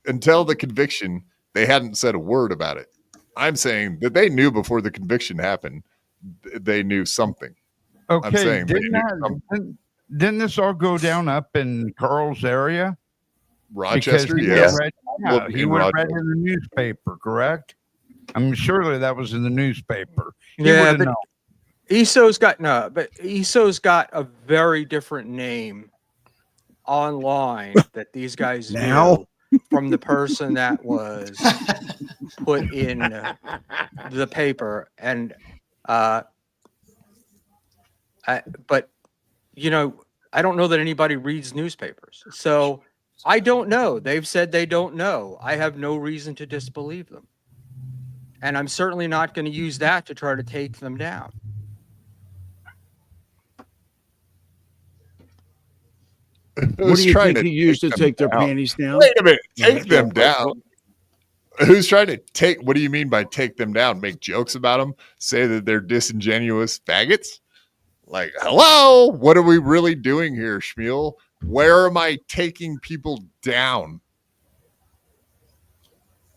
until the conviction they hadn't said a word about it. I'm saying that they knew before the conviction happened. They knew something. Okay, saying they didn't, knew didn't this all go down up in Carl's area? Rochester, Because he yes. would Well, he in would have read Rochester. in the newspaper, correct? I'm surely that was in the newspaper. He Yeah, would've but known. ESO's got a very different name online that these guys Now? knew from the person that was put in the paper, and but I don't know that anybody reads newspapers, so I don't know. They've said they don't know. I have no reason to disbelieve them, and I'm certainly not going to use that to try to take them down. What Who's do you trying think you used to them take their down? panties down? Wait a minute. Take Yeah. them down. Who's trying to take? What do you mean by take them down? Make jokes about them? Say that they're disingenuous faggots? Like, hello, what are we really doing here, Schmuel? Where am I taking people down?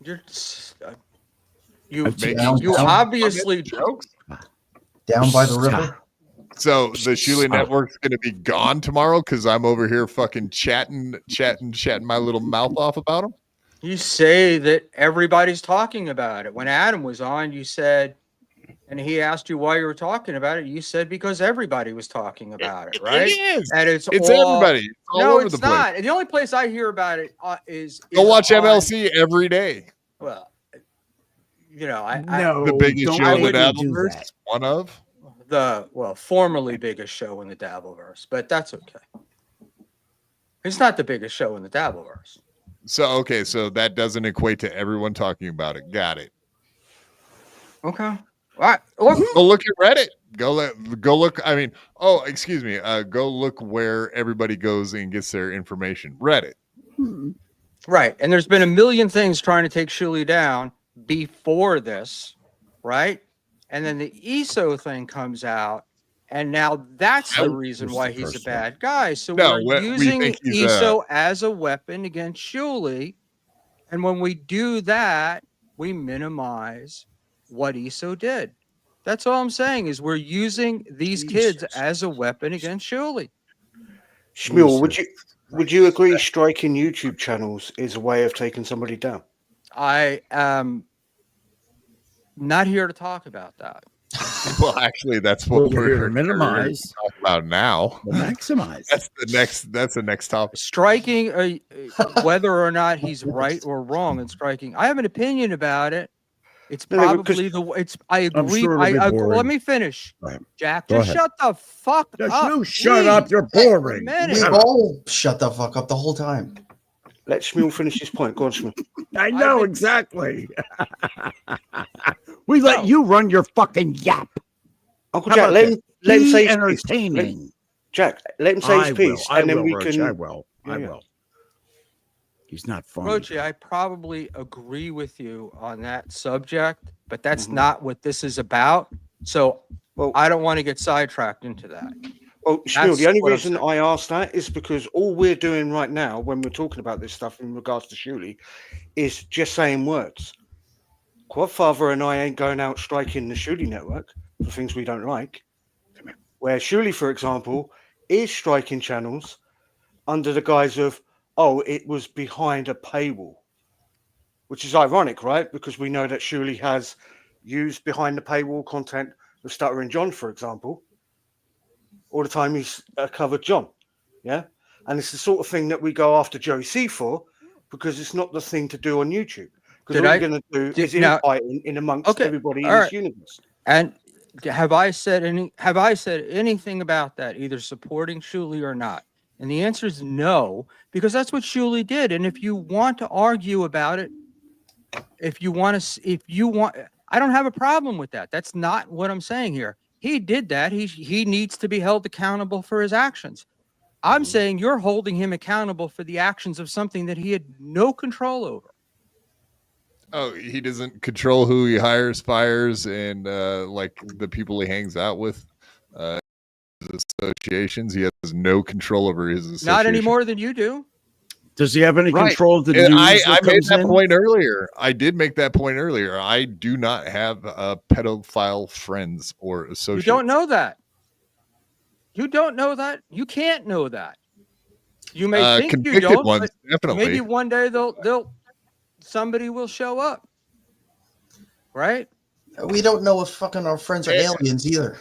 You're just, you Down, you down. obviously Jokes? Down by the river. So the Shuli network's going to be gone tomorrow because I'm over here fucking chatting my little mouth off about them. you say that everybody's talking about it. When Adam was on, you said and he asked you why you were talking about it, you said because everybody was talking about it, right? It is. And it's all, everybody. It's all no, over it's the place. not. The only place I hear about it is Go watch on, MLC every day. Well, you know, the biggest show in the Dabbleverse. One of the formerly biggest show in the Dabbleverse, but that's okay. It's not the biggest show in the Dabbleverse. So that doesn't equate to everyone talking about it. Got it. Okay. All right. Go look at Reddit. Go look. I mean, excuse me. Go look where everybody goes and gets their information. Reddit. Right. And there's been a million things trying to take Shuli down before this, right? And then the ESO thing comes out, and now that's the reason why he's a bad guy. So we're using ESO as a weapon against Shuli, and when we do that, we minimize what ESO did. That's all I'm saying is we're using these kids as a weapon against Shuli. Schmuel, would you agree striking YouTube channels is a way of taking somebody down? I am not here to talk about that. Well, actually, that's what we're here to minimize. Talk about now. Maximize. That's the next topic. Striking, whether or not he's right or wrong in striking, I have an opinion about it. It's probably I agree. Sure let me finish. Right. Jack, just shut the fuck up. You shut up. You're boring. We all shut the fuck up the whole time. Let Schmuel finish his point. Go on, Schmuel. I know exactly. We let you run your fucking yap. Uncle Jack, let him say entertaining. Jack, let him say his piece, and then we can. I will. He's not funny. Rochi, I probably agree with you on that subject, but that's not what this is about. So I don't want to get sidetracked into that. Well, Schmuel, the only reason I asked that is because all we're doing right now when we're talking about this stuff in regards to Shuli is just saying words. Quadfather and I ain't going out striking the Shuli network for things we don't like. Where Shuli, for example, is striking channels under the guise of, it was behind a paywall. Which is ironic, right? Because we know that Shuli has used behind the paywall content with Stuttering John, for example. All the time he's covered John. Yeah? And it's the sort of thing that we go after Joey C for because it's not the thing to do on YouTube. Because all you're going to do is infighting in amongst everybody in this universe. And have I said anything about that, either supporting Shuli or not? And the answer is no, because that's what Shuli did. And if you want to argue about it, I don't have a problem with that. That's not what I'm saying here. He did that. He needs to be held accountable for his actions. I'm saying you're holding him accountable for the actions of something that he had no control over. Oh, he doesn't control who he hires, fires, and like the people he hangs out with. Associations. He has no control over his association. Not any more than you do. Does he have any control of the news? I made that point earlier. I did make that point earlier. I do not have pedophile friends or associates. You don't know that. You don't know that. You can't know that. You may think you don't, ones, but definitely. Maybe one day somebody will show up. Right? We don't know if fucking our friends are aliens either.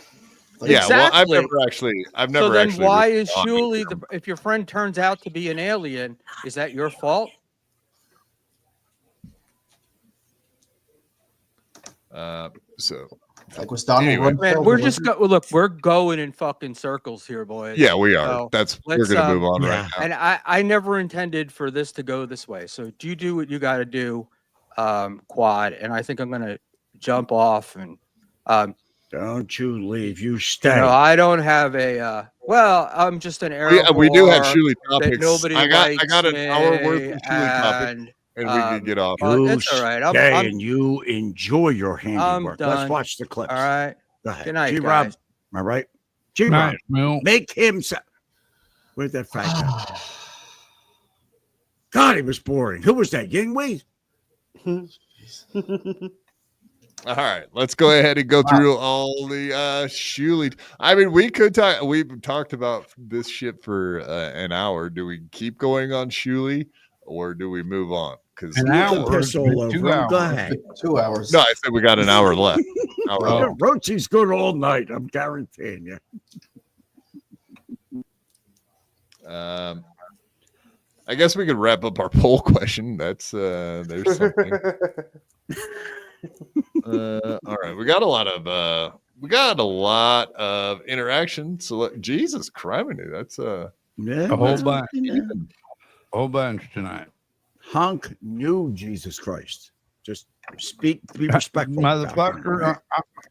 Yeah, exactly. Well, I've never. So then, actually why is Shuli? If your friend turns out to be an alien, is that your fault? So, like was Donald? Anyway. Man, we're just we're going in fucking circles here, boys. Yeah, we are. So we're gonna move on right now. And I never intended for this to go this way. So you do what you got to do, Quad. And I think I'm gonna jump off and. Don't you leave. You stay. No, I don't have a. I'm just an arrow. We do have Shuli topics. Nobody I got an hour worth of Shuli topics, and we can get off. It's all right. And you enjoy your handiwork. Let's watch the clips. All right. Go ahead. Good night, G-Rob. guys. Am I right? G-Rob. Make him. Where's that fat guy? God, he was boring. Who was that? Yingwei? All right, let's go ahead and go through all the Shuli. I mean, we could talk. We've talked about this shit for an hour. Do we keep going on Shuli, or do we move on? because An hour. Piss all over 2 him. Go hours. ahead. 2 hours. No, I said we got an hour left. Rochi's good all night. I'm guaranteeing you. I guess we could wrap up our poll question. That's there's something. All right, we got a lot of interaction. So Jesus criminy, that's a whole bunch tonight. Hunk knew Jesus Christ. Just be respectful, motherfucker.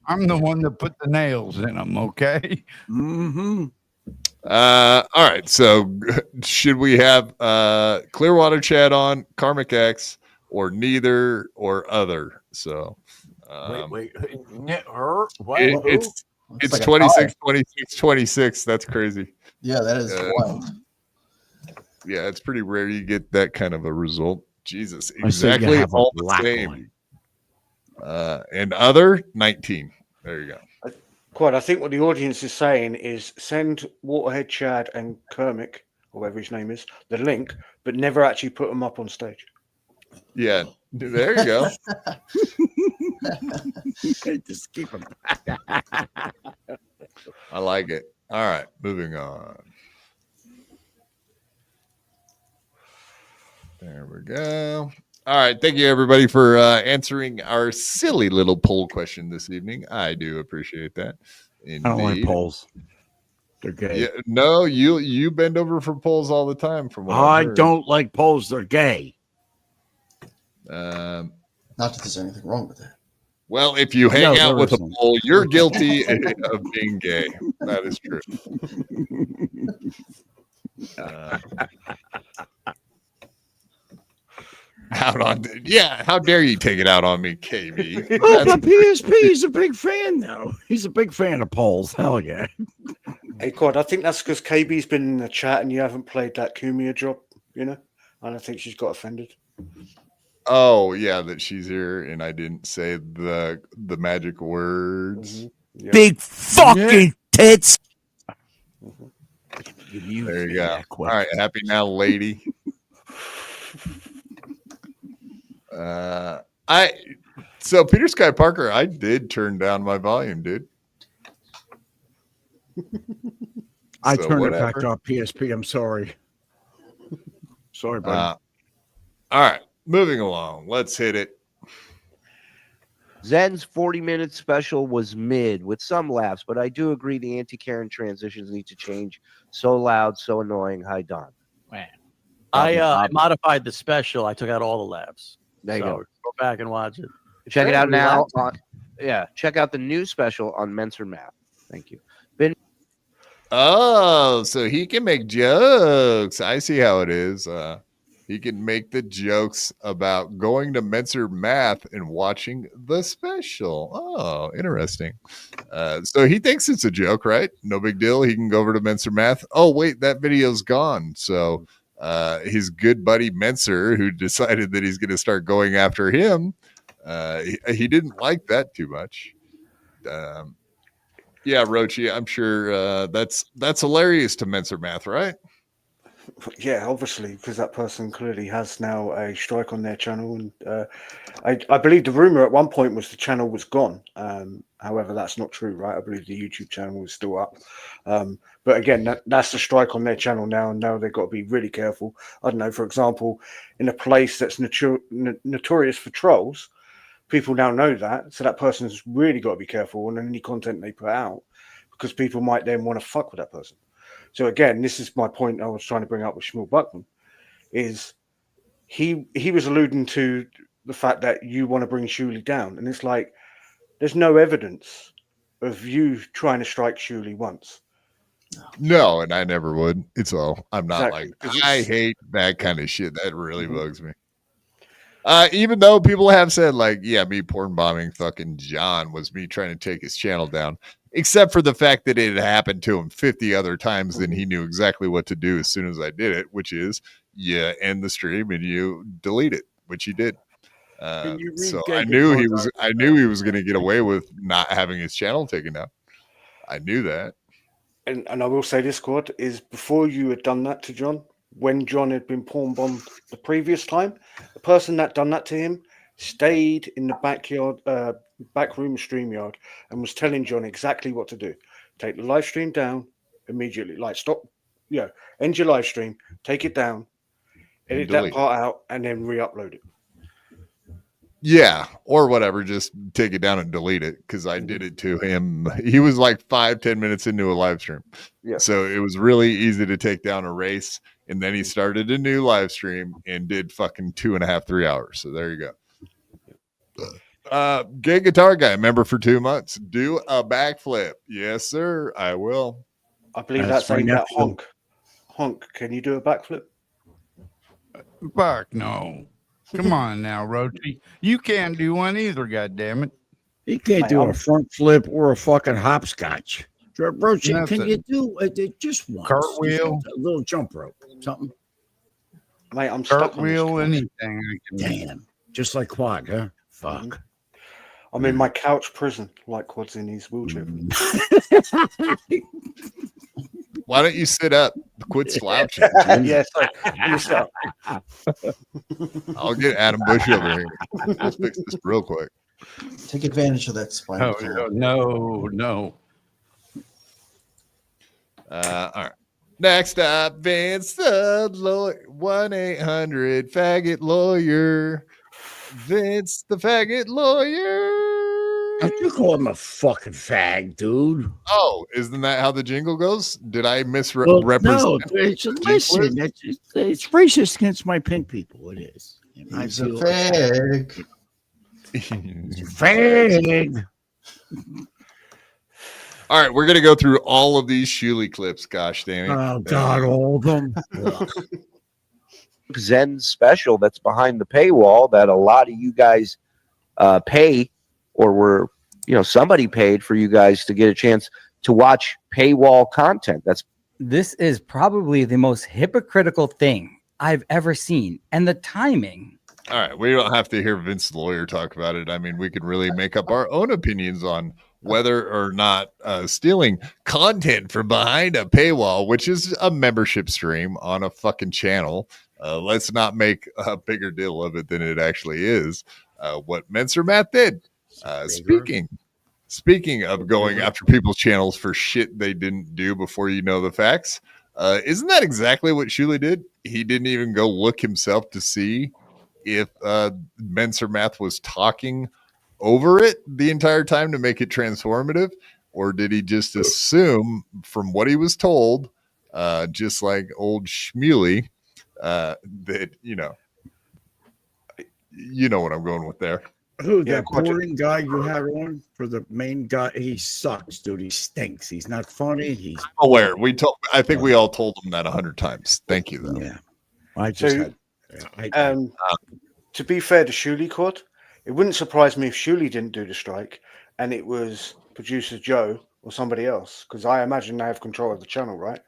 I'm the one that put the nails in them. Okay. Mm-hmm. All right. So should we have Clearwater Chat on, Karmic X, or neither or other? So wait. It's like 26, 26, 26. That's crazy. Yeah, that is wild. Yeah, it's pretty rare you get that kind of a result. Jesus, exactly all the same. And other 19. There you go. Quite. I think what the audience is saying is send Waterhead Chad and Kermic, or whatever his name is, the link, but never actually put them up on stage. Yeah, there you go. Just keep them. I like it. All right, moving on. There we go. All right. Thank you, everybody, for answering our silly little poll question this evening. I do appreciate that. Indeed. I don't like polls. They're gay. Yeah, no, you bend over for polls all the time. From what I don't like polls. They're gay. Not that there's anything wrong with that. Well, if you hang out with a poll, you're guilty of being gay. That is true. Out on, yeah. How dare you take it out on me, KB? Oh, but PSP is a big fan, though. He's a big fan of polls. Hell yeah. Hey, Quad, I think that's because KB's been in the chat and you haven't played that Kumia drop, and I think she's got offended. Oh yeah, that she's here and I didn't say the magic words. Mm-hmm. Yep. Big fucking tits. Mm-hmm. There you go. All right, happy now, lady. So Peter Sky Parker, I did turn down my volume, dude. I turned it back up. PSP. I'm sorry. Sorry, buddy. All right, moving along. Let's hit it. Zen's 40-minute special was mid with some laughs, but I do agree the anti-Karen transitions need to change. So loud, so annoying. Hi, Don. Man. I modified the special. I took out all the laughs. There you go. Go back and watch it. Check it out now. Check out the new special on Menser Math. Thank you. Oh, so he can make jokes. I see how it is. He can make the jokes about going to Menser Math and watching the special. Oh, interesting. So he thinks it's a joke, right? No big deal. He can go over to Menser Math. Oh, wait, that video's gone. So his good buddy Menser, who decided that he's going to start going after him, he didn't like that too much. Yeah, Rochi, I'm sure that's hilarious to Menser Math, right? Yeah, obviously, because that person clearly has now a strike on their channel, and I believe the rumor at one point was the channel was gone. However, that's not true, right? I believe the YouTube channel is still up. But again, that's the strike on their channel now, and now they've got to be really careful. I don't know, for example, in a place that's notorious for trolls, people now know that, so that person's really got to be careful on any content they put out, because people might then want to fuck with that person. So again, this is my point I was trying to bring up with Schmuel Buckman, is he was alluding to the fact that you want to bring Shuli down, and it's like there's no evidence of you trying to strike Shuli once. No, and I never would. It's all I'm not like I hate that kind of shit. That really bugs me. Even though people have said like, yeah, me porn bombing fucking John was me trying to take his channel down. Except for the fact that it had happened to him 50 other times, and he knew exactly what to do as soon as I did it, which is you end the stream and you delete it, which he did. So I knew he was going to get away with not having his channel taken down. I knew that. And I will say this, Quad, is before you had done that to John, when John had been porn bombed the previous time, the person that done that to him stayed in the backyard, back room StreamYard, and was telling John exactly what to do. Take the live stream down immediately. Like, stop, end your live stream, take it down, edit that part out, and then re-upload it. Yeah, or whatever. Just take it down and delete it, because I did it to him. He was like 5-10 minutes into a live stream. Yeah. So it was really easy to take down a race. And then he started a new live stream and did fucking 2.5-3 hours. So there you go. Gay guitar guy, member for 2 months. Do a backflip. Yes, sir. I will. I believe that's aimed at Honk. Honk, can you do a backflip? Fuck no. Come on now, Roachy. You can't do one either, goddammit. He can't do a front flip or a fucking hopscotch. Roachy, can you do just one? Cartwheel? A little jump rope, something. Mate, I'm stuck Cartwheel, anything. I can Damn. Just like Quad, huh? Fuck. I'm in my couch prison, like Quad's in his wheelchair. Why don't you sit up? Quit slouching. Yes, I'll get Adam Bush over here. Let's fix this real quick. Take advantage of that spinal cord. No. All right. Next up, Vince the lawyer, 1-800-faggot lawyer. Vince the faggot lawyer. Don't you call him a fucking fag, dude? Oh, isn't that how the jingle goes? Did I misrepresent? No, listen, it's racist against my pink people. It is. He's a fag. Fag. All right, we're gonna go through all of these Shuli clips. Gosh dang it! Oh God, all of them. Zen special that's behind the paywall that a lot of you guys pay, or were, somebody paid for you guys to get a chance to watch paywall content. This is probably the most hypocritical thing I've ever seen, and the timing. All right, we don't have to hear Vince the lawyer talk about it. I mean, we can really make up our own opinions on whether or not stealing content from behind a paywall, which is a membership stream on a fucking channel. Let's not make a bigger deal of it than it actually is. What Menser Matt did. Speaking of going after people's channels for shit they didn't do before you know the facts, isn't that exactly what Shuli did? He didn't even go look himself to see if Menser Math was talking over it the entire time to make it transformative, or did he just assume from what he was told, just like old Schmuel, that you know what I'm going with there? Who, that boring guy you had on for the main guy? He sucks, dude. He stinks. He's not funny. He's aware. I think we all told him that 100 times. Thank you, though. Yeah, I just to be fair to Shuli Quad, it wouldn't surprise me if Shuli didn't do the strike and it was producer Joe or somebody else, because I imagine they have control of the channel, right?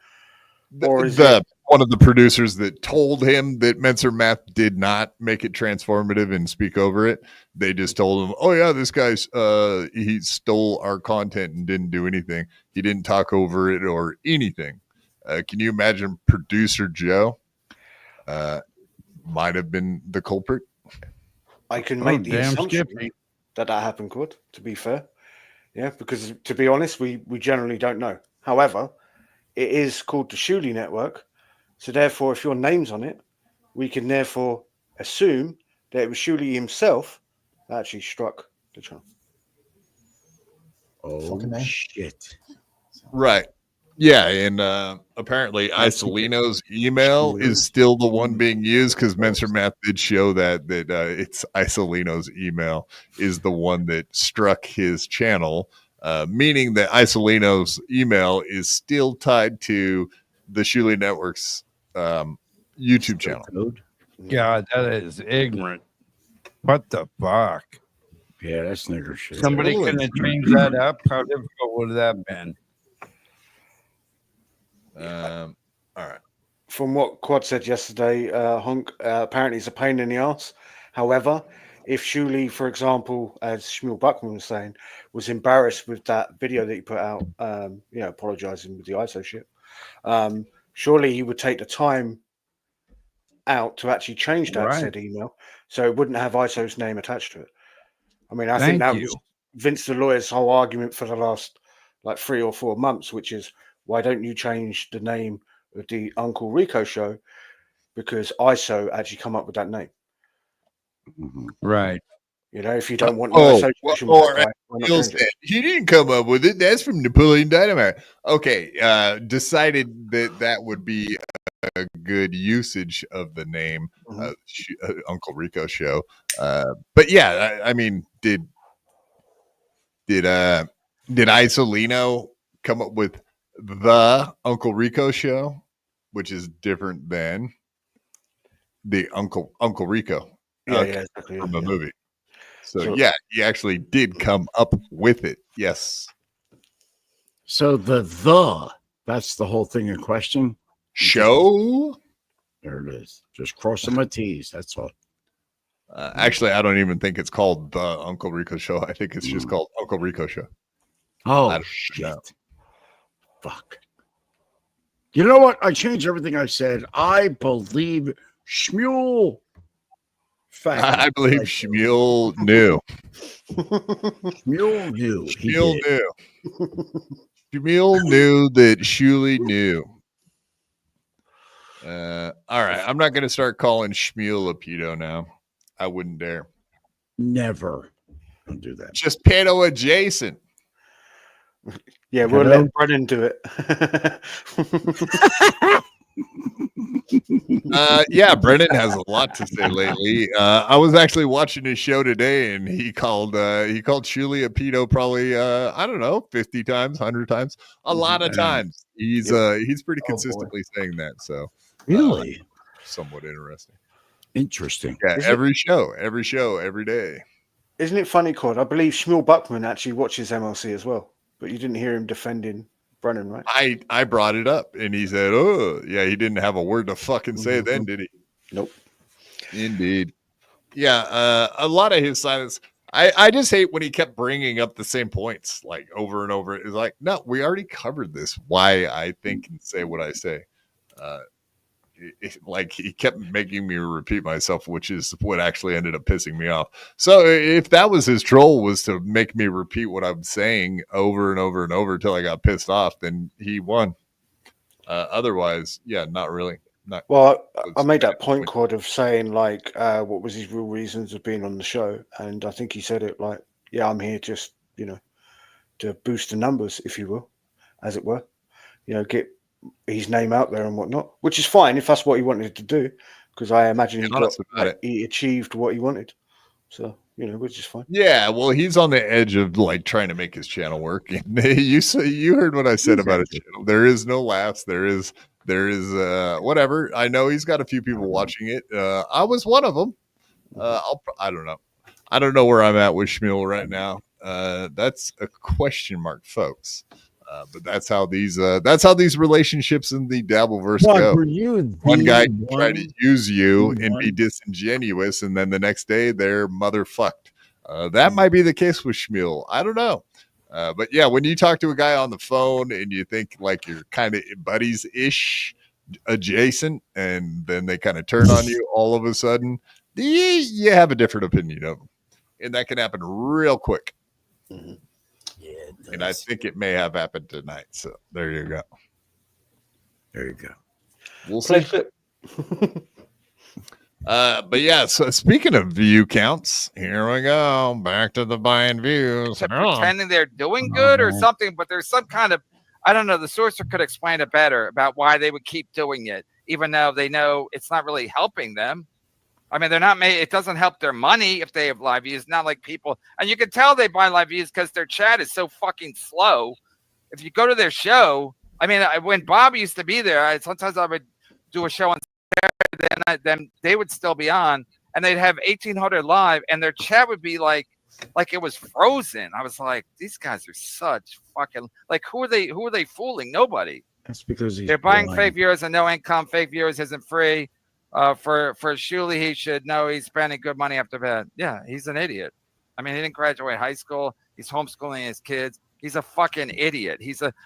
Or is it one of the producers that told him that Menser Math did not make it transformative and speak over it? They just told him, "Oh yeah, this guy's he stole our content and didn't do anything. He didn't talk over it or anything." Can you imagine producer Joe might have been the culprit? I can make the assumption that happened, Quad, to be fair. Yeah, because to be honest, we generally don't know. However, it is called the Shuli Network. So therefore, if your name's on it, we can therefore assume that it was Shuli himself that actually struck the channel. Oh, shit. Right. Yeah, and apparently Isolino's email is still the one being used, because Menser Math did show that it's Isolino's email is the one that struck his channel, meaning that Isolino's email is still tied to the Shuli Network's YouTube channel. God, that is ignorant. What the fuck? Yeah, that's nigger shit. Somebody couldn't have changed that up. How difficult would that have been? All right. From what Quad said yesterday, Honk apparently is a pain in the ass. However, if Shuli, for example, as Schmuel Buckman was saying, was embarrassed with that video that he put out, apologizing with the ISO shit, surely he would take the time out to actually change that said email, so it wouldn't have ISO's name attached to it. I mean, I think that was Vince the lawyer's whole argument for the last like 3 or 4 months, which is why don't you change the name of the Uncle Rico show? Because ISO actually come up with that name. Right. You know, if you don't want no association with that guy, why not change it? He didn't come up with it. That's from Napoleon Dynamite. Okay, decided that would be a good usage of the name Uncle Rico show. But yeah, I mean, did Isolino come up with the Uncle Rico show, which is different than the Uncle Rico exactly, from the movie? So yeah, he actually did come up with it. Yes. So that's the whole thing in question. Show. There it is. Just crossing my T's. That's all. Actually, I don't even think it's called the Uncle Rico show. I think it's just called Uncle Rico show. Oh shit! Fuck. You know what? I changed everything I said. I believe Schmuel. I believe Schmuel knew. Schmuel knew. Schmuel knew. Schmuel knew that Shuli knew. All right. I'm not going to start calling Schmuel a pedo now. I wouldn't dare. Never. Don't do that. Just pedo adjacent. Yeah, we'll let Brennan do it. Yeah, Brennan has a lot to say lately. I was actually watching his show today, and he called Shuli a pedo probably I don't know, 50 times, 100 times, a lot of times. He's pretty consistently saying that. So really, somewhat interesting. Interesting. Yeah, every show, every day. Isn't it funny, Cord? I believe Shmuel Buckman actually watches MLC as well, but you didn't hear him defending Brennan, right? I brought it up, and he said, "Oh, yeah." He didn't have a word to fucking say then, did he? Nope. Indeed. Yeah. A lot of his silence. I just hate when he kept bringing up the same points like over and over. It's like, no, we already covered this. Why I think and say what I say. Like he kept making me repeat myself, which is what actually ended up pissing me off. So if that was his troll, was to make me repeat what I'm saying over and over and over until I got pissed off, then he won. Otherwise, yeah, not really. Well, I made that point, Cord, of saying like, what was his real reasons of being on the show, and I think he said it like, yeah, I'm here just to boost the numbers, if you will, as it were, get his name out there and whatnot, which is fine if that's what he wanted to do, because I imagine he achieved what he wanted. So, which is fine. Yeah, well, he's on the edge of like trying to make his channel work. You heard what I said about his channel. There is no laughs. There is whatever. I know he's got a few people watching it. I was one of them. I don't know. I don't know where I'm at with Schmuel right now. That's a question mark, folks. But that's how these relationships in the Dabbleverse go. One guy tried to use you and be disingenuous, and then the next day they're motherfucked. That might be the case with Schmuel. I don't know. But yeah, when you talk to a guy on the phone and you think like you're kind of buddies-ish adjacent, and then they kind of turn on you all of a sudden, you have a different opinion of them. And that can happen real quick. Mm-hmm. And I think it may have happened tonight. So there you go. There you go. We'll see. But yeah, so speaking of view counts, here we go. Back to the buying views. Pretending they're doing good or something, but there's some kind of, I don't know, the sorcerer could explain it better about why they would keep doing it, even though they know it's not really helping them. I mean, they're not made. It doesn't help their money if they have live views. Not like people, and you can tell they buy live views because their chat is so fucking slow. If you go to their show, I mean, when Bob used to be there, sometimes I would do a show on Saturday, then they would still be on, and they'd have 1,800 live, and their chat would be like it was frozen. I was like, these guys are such fucking who are they fooling? Nobody. That's because they're buying fake viewers and no income. Fake viewers isn't free. For Shuli, he should know he's spending good money after bed. Yeah, he's an idiot. I mean, he didn't graduate high school. He's homeschooling his kids. He's a fucking idiot.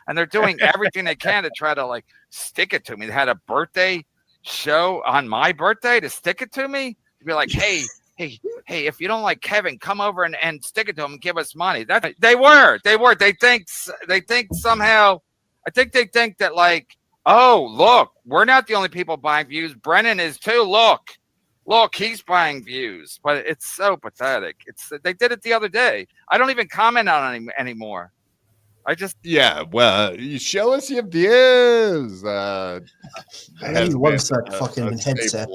And they're doing everything they can to try to stick it to me. They had a birthday show on my birthday to stick it to me? To be like, hey, if you don't like Kevin, come over and stick it to him and give us money. That they think somehow. I think they think that like, oh, look, we're not the only people buying views. Brennan is too. Look, he's buying views. But it's so pathetic. They did it the other day. I don't even comment on it anymore. Well, you show us your views. He loves that fucking headset.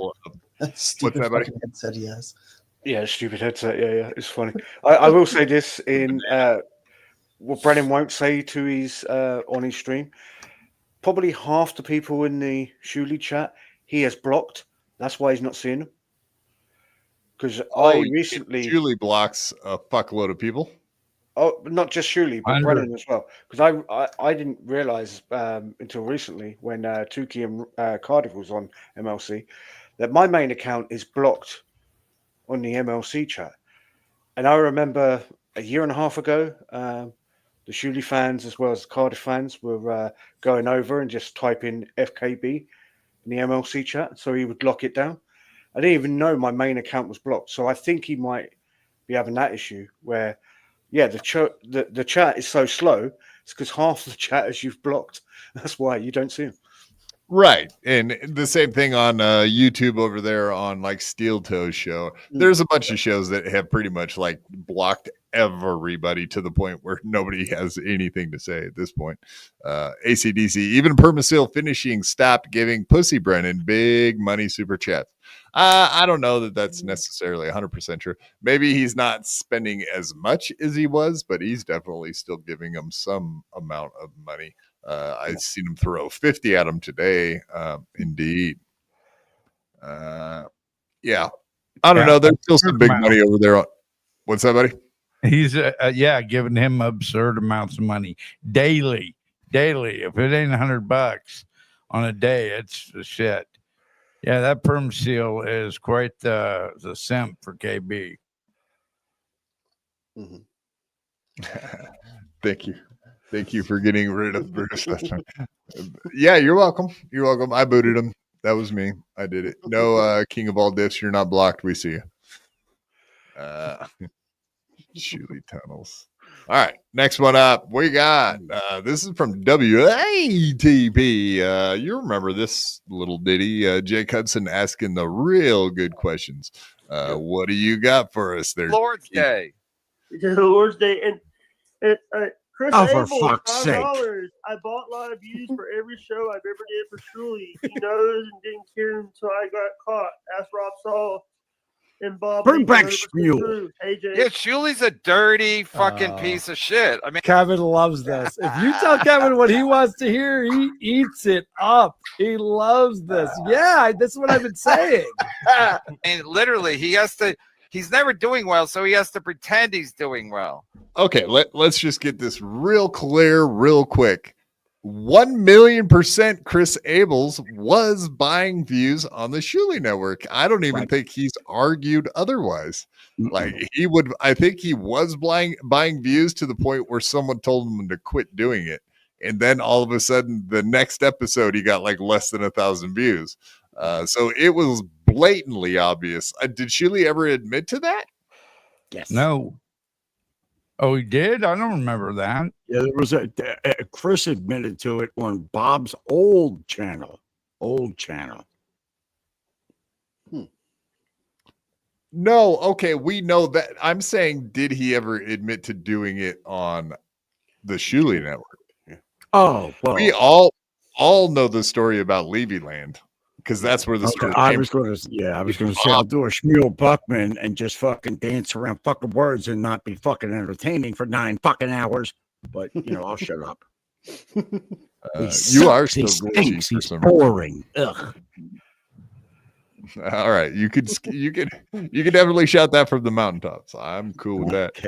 Stupid fucking headset he has. Yeah, stupid headset. Yeah, it's funny. I will say this in what Brennan won't say to his on his stream. Probably half the people in the Shuli chat he has blocked. That's why he's not seeing them. Because Shuli blocks a fuckload of people. Oh, not just Shuli, but Brennan as well. Because I didn't realize until recently when Tukey and Cardiff was on MLC that my main account is blocked on the MLC chat. And I remember a year and a half ago, the Shuli fans as well as the Cardiff fans were going over and just typing FKB in the MLC chat, so he would lock it down. I didn't even know my main account was blocked, so I think he might be having that issue where, the chat is so slow. It's because half the chatters you've blocked. That's why you don't see them. Right. And the same thing on YouTube over there on like Steel Toe's show. There's a bunch of shows that have pretty much like blocked everybody to the point where nobody has anything to say at this point. ACDC, even Permasil Finishing stopped giving Pussy Brennan big money super chats. I don't know that that's necessarily 100% true. Maybe he's not spending as much as he was, but he's definitely still giving him some amount of money. I've seen him throw 50 at him today. Indeed. I don't know. There's still some big money over there. What's that, buddy? He's giving him absurd amounts of money daily. If it ain't $100 on a day, it's the shit. Yeah, that perm seal is quite the simp for KB. Thank you for getting rid of Bruce. Yeah, you're welcome. I booted him. That was me. I did it. No, King of all diffs. You're not blocked. We see you. Shuli tunnels. All right, next one up. We got this is from WATP. You remember this little ditty? Jake Hudson asking the real good questions. What do you got for us there? Lord's Day. It's Lord's Day, and Chris for Abel, fuck's sake. $5. I bought live views for every show I've ever did for Shuli. He knows and didn't care until I got caught. Ask Rob Saul and Bob. Bring back Schmuel. Hey, Jay. Yeah, Shuli's a dirty fucking piece of shit. I mean, Kevin loves this. If you tell Kevin what he wants to hear, he eats it up. He loves this. Yeah, that's what I've been saying. I mean, literally, he's never doing well, so he has to pretend he's doing well. Okay, let's just get this real clear, real quick. 1,000,000% Chris Abels was buying views on the Shuli network. I don't even think he's argued otherwise. Like I think he was buying views to the point where someone told him to quit doing it. And then all of a sudden the next episode, he got like less than 1,000 views. So it was blatantly obvious. Did Shuli ever admit to that? Yes. No. Oh, he did? I don't remember that. Yeah, there was Chris admitted to it on Bob's old channel. No, okay, we know that. I'm saying, did he ever admit to doing it on the Shuli network? Yeah. Oh, well. We all know the story about Levyland. Because that's where the story I was going to say I'll do a Schmuel Buckman and just fucking dance around fucking words and not be fucking entertaining for 9 fucking hours. But I'll shut up. You are still stinks. He's boring. Ugh. All right, you could definitely shout that from the mountaintops. I'm cool with that.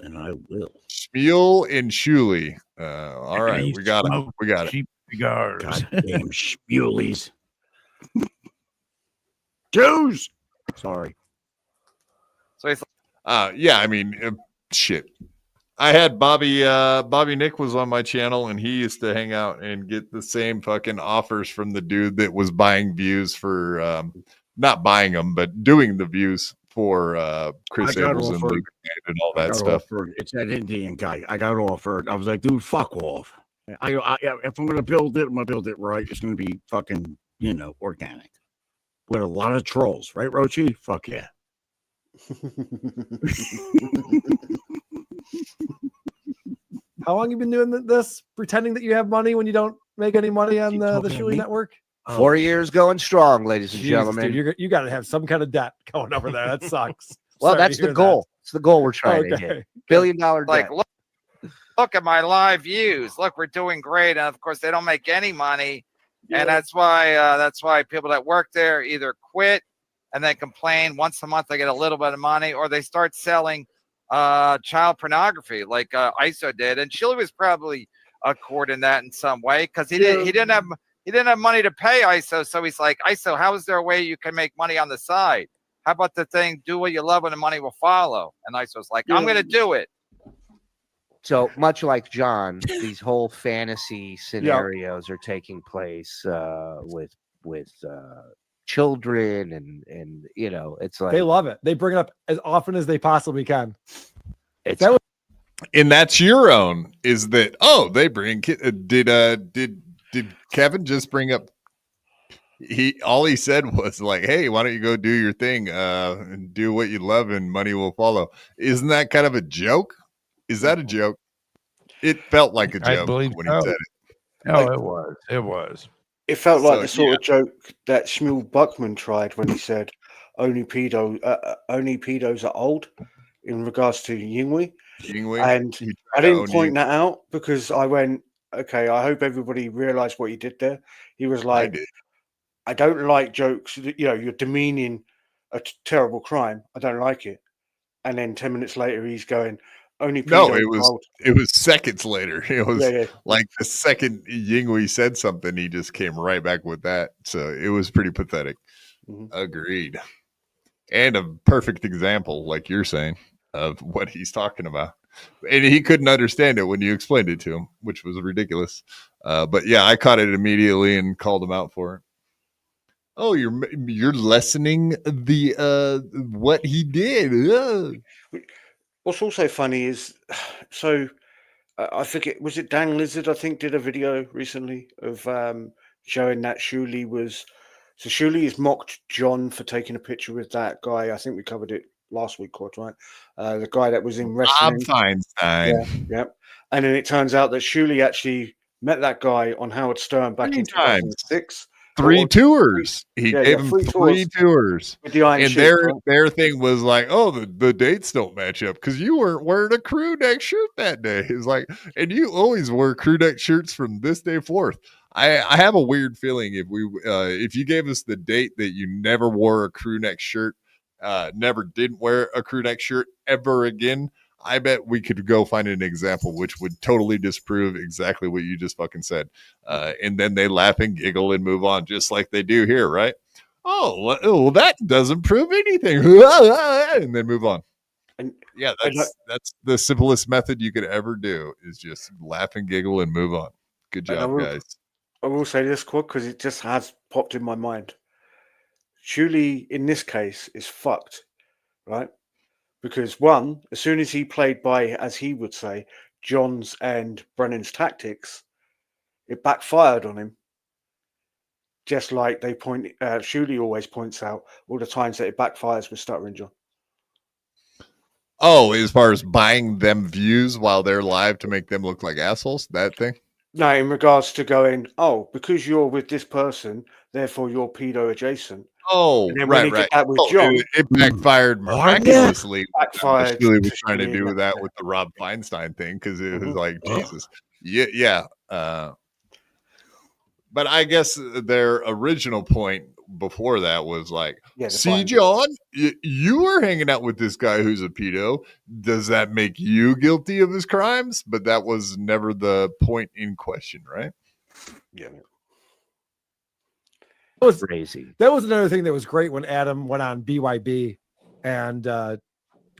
And I will. Schmuel and Shuli. All right, we got it. Goddamn Schmuelies. Jews. Sorry. So yeah, I mean, shit. I had Bobby Nick was on my channel, and he used to hang out and get the same fucking offers from the dude that was buying views for not buying them, but doing the views for Chris Sables and Luke and all that stuff. Offered. It's that Indian guy. I got offered. I was like, dude, fuck off. If I'm gonna build it, I'm gonna build it right. It's gonna be fucking, organic with a lot of trolls, right, Rochi? Fuck yeah. How long you been doing this? Pretending that you have money when you don't make any money on the Shuli network? 4 years going strong, ladies and Jeez, gentlemen. dude, you got to have some kind of debt going over there. That sucks. Well, Sorry that's to the hear goal. that. It's the goal we're trying to hit. $1 billion debt. Like, look at my live views. Look, we're doing great. And of course, they don't make any money. Yeah. And that's why people that work there either quit and then complain. Once a month they get a little bit of money, or they start selling child pornography like ISO did. And Shuli was probably caught in that in some way, because he didn't have money to pay ISO. So he's like, ISO, how is there a way you can make money on the side? How about the thing, do what you love and the money will follow? And ISO's like, I'm going to do it. So much like John, these whole fantasy scenarios are taking place with children, and it's like they love it. They bring it up as often as they possibly can. And that's your own. Is that they bring did Kevin just bring up? All he said was like, "Hey, why don't you go do your thing and do what you love, and money will follow." Isn't that kind of a joke? Is that a joke? It felt like a joke when he said it. No, it was. It was. It felt like the sort of joke that Schmuel Buckman tried when he said only pedos are old in regards to Yinghui. And I didn't point that out because I went, okay, I hope everybody realized what he did there. He was like, I don't like jokes. You're demeaning a terrible crime. I don't like it. And then 10 minutes later, he's going, only pedos it was seconds later. It was like the second Yinghui said something, he just came right back with that. So it was pretty pathetic. Mm-hmm. Agreed. And a perfect example, like you're saying, of what he's talking about. And he couldn't understand it when you explained it to him, which was ridiculous. But yeah, I caught it immediately and called him out for it. Oh, you're lessening the what he did. What's also funny is, so I think it was Dan Lizard, I think, did a video recently of showing that Shuli has mocked John for taking a picture with that guy. I think we covered it last week, right? The guy that was in wrestling. Feinstein. Yeah. And then it turns out that Shuli actually met that guy on Howard Stern back in 2006. 3 tours. He gave him 3 tours. With the Iron and Sheik, their thing was like, oh, the dates don't match up because you weren't wearing a crew neck shirt that day. It's like, and you always wear crew neck shirts from this day forth. I have a weird feeling if you gave us the date that you never wore a crew neck shirt, never did wear a crew neck shirt ever again, I bet we could go find an example which would totally disprove exactly what you just fucking said. And then they laugh and giggle and move on just like they do here, right? Oh, well, that doesn't prove anything. And then move on. And yeah, that's the simplest method you could ever do is just laugh and giggle and move on. Good job, guys. I will say this quick because it just has popped in my mind. Shuli, in this case, is fucked, right? Because one, as soon as he played by, as he would say, John's and Brennan's tactics, it backfired on him. Just like Shuli always points out all the times that it backfires with Stuttering John. Oh, as far as buying them views while they're live to make them look like assholes, that thing? No, in regards to going, because you're with this person, therefore you're pedo adjacent. Oh, right. That with John, it backfired miraculously. Backfired. Shuli was trying to do that with the Rob Feinstein thing because it was like, Jesus. Yeah. But I guess their original point before that was like, see, John, you were hanging out with this guy who's a pedo. Does that make you guilty of his crimes? But that was never the point in question, right? Yeah. That was crazy. That was another thing that was great when Adam went on BYB and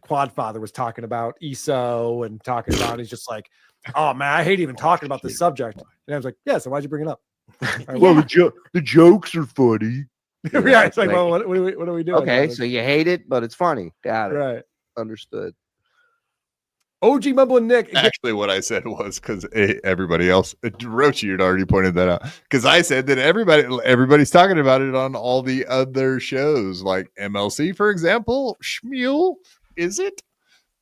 Quadfather was talking about ESO and talking about, he's just like, oh man, I hate even talking about this subject. And I was like, yeah, so why'd you bring it up? Right, Well, the jokes are funny. Yeah, it's like, well, what are we doing? Okay, so you hate it, but it's funny. Got it. Right. Understood. OG Mumble and Nick. Actually, what I said was because everybody else, Rochi had already pointed that out. Because I said that everybody's talking about it on all the other shows, like MLC, for example. Schmuel, is it?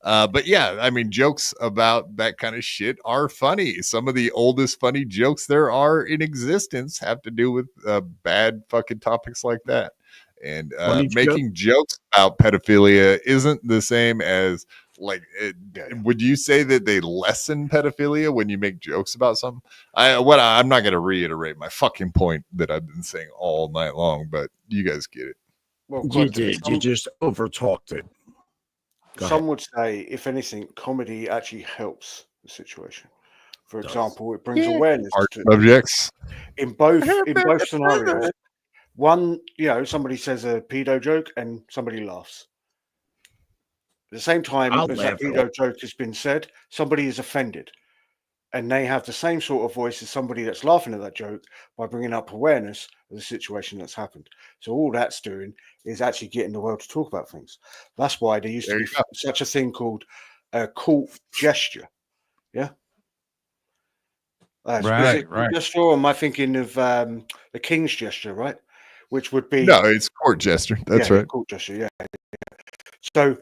But yeah, I mean, jokes about that kind of shit are funny. Some of the oldest funny jokes there are in existence have to do with bad fucking topics like that. And making jokes about pedophilia isn't the same as would you say that they lessen pedophilia when you make jokes about something? I'm not going to reiterate my fucking point that I've been saying all night long, but you guys get it. Well, You did. You just overtalked it. Some would say, if anything, comedy actually helps the situation. For example, it brings awareness to subjects in both scenarios. One, somebody says a pedo joke and somebody laughs. At the same time as that pedo joke has been said, somebody is offended, and they have the same sort of voice as somebody that's laughing at that joke by bringing up awareness of the situation that's happened. So all that's doing is actually getting the world to talk about things. That's why there used to be such a thing called a court gesture. Yeah. Right. Gesture, or am I thinking of the king's gesture, right? Which would be it's court gesture. That's right. Court gesture. Yeah. So,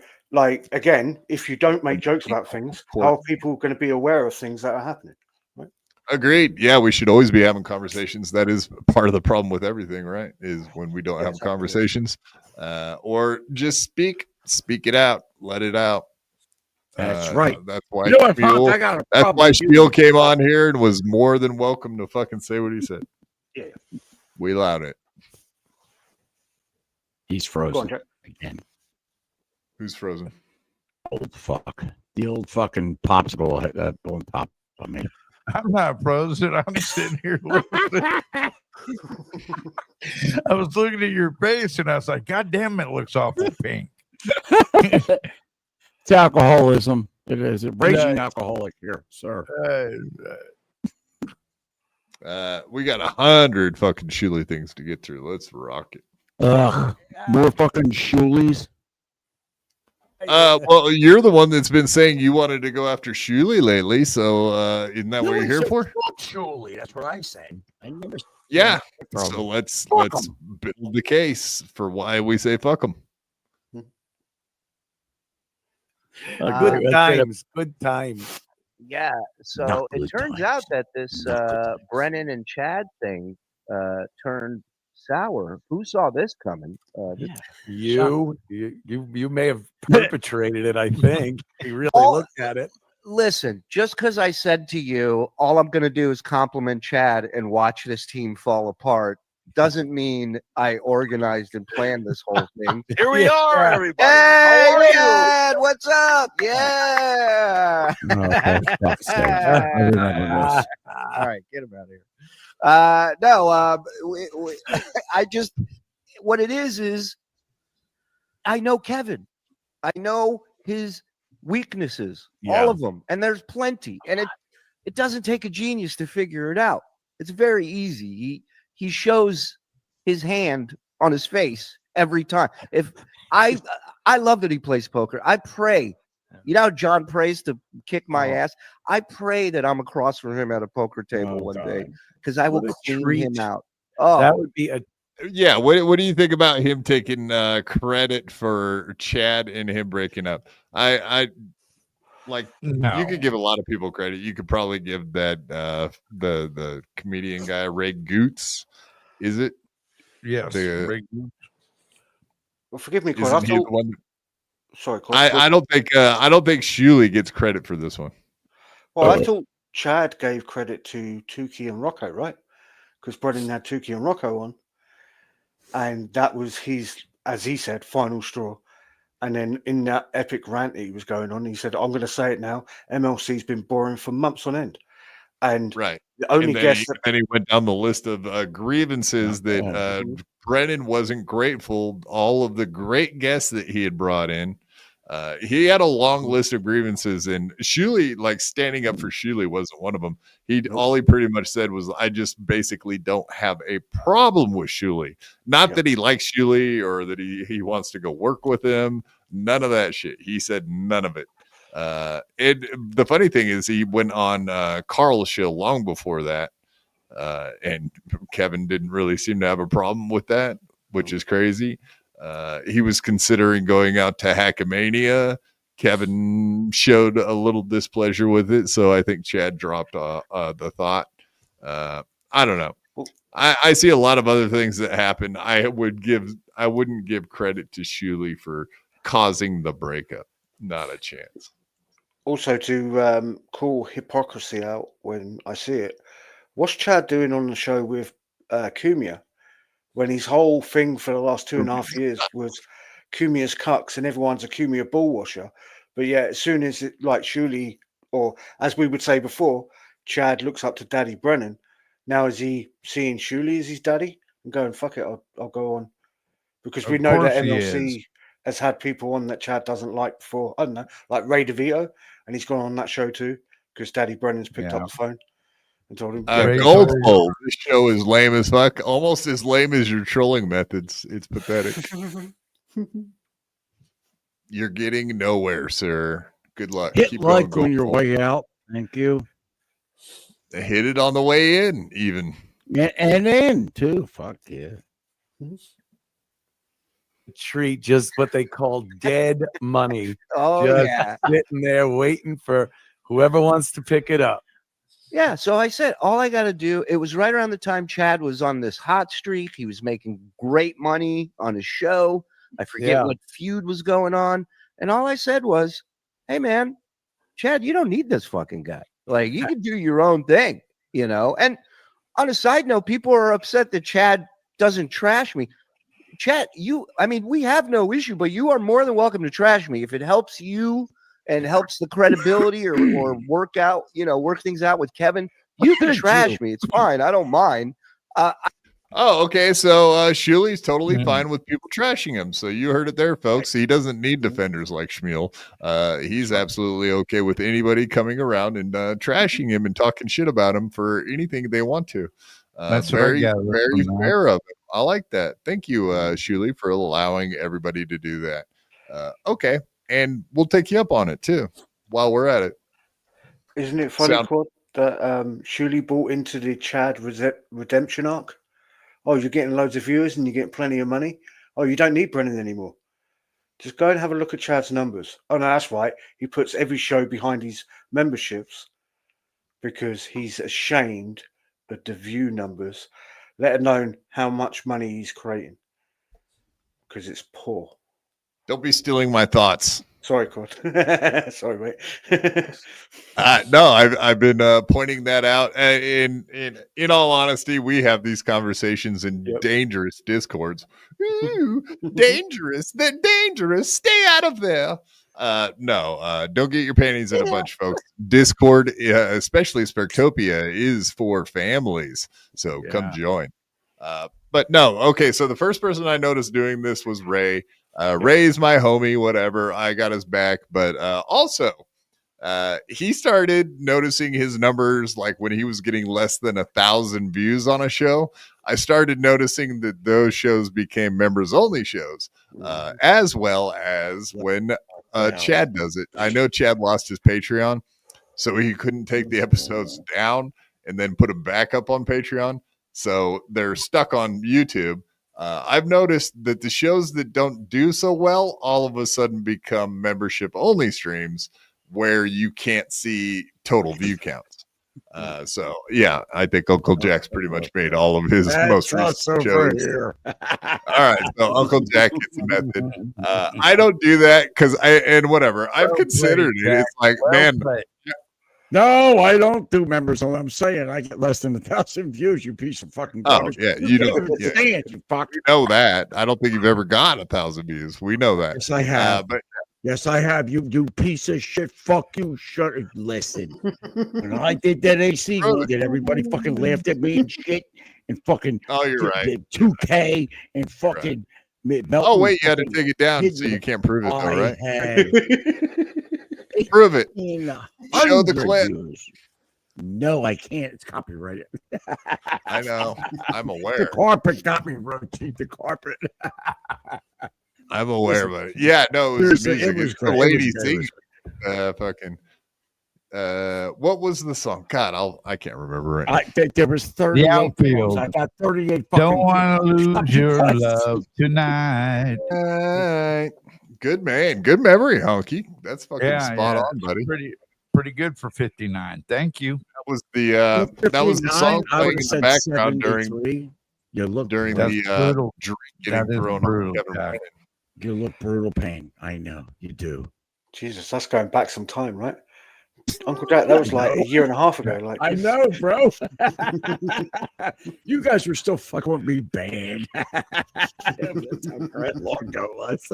again, if you don't make jokes about things, how are people going to be aware of things that are happening? Right? Agreed. Yeah, we should always be having conversations. That is part of the problem with everything, right? Is when we don't have conversations, or just speak it out, let it out. That's right. That's why Schmuel came on here and was more than welcome to fucking say what he said. Yeah, we allowed it. He's frozen again. Who's frozen? Old fuck. The old fucking popsicle on top of me. I'm not frozen. I'm sitting here looking. I was looking at your face and I was like, God damn, it looks awful pink. It's alcoholism. It is a raging alcoholic here, sir. We got 100 fucking Shuli things to get through. Let's rock it. Ugh, more fucking Shulies. Well, you're the one that's been saying you wanted to go after Shuli lately, so isn't that what you're here for? Shuli, that's what I said. Yeah. So let's build the case for why we say fuck them. Good times. Good times. Yeah. So it turns out that this Brennan and Chad thing turned sour. Who saw this coming? You may have perpetrated it, I think. You really looked at it. Listen, just because I said to you, all I'm going to do is compliment Chad and watch this team fall apart doesn't mean I organized and planned this whole thing. Here we are, everybody. Hey, Chad, what's up? Yeah. Oh, I remember this. All right, get him out of here. I just, what it is I know Kevin. I know his weaknesses, all of them, and there's plenty. And it doesn't take a genius to figure it out. It's very easy. He shows his hand on his face every time. If I love that he plays poker. I pray. You know how John prays to kick my ass? I pray that I'm across from him at a poker table one day because I will clean him out. Oh, that would be a yeah. What do you think about him taking credit for Chad and him breaking up? I like you could give a lot of people credit. You could probably give that the comedian guy Ray Goots. Is it? Yes. Well, forgive me, Corey. Sorry, Corey. I don't think Shuli gets credit for this one. Well, I thought Chad gave credit to Tukey and Rocco, right? Because Brennan had Tukey and Rocco on, and that was his, as he said, final straw. And then in that epic rant he was going on, he said, I'm going to say it now, MLC's been boring for months on end. And the only guess then he went down the list of grievances that Brennan wasn't grateful. All of the great guests that he had brought in, He had a long list of grievances, and Shuli, like standing up for Shuli, wasn't one of them. All he pretty much said was, "I just basically don't have a problem with Shuli. Not that he likes Shuli or that he wants to go work with him. None of that shit." He said none of it. The funny thing is, he went on Carl's show long before that, and Kevin didn't really seem to have a problem with that, which is crazy. He was considering going out to Hackamania. Kevin showed a little displeasure with it, so I think Chad dropped the thought. I don't know. I see a lot of other things that happen. I wouldn't give credit to Shuli for causing the breakup. Not a chance. Also, to call hypocrisy out when I see it, what's Chad doing on the show with Kumia? When his whole thing for the last 2.5 years was Kumia's cucks and everyone's a Kumia ball washer. But yeah, as soon as it, like Shuli, or as we would say before, Chad looks up to Daddy Brennan. Now is he seeing Shuli as his daddy and going, fuck it, I'll go on? Because we know that MLC has had people on that Chad doesn't like before. I don't know, like Ray DeVito, and he's gone on that show too because Daddy Brennan's picked up the phone. And told him, Goldfold, this show is lame as fuck. Almost as lame as your trolling methods. It's pathetic. You're getting nowhere, sir. Good luck. Hit Keep like going, on your Goldfold. way out. Thank you. Hit it on the way in, even. Yeah, and in too. Fuck yeah. Treat just what they call dead money. Oh, just yeah. sitting there waiting for whoever wants to pick it up. Yeah, so I said, all I got to do, it was right around the time Chad was on this hot streak. He was making great money on his show. I forget what feud was going on. And all I said was, hey, man, Chad, you don't need this fucking guy. Like, you can do your own thing, you know? And on a side note, people are upset that Chad doesn't trash me. Chad, we have no issue, but you are more than welcome to trash me if it helps you and helps the credibility or work things out with Kevin. You can trash me. It's fine. I don't mind. Okay. So Shuli's totally fine with people trashing him. So you heard it there, folks. He doesn't need defenders like Schmuel. He's absolutely okay with anybody coming around and trashing him and talking shit about him for anything they want to. That's very very fair of him. I like that. Thank you, Shuli, for allowing everybody to do that. Okay. And we'll take you up on it too while we're at it. Isn't it funny, Quad, that Shuli bought into the Chad redemption arc? Oh, you're getting loads of viewers and you're getting plenty of money. Oh, you don't need Brennan anymore. Just go and have a look at Chad's numbers. Oh, no, that's right. He puts every show behind his memberships because he's ashamed of the view numbers, let alone how much money he's creating. Because it's poor. Don't be stealing my thoughts. Sorry, Quad. Sorry, mate. No, I've been pointing that out. In all honesty, we have these conversations in dangerous discords. Ooh, dangerous. They're dangerous. Stay out of there. No, don't get your panties in a bunch, folks. Discord, especially Spectopia, is for families. So come join. But no, okay. So the first person I noticed doing this was Ray. Ray's my homie, whatever. I got his back. But also, he started noticing his numbers like when he was getting less than 1,000 views on a show. I started noticing that those shows became members only shows, as well as when Chad does it. I know Chad lost his Patreon, so he couldn't take the episodes down and then put them back up on Patreon. So they're stuck on YouTube. I've noticed that the shows that don't do so well all of a sudden become membership only streams where you can't see total view counts. So yeah, I think Uncle Jack's pretty much made all of his most recent shows. All right, so Uncle Jack gets a method. I don't do that because I've considered it. It's like, man. No, I don't do members. All I'm saying, I get less than 1,000 views. You piece of fucking garbage. Oh yeah, you don't. Understand, you fuck. You know that. I don't think you've ever got 1,000 views. We know that. Yes, I have. Yes, I have. You piece of shit. Fuck you. Shut it. Listen. When I did that AC, did everybody fucking laughed at me and shit and fucking. Oh, you're right. 2K and fucking Oh wait, you had to take it down, so you can't prove it, though, I right? had Prove it. Show the clip. views. No, I can't. It's copyrighted. I know. I'm The aware. carpet got me, Rochi. The carpet. I'm aware of it. Yeah, no, it was the Seriously, music. it was It's the great. It lady was great. singing. What was the song? God, I can't remember it. There was 38 outfield. songs. I got 38 Don't fucking want to lose fucking your questions. love tonight. Good man. Good memory, Honky. That's fucking spot on, buddy. Pretty good for 59. Thank you. That was the song 59, I playing would in have the said background 73. You look during brutal. the drink getting That is thrown brutal, on Kevin Jack. Brennan. You look brutal pain. I know you do. Jesus, that's going back some time, right? Uncle Jack, that was like a year and a half ago. Like I know, bro. You guys were still fucking with me bad. That's how long ago it was.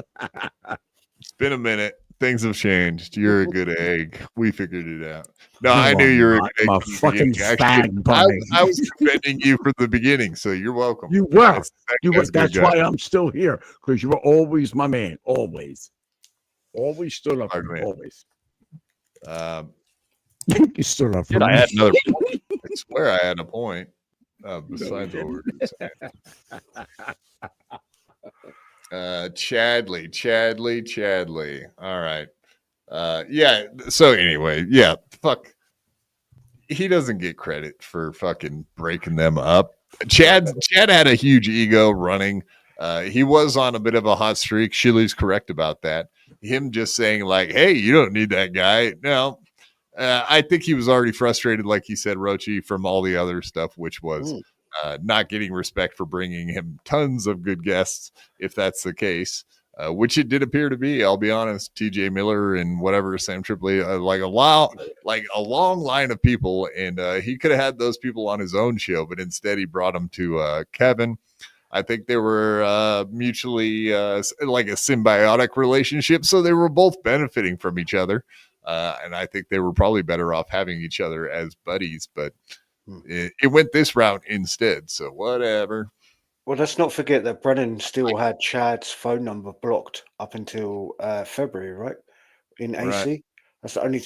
It's been a minute. Things have changed. You're a good egg. We figured it out. No, I knew you were a good egg. I'm a from the fucking beginning. Actually, fag bunny. I was defending you from the beginning, so you're welcome. You were. That You were. guy's a good That's guy. why I'm still here, because you were always my man. Always. Always stood up for me. man. Always. You You stood up for Dude, me. I had another point. I swear I had a point. Besides what we're saying. Chadley. All right. Yeah. So anyway, yeah. Fuck. He doesn't get credit for fucking breaking them up. Chad had a huge ego running. He was on a bit of a hot streak. Shuli's correct about that. Him just saying like, "Hey, you don't need that guy." No, I think he was already frustrated, like he said, Rochi, from all the other stuff, which was not getting respect for bringing him tons of good guests, if that's the case, which it did appear to be. I'll be honest, TJ Miller and whatever, Sam Tripoli, like a long line of people, and he could have had those people on his own show, but instead he brought them to Kevin. I think they were mutually like a symbiotic relationship, so they were both benefiting from each other. And I think they were probably better off having each other as buddies, but it went this route instead. So whatever. Well, let's not forget that Brennan still had Chad's phone number blocked up until February, right? In AC. Right. That's the only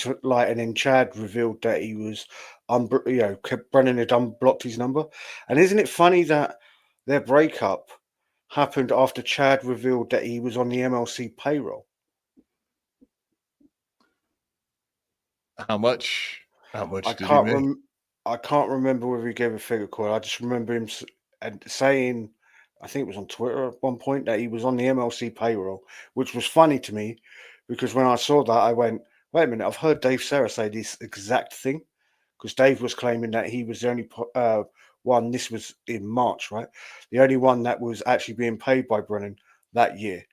and then Chad revealed that he was, Brennan had unblocked his number. And isn't it funny that their breakup happened after Chad revealed that he was on the MLC payroll? How much did he can't make? I can't remember whether he gave a figure call. I just remember him saying, I think it was on Twitter at one point, that he was on the MLC payroll, which was funny to me because when I saw that, I went, wait a minute, I've heard Dave Serra say this exact thing, because Dave was claiming that he was the only one, this was in March, right? The only one that was actually being paid by Brennan that year.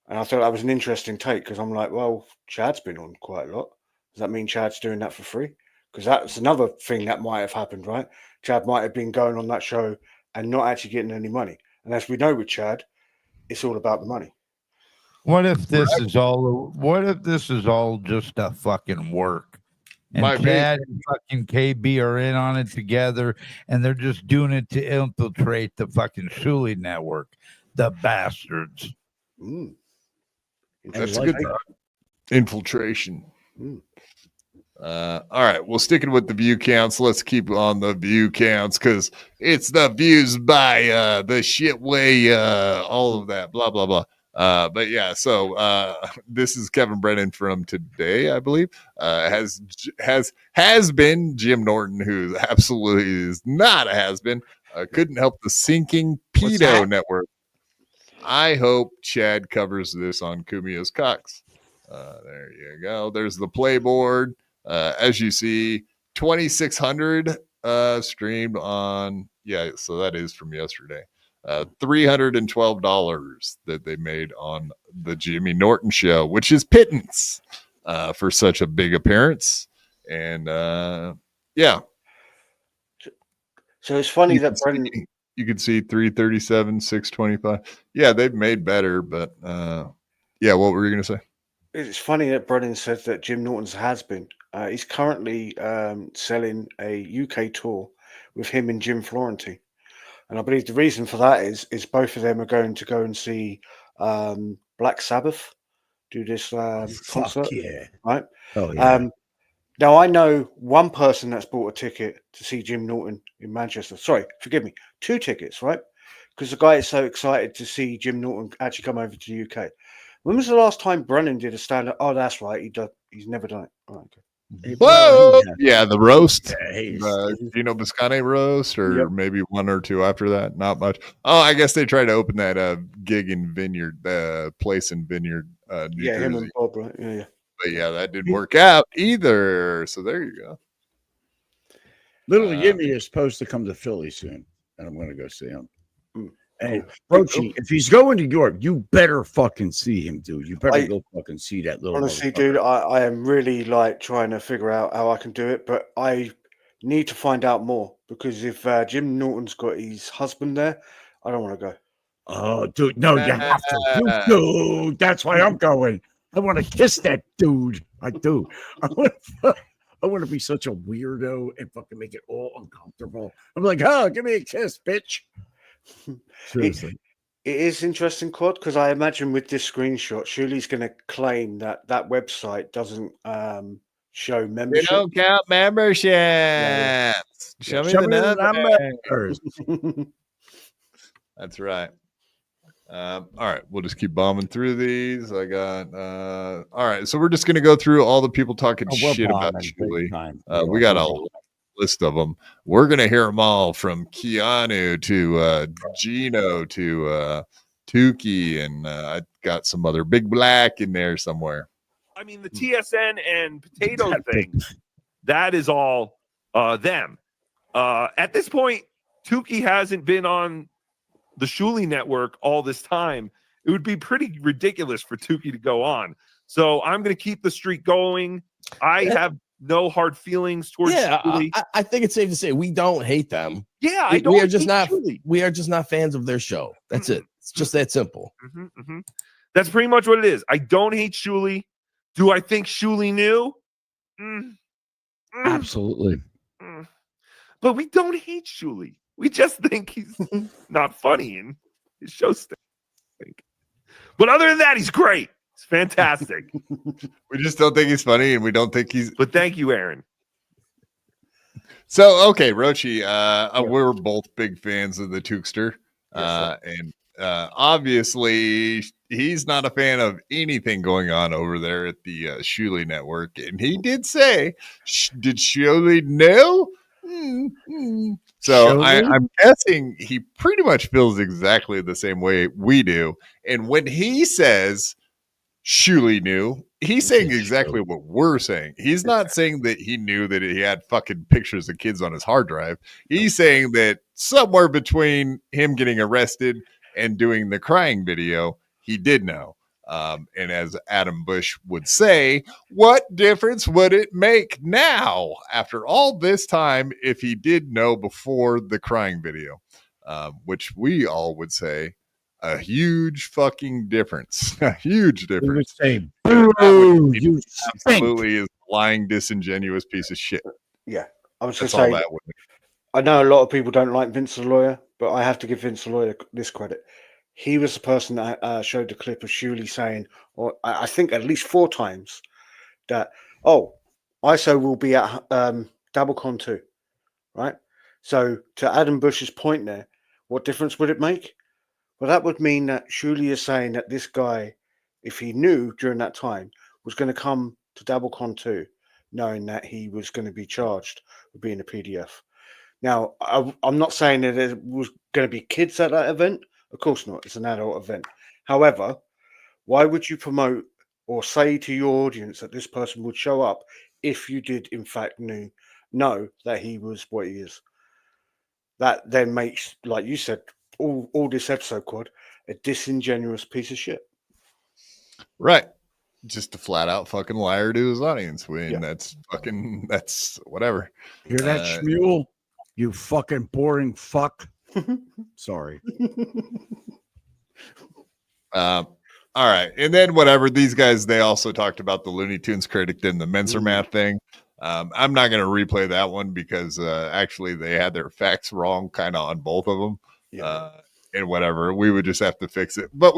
And I thought that was an interesting take, because I'm like, well, Chad's been on quite a lot. Does that mean Chad's doing that for free? Because that's another thing that might have happened, right? Chad might have been going on that show and not actually getting any money. And as we know with Chad, it's all about the money. What if this is all just a fucking work? And Might be. Chad and fucking KB are in on it together, and they're just doing it to infiltrate the fucking Shuli network. The bastards. That's a good infiltration. All right, well, sticking with the view counts, let's keep on the view counts because it's the views by the shit way, all of that, blah blah blah. But yeah, so this is Kevin Brennan from today, I believe. Has been Jim Norton, who absolutely is not a has been. Couldn't help the sinking pedo network. I hope Chad covers this on Kumio's Cox. There you go. There's the playboard. As you see, 2,600 streamed on. Yeah, so that is from yesterday. $312 that they made on the Jimmy Norton show, which is pittance for such a big appearance. And yeah. So it's funny that Brendan. You can see 337, 625. Yeah, they've made better, but yeah, what were you going to say? It's funny that Brennan said that Jim Norton's has been. He's currently selling a UK tour with him and Jim Florentine. And I believe the reason for that is both of them are going to go and see Black Sabbath do this concert. Yeah. Right. Oh yeah. Now I know one person that's bought a ticket to see Jim Norton in Manchester. Sorry, forgive me, 2 tickets, right? Because the guy is so excited to see Jim Norton actually come over to the UK. When was the last time Brennan did a stand-up? Oh, that's right. He's never done it. Oh, okay. Whoa! Yeah, the roast, Yeah, Gino Biscone roast, or maybe 1 or 2 after that. Not much. Oh, I guess they tried to open that gig in Vineyard, place in Vineyard, New Jersey. Him and Bob, right? Yeah. But yeah, that didn't work out either. So there you go. Little Yimmy is supposed to come to Philly soon, and I'm going to go see him. And Rochi, if he's going to Europe, you better fucking see him, dude. You better go fucking see that little. Honestly, dude, I am really like trying to figure out how I can do it, but I need to find out more because if Jim Norton's got his husband there, I don't want to go. Oh, dude, no, you have to, dude. That's why I'm going. I want to kiss that dude. I do. I want to be such a weirdo and fucking make it all uncomfortable. I'm like, oh, give me a kiss, bitch. Seriously. It is interesting, Quad, because I imagine with this screenshot, Shuli's going to claim that website doesn't show membership. They don't count memberships. Yeah. Show me the numbers. That's right. All right, we'll just keep bombing through these. I got all right, so we're just gonna go through all the people talking shit about Shuli. We got a list of them. We're gonna hear them all from Keanu to Gino to Tukey, and I got some other Big Black in there somewhere. I mean, the TSN and potato thing, that is all them. At this point, Tukey hasn't been on the Shuli network all this time. It would be pretty ridiculous for Tukey to go on. So I'm going to keep the streak going. I have no hard feelings towards Shuli. I think it's safe to say we don't hate them. Yeah, we are just not fans of their show. That's it. It's just that simple. That's pretty much what it is. I don't hate Shuli. Do I think Shuli knew? Absolutely. But we don't hate Shuli. We just think he's not funny and his show stink. But other than that, he's great. It's fantastic. We just don't think he's funny, and we don't think he's. But thank you, Aaron. So okay, Rochi, we're both big fans of the Tukester, and obviously he's not a fan of anything going on over there at the Shuli network. And he did say, "Did Shuli know?" So I'm guessing he pretty much feels exactly the same way we do. And when he says Shuli knew, he's saying exactly what we're saying. He's not saying that he knew that he had fucking pictures of kids on his hard drive. He's saying that somewhere between him getting arrested and doing the crying video, he did know. And as Adam Bush would say, what difference would it make now after all this time if he did know before the crying video? Which we all would say a huge fucking difference. A huge difference. Say, boo, you absolutely is lying, disingenuous piece of shit. Yeah. I was just saying, I know a lot of people don't like Vince the Lawyer, but I have to give Vince the Lawyer this credit. He was the person that showed the clip of Shuli saying, or I think at least 4 times, that, ISO will be at DabbleCon too, right? So to Adam Bush's point there, what difference would it make? Well, that would mean that Shuli is saying that this guy, if he knew during that time, was going to come to DabbleCon too, knowing that he was going to be charged with being a PDF. Now, I'm not saying that there was going to be kids at that event. Of course not. It's an adult event. However, why would you promote or say to your audience that this person would show up if you did, in fact, know that he was what he is? That then makes, like you said, all this episode, Quad, a disingenuous piece of shit. Right. Just a flat out fucking liar to his audience. That's whatever. Hear that, Schmuel? You fucking boring fuck. Sorry. All right. And then whatever, these guys, they also talked about the Looney Tunes critic and the Menser math thing. I'm not going to replay that one because actually they had their facts wrong kind of on both of them. and whatever. We would just have to fix it. But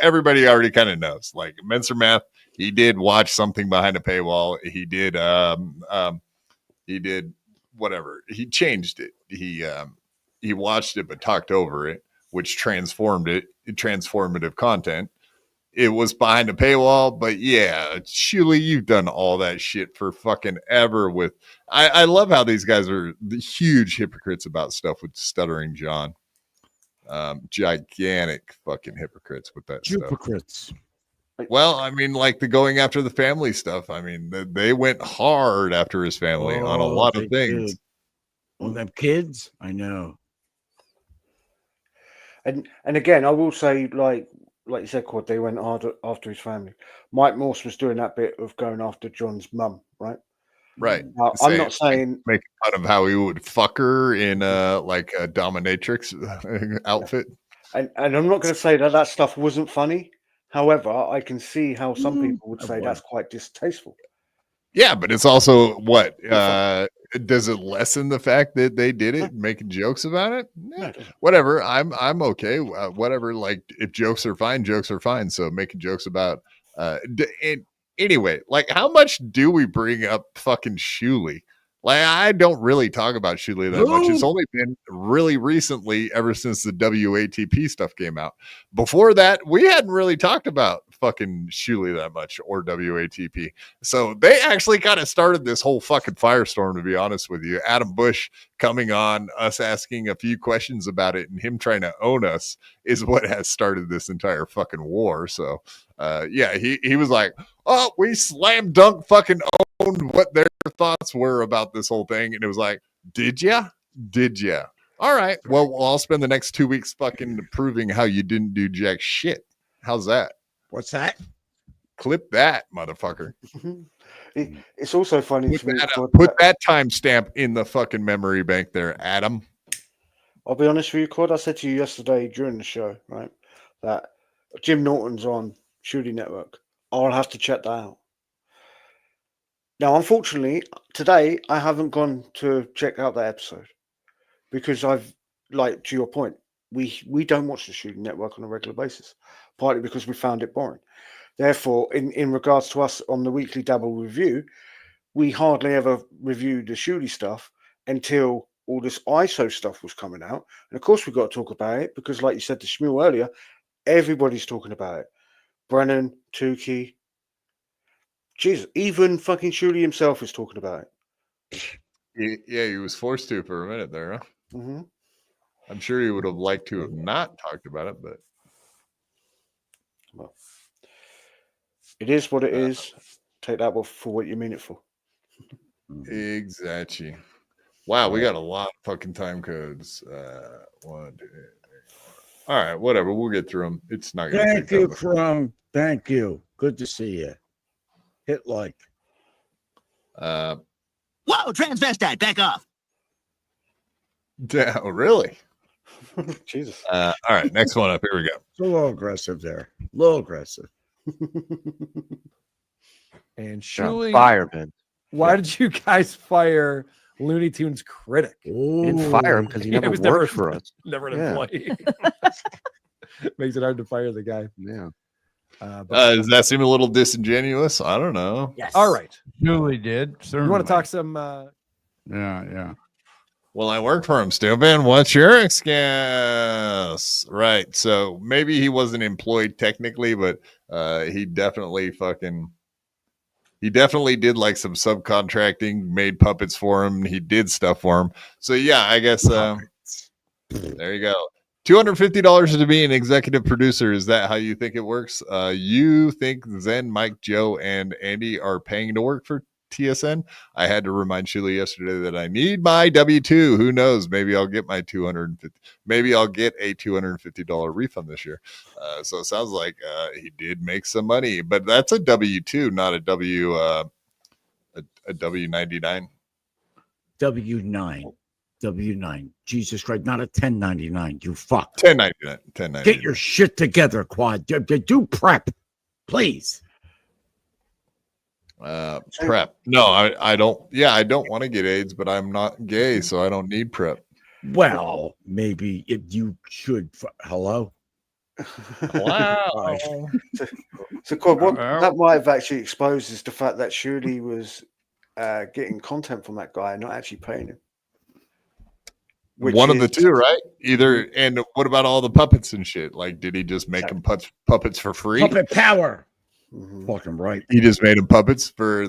everybody already kind of knows. Like Menser Math, he did watch something behind a paywall. He did whatever. He changed it. He watched it but talked over it, which transformed it. Transformative content. It was behind a paywall, but yeah, Shuli, you've done all that shit for fucking ever. With I love how these guys are the huge hypocrites about stuff with Stuttering John. Gigantic fucking hypocrites with that Hypocrites. Well, I mean, like the going after the family stuff. I mean, they went hard after his family on a lot of things. On them kids, I know. And again, I will say, like you said, Quad, they went hard after his family. Mike Morse was doing that bit of going after John's mum, right? Right. I'm not saying make fun of how he would fuck her in like a dominatrix outfit. And I'm not going to say that stuff wasn't funny. However, I can see how some people would say that's quite distasteful. Yeah, but it's also what does it lessen the fact that they did it, making jokes about it? Yeah. Whatever. I'm okay. Whatever. Like if jokes are fine. So making jokes about anyway, like how much do we bring up fucking Shuli? Like I don't really talk about Shuli that much. It's only been really recently, ever since the WATP stuff came out. Before that, we hadn't really talked about fucking Shuli that much or WATP. So they actually kind of started this whole fucking firestorm, to be honest with you. Adam Bush coming on, us asking a few questions about it, and him trying to own us is what has started this entire fucking war. So yeah, he was like, oh, we slam dunk fucking owned what their thoughts were about this whole thing. And it was like, did ya? All right. Well, I'll spend the next 2 weeks fucking proving how you didn't do jack shit. How's that? What's that? Clip that, motherfucker. It's also funny to me. Put that timestamp in the fucking memory bank there, Adam. I'll be honest with you, Claude. I said to you yesterday during the show, right, that Jim Norton's on Shuli Network. I'll have to check that out. Now, unfortunately, today I haven't gone to check out that episode because I've, like, to your point, we don't watch the Shuli Network on a regular basis, partly because we found it boring. Therefore, in regards to us on the weekly Dabble review, we hardly ever review the Shuli stuff until all this ISO stuff was coming out. And of course, we've got to talk about it because, like you said to Schmuel earlier, everybody's talking about it. Brennan, Tukey, Jesus, even fucking Shuli himself is talking about it. Yeah, he was forced to for a minute there. Huh? Mm-hmm. I'm sure he would have liked to have not talked about it, but well, it is what it is. Take that for what you mean it for. Exactly. Wow, we got a lot of fucking time codes. 1, 2, 3. All right, whatever. We'll get through them. It's not going to Thank you, Chrome. Thank you. Good to see you. Hit like. Whoa, transvestite, back off. Yeah, really? Jesus. All right, next one up. Here we go. It's a little aggressive there. A little aggressive. And Shuli, fireman. Why did you guys fire Looney Tunes critic? We didn't fire him because he never worked for us. Never an employee. Makes it hard to fire the guy. Yeah. Does that seem a little disingenuous? I don't know. Yes. All right. Shuli did. Certainly. You want to talk some? Yeah. Well, I work for him, stupid. What's your excuse? Right. So maybe he wasn't employed technically, but he definitely did like some subcontracting, made puppets for him. He did stuff for him. So yeah, I guess there you go. $250 to be an executive producer. Is that how you think it works? You think Zen, Mike, Joe, and Andy are paying to work for TSN? I had to remind Shuli yesterday that I need my W-2. Who knows? Maybe I'll get my $250. Maybe I'll get a $250 refund this year. So it sounds like he did make some money, but that's a W-2, not a W-99. W9. Jesus Christ, not a 1099. You fuck. 1099. Get your shit together, Quad. Do prep, please. Prep. No, I don't. Yeah, I don't want to get AIDS, but I'm not gay, so I don't need prep. Well, maybe you should. Hello. Wow. So Claude, what that might have actually exposed is the fact that Shuli was getting content from that guy and not actually paying him. One of the two, right? Either, and what about all the puppets and shit? Like, did he just make them puppets for free? Puppet power. Fucking right. He just made them puppets for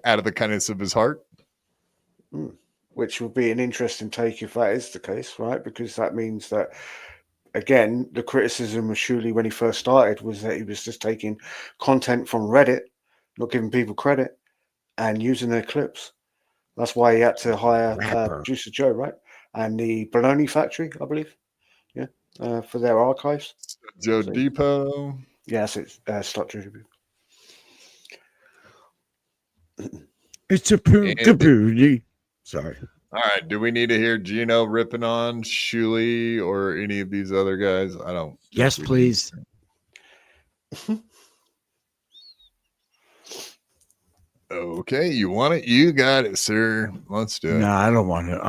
out of the kindness of his heart. Which would be an interesting take if that is the case, right? Because that means that, again, the criticism of Shuli when he first started was that he was just taking content from Reddit, not giving people credit, and using their clips. That's why he had to hire Producer Joe, right? And the Bologna Factory, I believe, for their archives. Joe Depot. Yes, it's Structure. It's a booty. Sorry. All right. Do we need to hear Gino ripping on Shuli or any of these other guys? I don't. Yes, please. Okay, you want it? You got it, sir. Let's do it. No, I don't want it.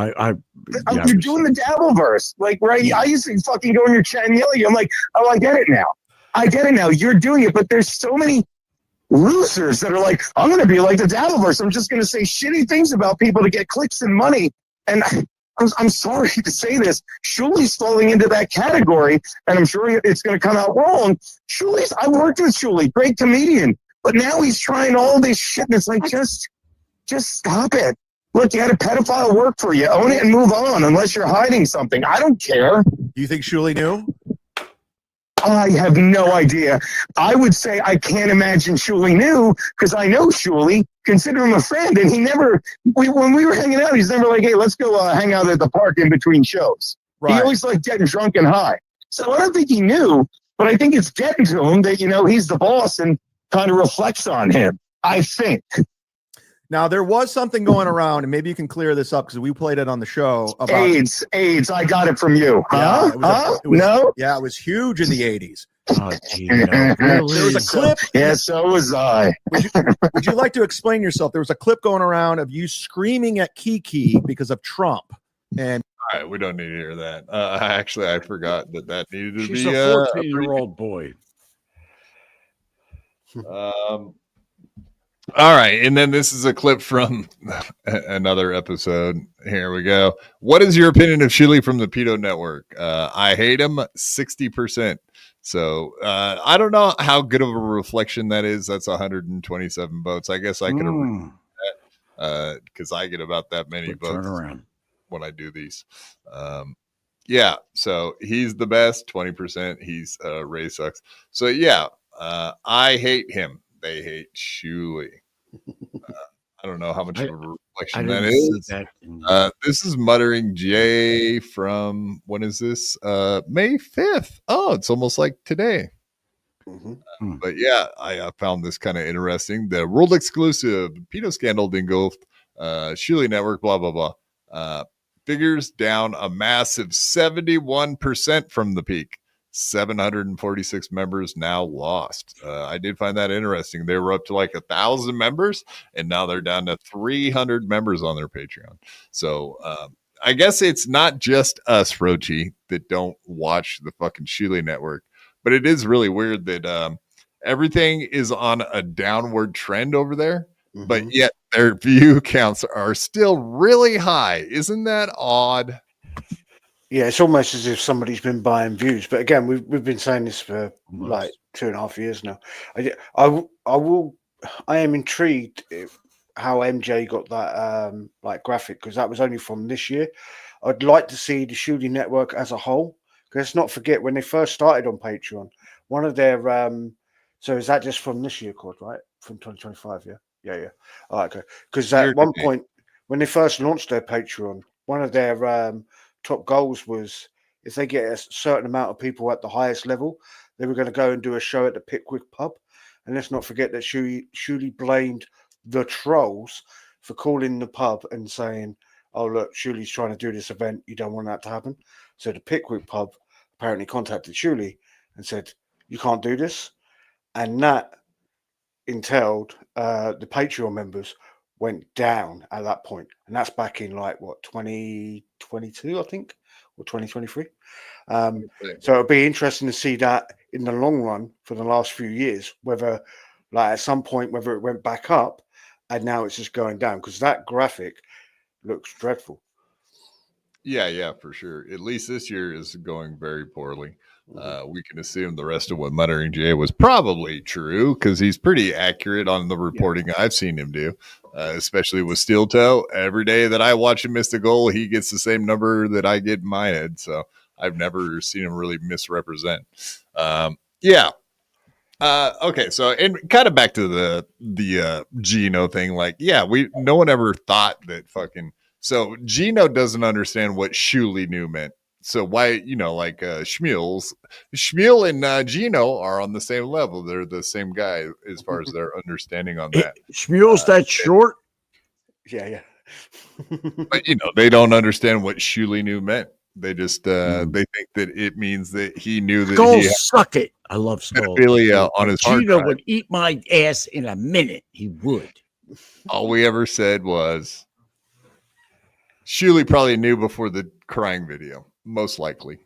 You're doing the Dabbleverse. Like, right? I used to fucking go in your chat and yell at you. I'm like, oh, I get it now. I get it now. You're doing it, but there's so many losers that are like, I'm going to be like the Dabbleverse. I'm just going to say shitty things about people to get clicks and money. And I'm sorry to say this. Shuli's falling into that category, and I'm sure it's going to come out wrong. I've worked with Shuli, great comedian. But now he's trying all this shit, and it's like, just stop it. Look, you had a pedophile work for you. Own it and move on, unless you're hiding something. I don't care. Do you think Shuli knew? I have no idea. I would say I can't imagine Shuli knew, because I know Shuli, consider him a friend, and he never, when we were hanging out, he's never like, hey, let's go hang out at the park in between shows. Right. He always liked getting drunk and high. So I don't think he knew, but I think it's getting to him that, he's the boss and kind of reflects on him, I think. Now, there was something going around, and maybe you can clear this up because we played it on the show. About AIDS. I got it from you. Huh? No? Yeah, it was huge in the 80s. Oh, gee, no. Really? There was a clip. Yeah, so was I. Would you like to explain yourself? There was a clip going around of you screaming at Kiki because of Trump. And all right, we don't need to hear that. Actually, I forgot that needed to She's be a 14-year-old boy. All right, and then this is a clip from another episode. Here we go. What is your opinion of Shuli from the Pedo Network? I hate him 60%. So I don't know how good of a reflection that is. That's 127 votes. I guess I could have read that because I get about that many votes when I do these. Yeah, so he's the best, 20%. He's Ray sucks. So yeah, I hate him. They hate Shuli. I don't know how much of a reflection that is. This is Muttering J from, when is this? May 5th. Oh, it's almost like today. But yeah, I found this kind of interesting. The world exclusive pedo scandal engulfed Shuli Network, blah, blah, blah. Figures down a massive 71% from the peak. 746 members now lost. I did find that interesting. They were up to like 1,000 members, and now they're down to 300 members on their Patreon. So I guess it's not just us, Rochi, that don't watch the fucking Shuli Network, but it is really weird that everything is on a downward trend over there, but yet their view counts are still really high. Isn't that odd? Yeah, it's almost as if somebody's been buying views. But again, we've been saying this for like 2.5 years now. I am intrigued how MJ got that like graphic, because that was only from this year. I'd like to see the Shuli Network as a whole, because let's not forget when they first started on Patreon, one of their so is that just from this year, Cord, right? From 2025, yeah. All right, okay. Because at one point when they first launched their Patreon, one of their top goals was if they get a certain amount of people at the highest level, they were going to go and do a show at the Pickwick pub. And let's not forget that Shuli blamed the trolls for calling the pub and saying, oh, look, Shuli's trying to do this event. You don't want that to happen. So the Pickwick pub apparently contacted Shuli and said, you can't do this. And that entailed the Patreon members went down at that point, and that's back in like what 2022, I think. or 2023. So it'll be interesting to see that in the long run for the last few years, whether like at some point, whether it went back up and now it's just going down, because that graphic looks dreadful. Yeah, for sure. At least this year is going very poorly. We can assume the rest of what Muttering Jay was probably true because he's pretty accurate on the reporting I've seen him do, especially with Steel Toe. Every day that I watch him miss the goal, he gets the same number that I get in my head. So I've never seen him really misrepresent. Okay, so and kind of back to the Gino thing. Like, no one ever thought that fucking. So Gino doesn't understand what Shuli knew meant. So why, Schmuel and Gino are on the same level. They're the same guy as far as their understanding on that. Schmuel's that short? Yeah. But, they don't understand what Shuli knew meant. They just, they think that it means that he knew that Skull he had suck it. I love Skull. pedophilia on his hard Gino drive. would eat my ass in a minute. He would. All we ever said was Shuli probably knew before the crying video, most likely.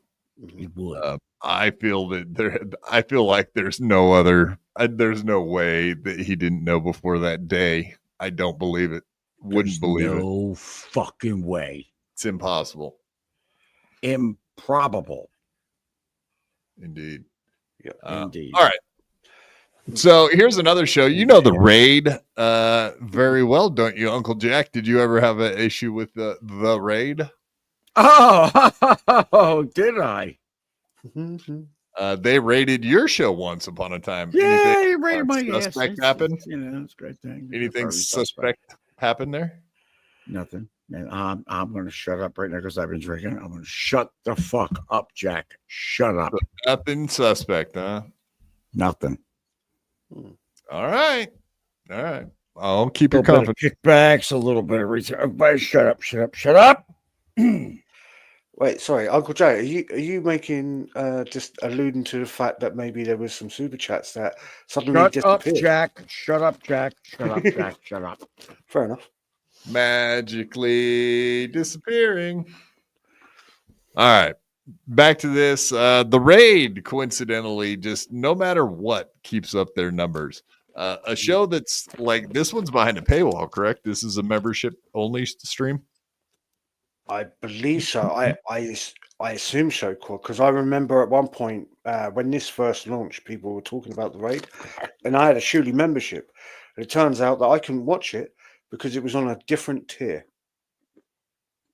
He would. I feel like there's no way that he didn't know before that day. I don't believe it. Wouldn't believe it. No fucking way. It's impossible. Improbable. Indeed. Yeah. Indeed. All right. So here's another show. You know the Raid very well, don't you, Uncle Jack? Did you ever have an issue with the Raid? Oh, did I? They raided your show once upon a time. Yeah, he raided my ass. Suspect happened? It's a great thing. Anything suspect happened there? Nothing. And I'm going to shut up right now because I've been drinking. I'm going to shut the fuck up, Jack. Shut up. So nothing suspect, huh? Nothing. All right. I'll keep your confidence. Kickbacks, a little bit of research. Everybody, shut up. Wait, sorry, Uncle Jay, are you making just alluding to the fact that maybe there was some super chats that suddenly disappeared? Shut up, Jack. Shut up. Fair enough. Magically disappearing. All right. Back to this. The Raid, coincidentally, just no matter what, keeps up their numbers. A show that's like this one's behind a paywall, correct? This is a membership only stream. I believe so. I assume so, because I remember at one point when this first launched, people were talking about the Raid, and I had a Shuli membership. And it turns out that I couldn't watch it because it was on a different tier,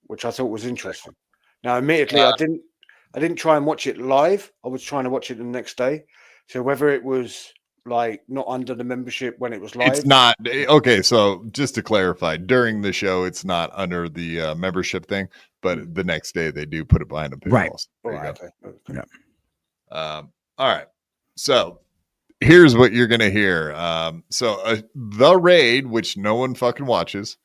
which I thought was interesting. Now, admittedly, I didn't try and watch it live. I was trying to watch it the next day. So whether it was like not under the membership when it was live, it's not okay. So just to clarify, during the show, it's not under the membership thing, but the next day they do put it behind a paywall. Right. There you go. Okay. Yeah. All right. So here's what you're gonna hear. The Raid, which no one fucking watches.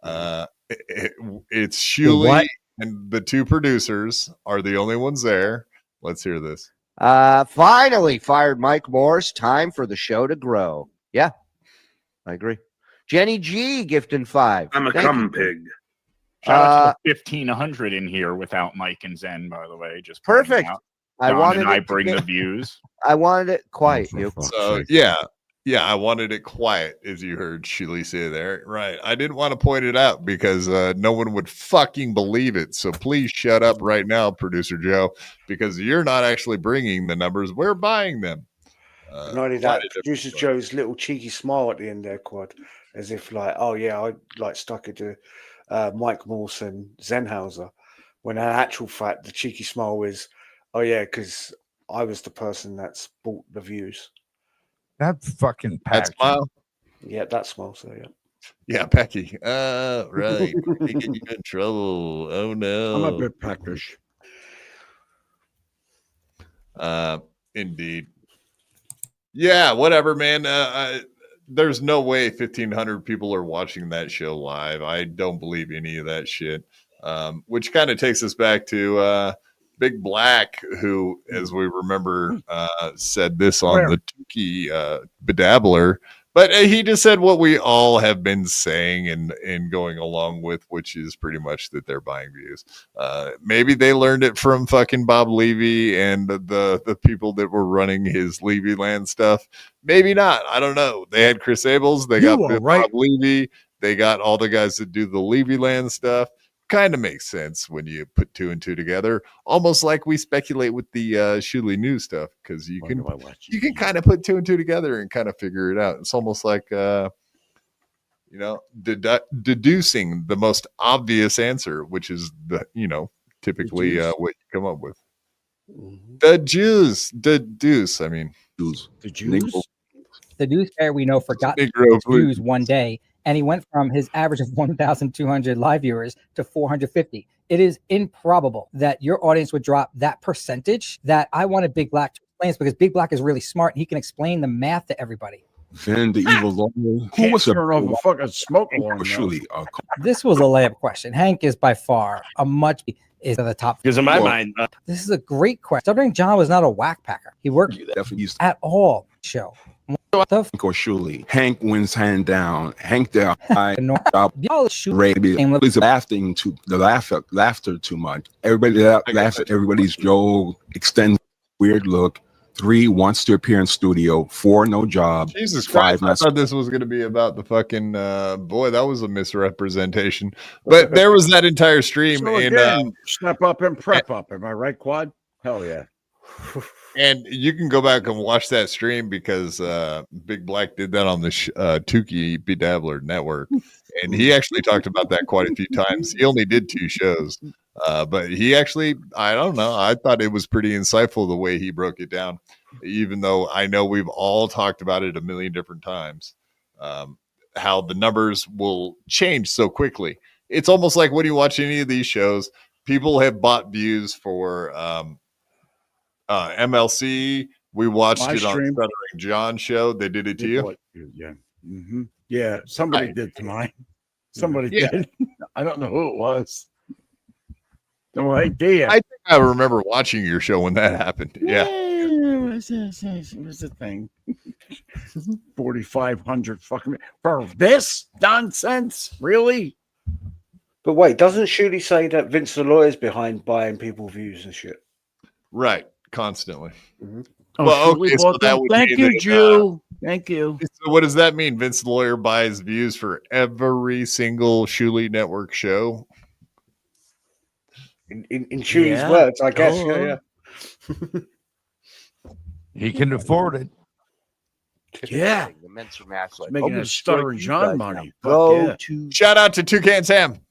It's Shuli and the two producers are the only ones there. Let's hear this. Finally fired Mike Morse. Time for the show to grow. Yeah, I agree. Jenny G gifting 5. I'm a cum pig. Shout out to the 1,500 in here without Mike and Zen, by the way. Just perfect. I bring the views. I wanted it quiet. So yeah, I wanted it quiet, as you heard Shuli say there. Right. I didn't want to point it out because no one would fucking believe it. So please shut up right now, Producer Joe, because you're not actually bringing the numbers. We're buying them. Not only that, Producer Joe's little cheeky smile at the end there, Quad, as if like, oh yeah, I like stuck it to Mike Morse and Zenhauser, when in actual fact the cheeky smile was, oh yeah, because I was the person that's bought the views. That fucking That smile. Yeah, that smile. So yeah. Yeah, Pecky. Right. They get you in trouble. Oh no. I'm a bit peckish. Indeed. Yeah, whatever, man. There's no way 1,500 people are watching that show live. I don't believe any of that shit. Which kind of takes us back to Big Black, who, as we remember, said this on the Tukey Bedabbler But he just said what we all have been saying and going along with, which is pretty much that they're buying views. Maybe they learned it from fucking Bob Levy and the people that were running his Levy Land stuff. Maybe not. I don't know. They had Chris Abels. They got Bob Levy. They got all the guys that do the Levy Land stuff. Kind of makes sense when you put 2 and 2 together, almost like we speculate with the Shuli News stuff, because you can kind of put 2 and 2 together and kind of figure it out. It's almost like deducing the most obvious answer, which is typically what you come up with. The Jews deduce. I mean, the Jews. The news fair we know forgot Jews one day, and he went from his average of 1,200 live viewers to 450. It is improbable that your audience would drop that percentage. That I wanted Big Black to explain this, because Big Black is really smart and he can explain the math to everybody. Then the evil lawyer. Who was a fucking smoke alarm? Surely, This was a layup question. Hank is by far is at the top. Because in my mind, this is a great question. Stuttering John was not a whack packer. He worked at all show. Or Shuli. Hank wins hand down. Hank there. He's laughing to the laughter too much. Everybody laughs at everybody's joke. Extends weird look. 3 wants to appear in studio. 4 no job. Jesus Christ! I thought this was going to be about the fucking boy. That was a misrepresentation. But there was that entire stream. So again, step up and prep up. Am I right, Quad? Hell yeah. And you can go back and watch that stream, because Big Black did that on the Tukey Bedabbler network. And he actually talked about that quite a few times. He only did 2 shows. But he actually, I don't know, I thought it was pretty insightful the way he broke it down, even though I know we've all talked about it a million different times, how the numbers will change so quickly. It's almost like when you watch any of these shows, people have bought views for MLC. We watched it on Stuttering John show. They did it to you. Yeah. Mm-hmm. Yeah. Somebody did to mine. Somebody did. I don't know who it was. No idea. I think I remember watching your show when that happened. Yeah. It was a thing. 4,500 fucking for this nonsense. Really? But wait, doesn't Shuli say that Vince the lawyer's behind buying people views and shit? Right. Constantly. Mm-hmm. Well, okay, so that would thank you, Jew. Thank you. So what does that mean? Vince the lawyer buys views for every single Shuli Network show? In Shuli's words, I guess. Yeah. He can afford it. Yeah. The Mentor Match, like, making a Stuttering John money. Shout out to Toucan Sam.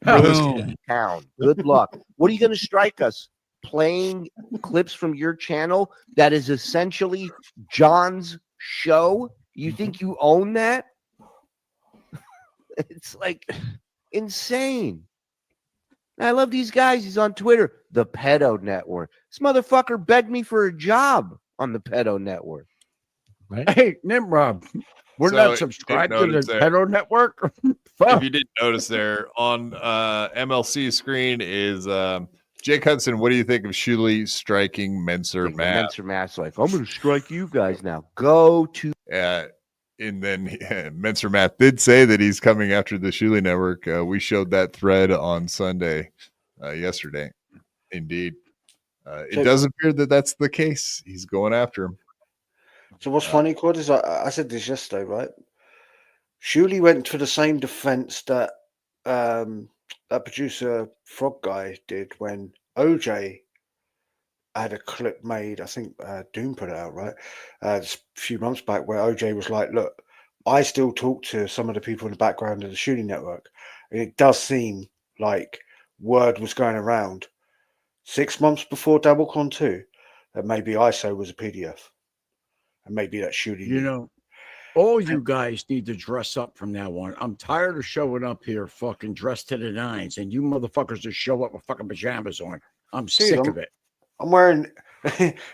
Town. Good luck. What are you going to strike us? Playing clips from your channel that is essentially John's show? You think you own that? It's like insane. I love these guys. He's on Twitter. The Pedo Network. This motherfucker begged me for a job on the Pedo Network. Right? Hey, Nimrod, we're not subscribed to the Pedo Network. If you didn't notice there on MLC screen is Jake Hudson. What do you think of Shuli striking Mentor Matt? Mentor Matt's like, I'm going to strike you guys now. Go to. And then Mentor Matt did say that he's coming after the Shuli Network. We showed that thread on Sunday, yesterday. Indeed. It does appear that that's the case. He's going after him. So what's funny, Quad, is I said this yesterday, right? Shuli went for the same defense that that producer Frog Guy did when OJ had a clip made. I think Doom put it out, right? Just a few months back, where OJ was like, look, I still talk to some of the people in the background of the Shuli Network. And it does seem like word was going around 6 months before DoubleCon 2 that maybe ISO was a PDF. And maybe that Shuli. You know, all you guys need to dress up from now on. I'm tired of showing up here fucking dressed to the nines, and you motherfuckers just show up with fucking pajamas on. I'm sick of it. I'm wearing,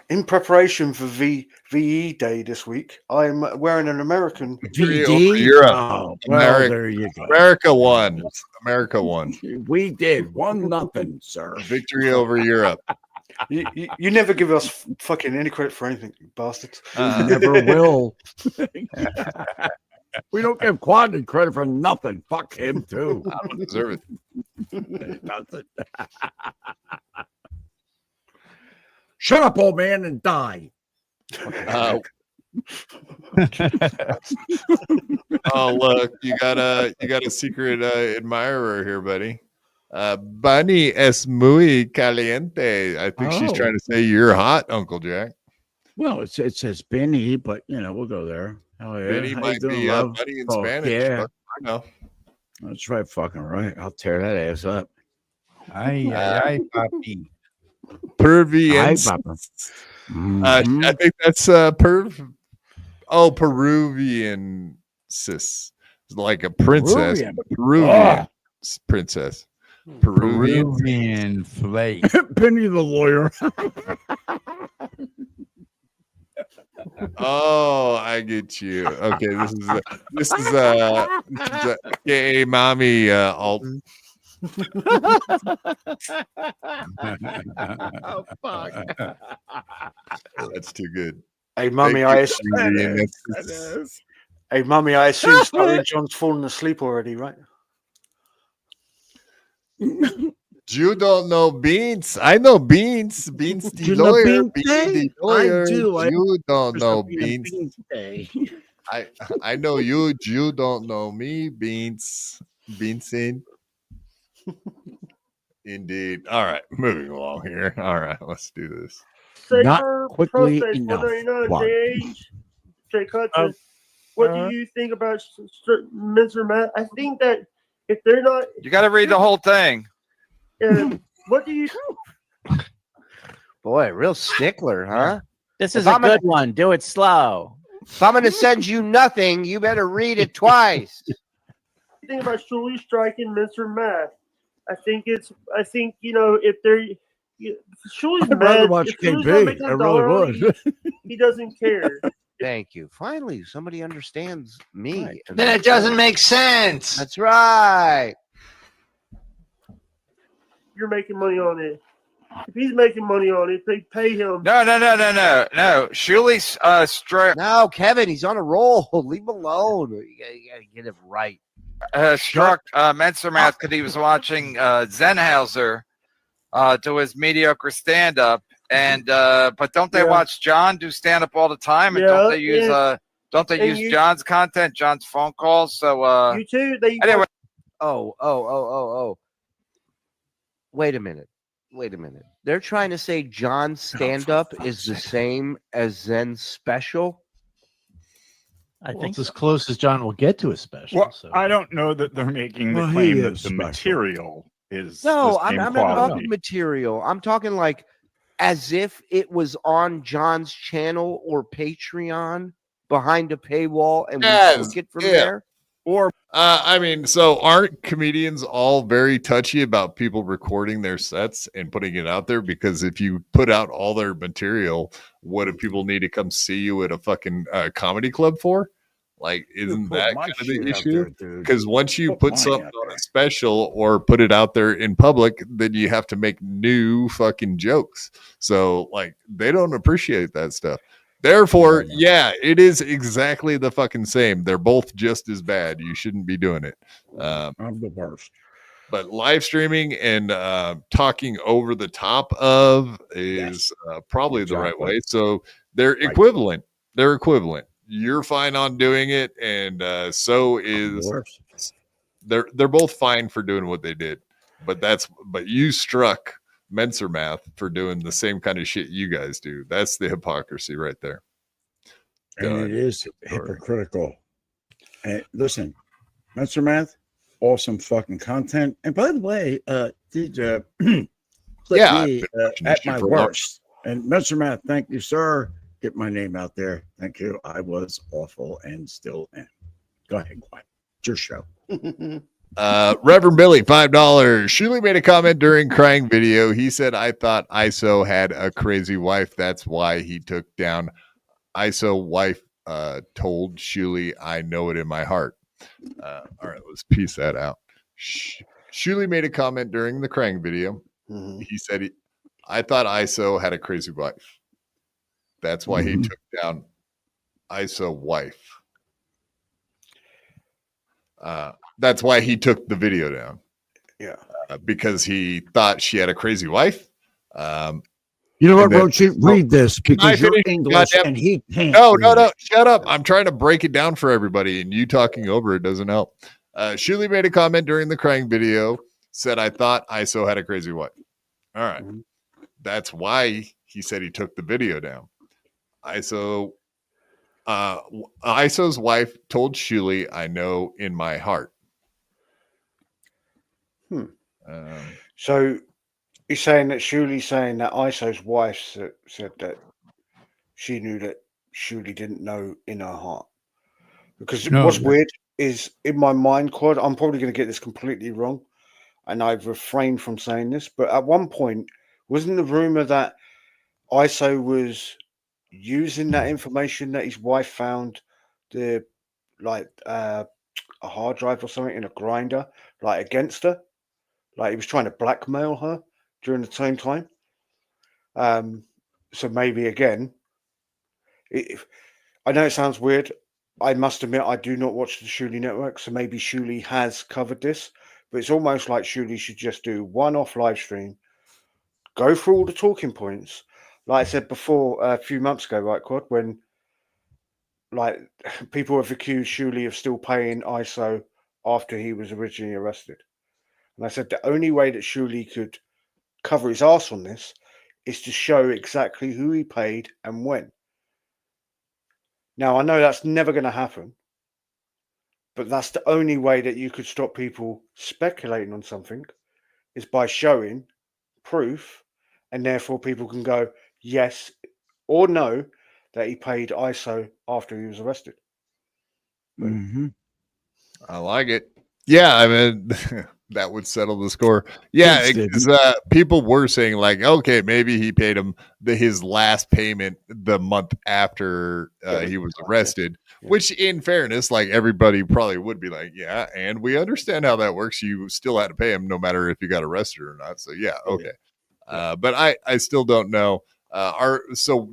in preparation for VE Day this week, I'm wearing an American VD Europe. Oh, well, there you go. America won. America won. We did 1-0, sir. Victory over Europe. You never give us fucking any credit for anything, you bastards. Never will. We don't give Quad credit for nothing. Fuck him too. I don't deserve it. Shut up, old man, and die. Oh, look, you got a secret admirer here, buddy. Bunny es muy caliente. I think she's trying to say you're hot, Uncle Jack. Well, it says Benny, but we'll go there. Hell yeah. Benny might be Bunny in Spanish. Yeah, I know. That's right, fucking right. I'll tear that ass up. Ay, papi. Pervians. I think that's Peruvian sis, like a princess. Peruvian princess. Peruvian flake. Penny the lawyer. Oh, I get you. Okay, this is a gay mommy alt. Oh fuck. That's too good. Hey, mummy, I assume. Hey, mummy, I assume Starry John's fallen asleep already, right? You don't know Beans. I know Beans. Beans the lawyer. Beans the lawyer. I do. You don't know Beans. I know you. You don't know me, Beans. Beansin. Indeed. All right, moving along here. All right, let's do this. Not quickly enough. What do you think about Mr. Matt? I think that if they're not, you got to read the whole thing. What do you? Boy, real stickler, huh? This is a good one. Do it slow. If I'm going to send you nothing, you better read it twice. Think about Shuli striking Mr. Matt. I think if they're Shuli's I'd rather watch KB. I really would. He doesn't care. Thank you. Finally, somebody understands me. Right. Then it doesn't make sense. That's right. You're making money on it. If he's making money on it, they pay him. No. Shuli's No, Kevin, he's on a roll. Leave him alone. You gotta get him right. Struck Mensermath because he was watching Zenhauser do his mediocre stand-up, and but don't they watch John do stand-up all the time? And don't they use John's content, John's phone calls? So you too. Anyway. Oh. Wait a minute. They're trying to say John's stand-up is the same as Zen's special. I think it's as close as John will get to a special. Well, so. I don't know that they're making the claim that the material is. No, the I'm same not quality. talking material. I'm talking like as if it was on John's channel or Patreon behind a paywall, and we took it from there. Or so aren't comedians all very touchy about people recording their sets and putting it out there? Because if you put out all their material, what do people need to come see you at a fucking comedy club for? Like, isn't that kind of the issue? Because once you put something on a special or put it out there in public, then you have to make new fucking jokes. So, like, they don't appreciate that stuff. Therefore, it is exactly the fucking same. They're both just as bad. You shouldn't be doing it. I'm the worst. But live streaming and talking over the top of is probably the right way. So they're equivalent. They're equivalent. You're fine on doing it, and so is they're both fine for doing what they did. But you struck Mensermath for doing the same kind of shit you guys do. That's the hypocrisy right there. And it is hypocritical. And listen, Mensermath, awesome fucking content. And by the way, did click me at my worst. And Mensermath, thank you, sir. Get my name out there. Thank you. I was awful and still am. Go ahead, quiet. It's your show. Reverend Billy, $5. Shuli made a comment during crying video. He said, I thought ISO had a crazy wife. That's why he took down ISO wife. Told Shuli, I know it in my heart. All right, let's piece that out. Shuli made a comment during the crying video. He said, I thought ISO had a crazy wife. That's why he took down ISO wife. That's why he took the video down. Yeah. Because he thought she had a crazy wife. You know what, Rochi? Read this because you're English and he can't. No. Shut up. I'm trying to break it down for everybody, and you talking over it doesn't help. Shuli made a comment during the crying video, said, I thought ISO had a crazy wife. All right. That's why he said he took the video down. ISO's wife told Shuli, I know in my heart. So he's saying that Shuli's saying that ISO's wife said that she knew that Shuli didn't know in her heart. Because what's weird is in my mind, Quad, I'm probably going to get this completely wrong, and I've refrained from saying this, but at one point, wasn't the rumor that ISO was using that information that his wife found, a hard drive or something in a grinder, like against her? Like he was trying to blackmail her during the same time. So maybe again, I know it sounds weird. I must admit, I do not watch the Shuli network, so maybe Shuli has covered this, but it's almost like Shuli should just do one-off live stream, go through all the talking points. Like I said before, a few months ago, right, Quad, when like people have accused Shuli of still paying ISO after he was originally arrested. And I said the only way that Shuli could cover his ass on this is to show exactly who he paid and when. Now, I know that's never going to happen, but that's the only way that you could stop people speculating on something is by showing proof, and therefore people can go yes or no that he paid ISO after he was arrested. I like it. Yeah, I mean, that would settle the score. Yeah, because people were saying like, okay, maybe he paid him his last payment the month after he was arrested, which in fairness, like everybody probably would be like, yeah, and we understand how that works. You still had to pay him no matter if you got arrested or not. So yeah, okay. But I still don't know.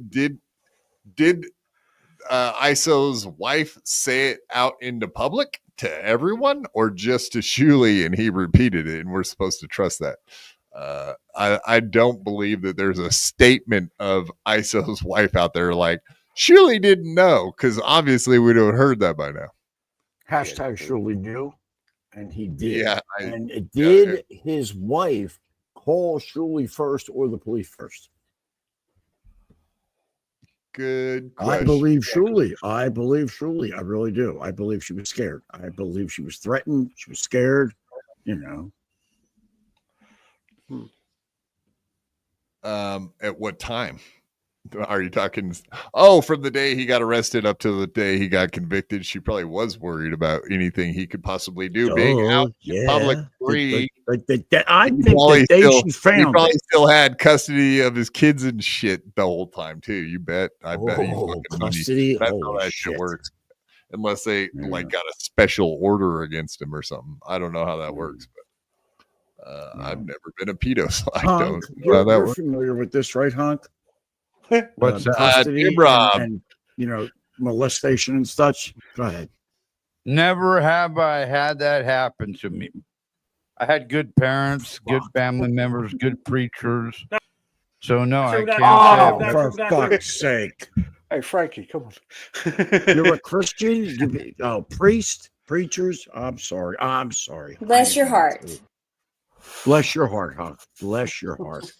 Did ISO's wife say it out into public to everyone or just to Shuli and he repeated it and we're supposed to trust that? I don't believe that there's a statement of ISO's wife out there like Shuli didn't know, because obviously we would have heard that by now. Hashtag Shuli knew, and he did. Yeah, did his wife call Shuli first or the police first? Good question. I believe Shuli. I really do. I believe she was scared. I believe she was threatened. She was scared. You know. At what time are you talking? Oh, from the day he got arrested up to the day he got convicted. She probably was worried about anything he could possibly do. Being out in public free. I think the day she found he probably still had custody of his kids and shit the whole time too. You bet. I bet he fucking custody. That's how that shit works. Unless they like got a special order against him or something. I don't know how that works, but I've never been a pedo, so I don't know how that you're works. familiar with this, right, Honk? What's custody Rob? and molestation and such. Go ahead. Never have I had that happen to me. I had good parents, good family members, good preachers. So no, I can't say. For fuck's sake! Hey, Frankie, come on. You're a Christian? Priest, preachers. I'm sorry. Bless your heart. Bless your heart, Honk. Bless your heart.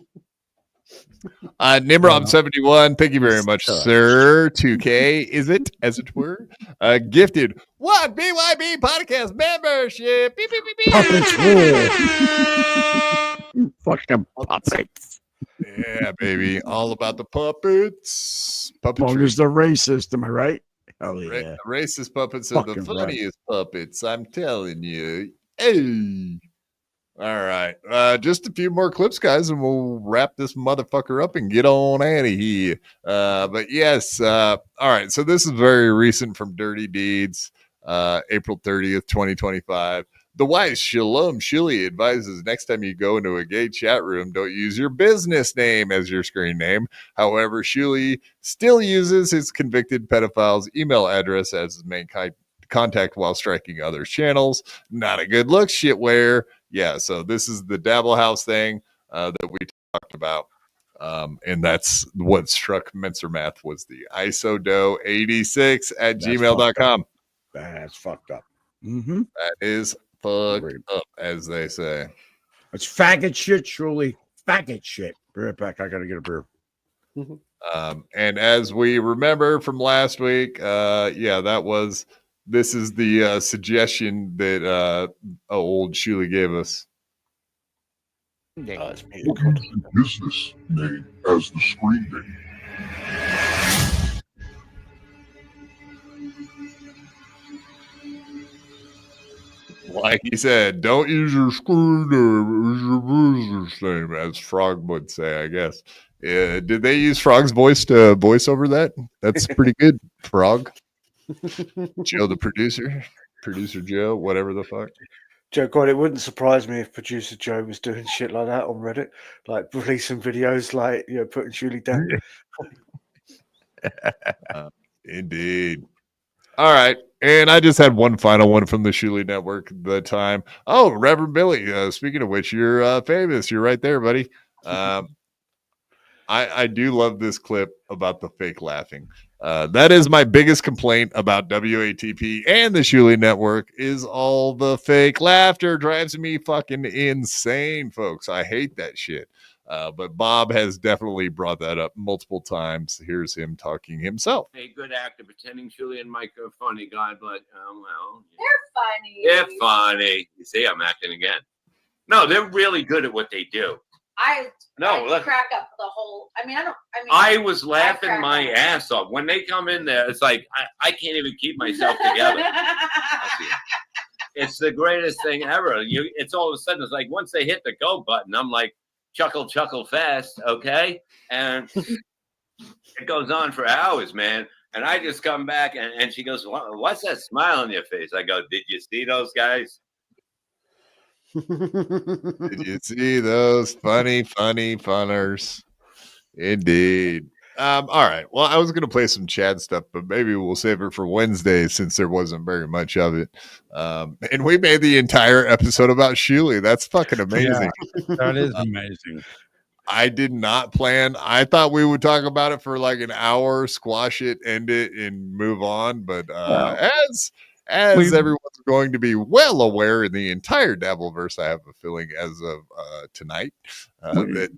Nimrod 71, thank you very much, sir. 2K, is it, as it were? Gifted one BYB Podcast membership. Beep, beep, beep, beep. Puppets rule. Fucking puppets. Yeah, baby. All about the puppets. As long as they're racist, am I right? Hell yeah. Racist puppets are the funniest puppets, I'm telling you. Hey. All right. Just a few more clips, guys, and we'll wrap this motherfucker up and get on out of here. But yes. All right. So this is very recent from Dirty Deeds, April 30th, 2025. The wise Shalom Shuli advises next time you go into a gay chat room, don't use your business name as your screen name. However, Shuli still uses his convicted pedophile's email address as his main contact while striking other channels. Not a good look, shitware. Yeah, so this is the Dabble House thing that we talked about. And that's what struck Menser Math was the isodo86 at gmail.com. That's fucked up. That is fucked up, as they say. It's faggot shit, Shuli. Faggot shit. Be right back. I gotta get a beer. And as we remember from last week, this is the suggestion that old Shuli gave us. Business name as the screen name. Like he said, don't use your screen name as your business name, as Frog would say, I guess. Did they use Frog's voice to voice over that? That's pretty good, Frog. Joe, the producer Joe, whatever the fuck. Joe, God, it wouldn't surprise me if producer Joe was doing shit like that on Reddit, like releasing videos, like putting Shuli down. Indeed. All right. And I just had one final one from the Shuli Network the time. Oh, Reverend Billy. Speaking of which, you're famous. You're right there, buddy. I do love this clip about the fake laughing. That is my biggest complaint about WATP and the Shuli Network is all the fake laughter. Drives me fucking insane, folks. I hate that shit. But Bob has definitely brought that up multiple times. Here's him talking himself. A good actor pretending Shuli and Mike are funny. God, but well, they're funny. They're funny. You see, I'm acting again. No, they're really good at what they do. I crack up the whole. I was laughing my ass off when they come in there. It's like I can't even keep myself together. It's the greatest thing ever. It's all of a sudden. It's like once they hit the go button, I'm like. Chuckle fast, okay? And it goes on for hours, man. And I just come back and she goes, what's that smile on your face? I go, did you see those guys? Did you see those funny funners? Indeed. All right. Well, I was going to play some Chad stuff, but maybe we'll save it for Wednesday since there wasn't very much of it. And we made the entire episode about Shuli. That's fucking amazing. Yeah, that is amazing. I did not plan. I thought we would talk about it for like an hour, squash it, end it, and move on. But as everyone's going to be well aware in the entire Dabbleverse, I have a feeling as of tonight that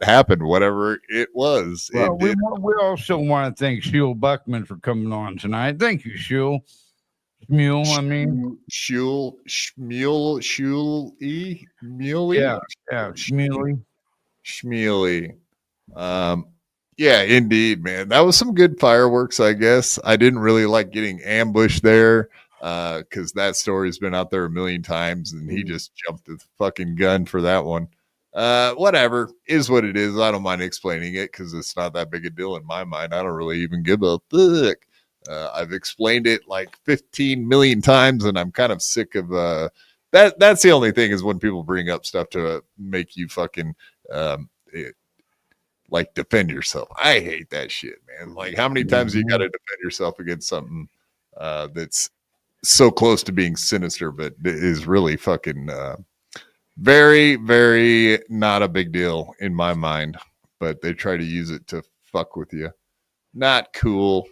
happened, whatever it was. Well, we also want to thank Schmuel Buckman for coming on tonight. Thank you, Schmuel. Schmuel. Yeah, Schmuely. Yeah, indeed, man. That was some good fireworks, I guess. I didn't really like getting ambushed there. Because that story's been out there a million times and he just jumped the fucking gun for that one. Whatever is what it is. I don't mind explaining it because it's not that big a deal in my mind. I don't really even give a fuck. I've explained it like 15 million times and I'm kind of sick of that's the only thing is when people bring up stuff to make you fucking like defend yourself. I hate that shit, man. Like how many times you got to defend yourself against something that's so close to being sinister, but is really fucking very, very not a big deal in my mind. But they try to use it to fuck with you. Not cool.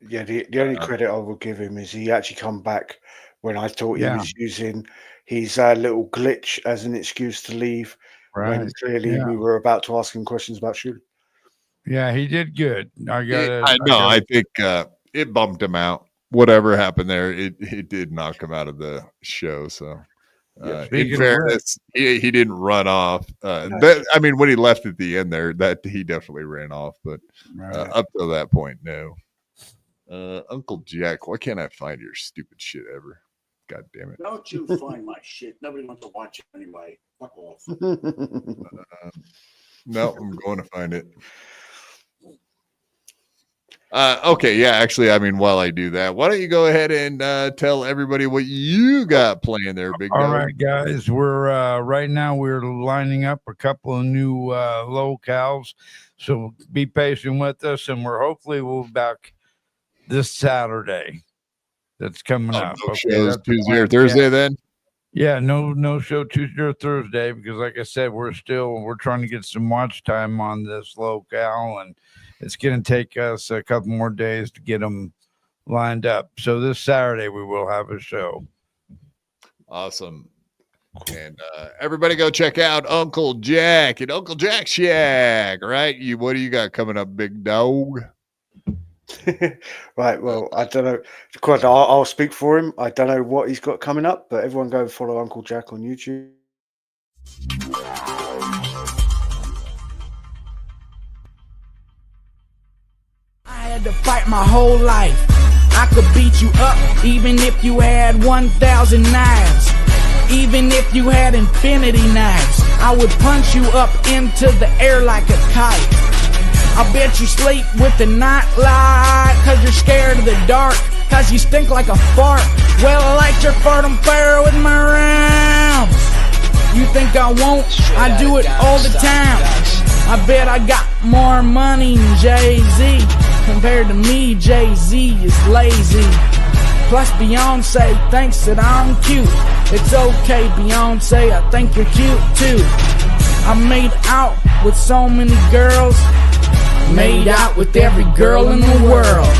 Yeah, the only credit I will give him is he actually come back when I thought he was using his little glitch as an excuse to leave. Right. When clearly we were about to ask him questions about shooting. Yeah, he did good. I think it bumped him out. Whatever happened there, it did knock him out of the show. So, in fairness, he didn't run off. When he left at the end there, that he definitely ran off. But up to that point, no. Uncle Jack, why can't I find your stupid shit ever? God damn it! Don't you find my shit? Nobody wants to watch it anyway. Fuck off. No, I'm going to find it. Okay, yeah, actually, I mean, while I do that, why don't you go ahead and tell everybody what you got playing there, Big Dog? All right, guys, we're right now we're lining up a couple of new locales, so be patient with us, and we'll be back this Saturday. That's coming up. No shows Tuesday or Thursday then? Yeah, no show Tuesday or Thursday because, like I said, we're trying to get some watch time on this locale, and it's going to take us a couple more days to get them lined up. So this Saturday we will have a show. Awesome. And everybody go check out Uncle Jack and Uncle Jack Shack, right? What do you got coming up, Big Dog? Right, well, I don't know. Quite, I'll speak for him. I don't know what he's got coming up, but everyone go and follow Uncle Jack on YouTube. I had to fight my whole life. I could beat you up even if you had 1,000 knives. Even if you had infinity knives, I would punch you up into the air like a kite. I bet you sleep with the night light, cause you're scared of the dark, cause you stink like a fart. Well, I like your fart on fire with my rhymes. You think I won't? I do it all the time. I bet I got more money than Jay-Z. Compared to me, Jay-Z is lazy. Plus Beyonce thinks that I'm cute. It's okay, Beyonce, I think you're cute too. I made out with so many girls. Made out with every girl in the world.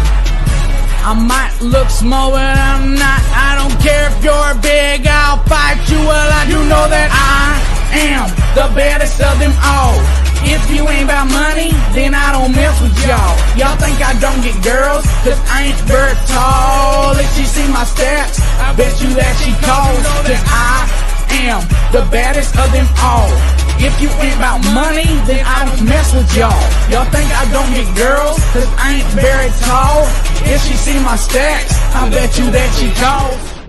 I might look small, but I'm not. I don't care if you're big, I'll fight you. Well, I do know that I am the baddest of them all. If you ain't about money, then I don't mess with y'all. Y'all think I don't get girls, cause I ain't very tall. If she see my stats, I bet you that she calls. Cause I am the baddest of them all. If you ain't about money, then I don't mess with y'all. Y'all think I don't get girls, cause I ain't very tall. If she see my stacks, I bet you that she calls.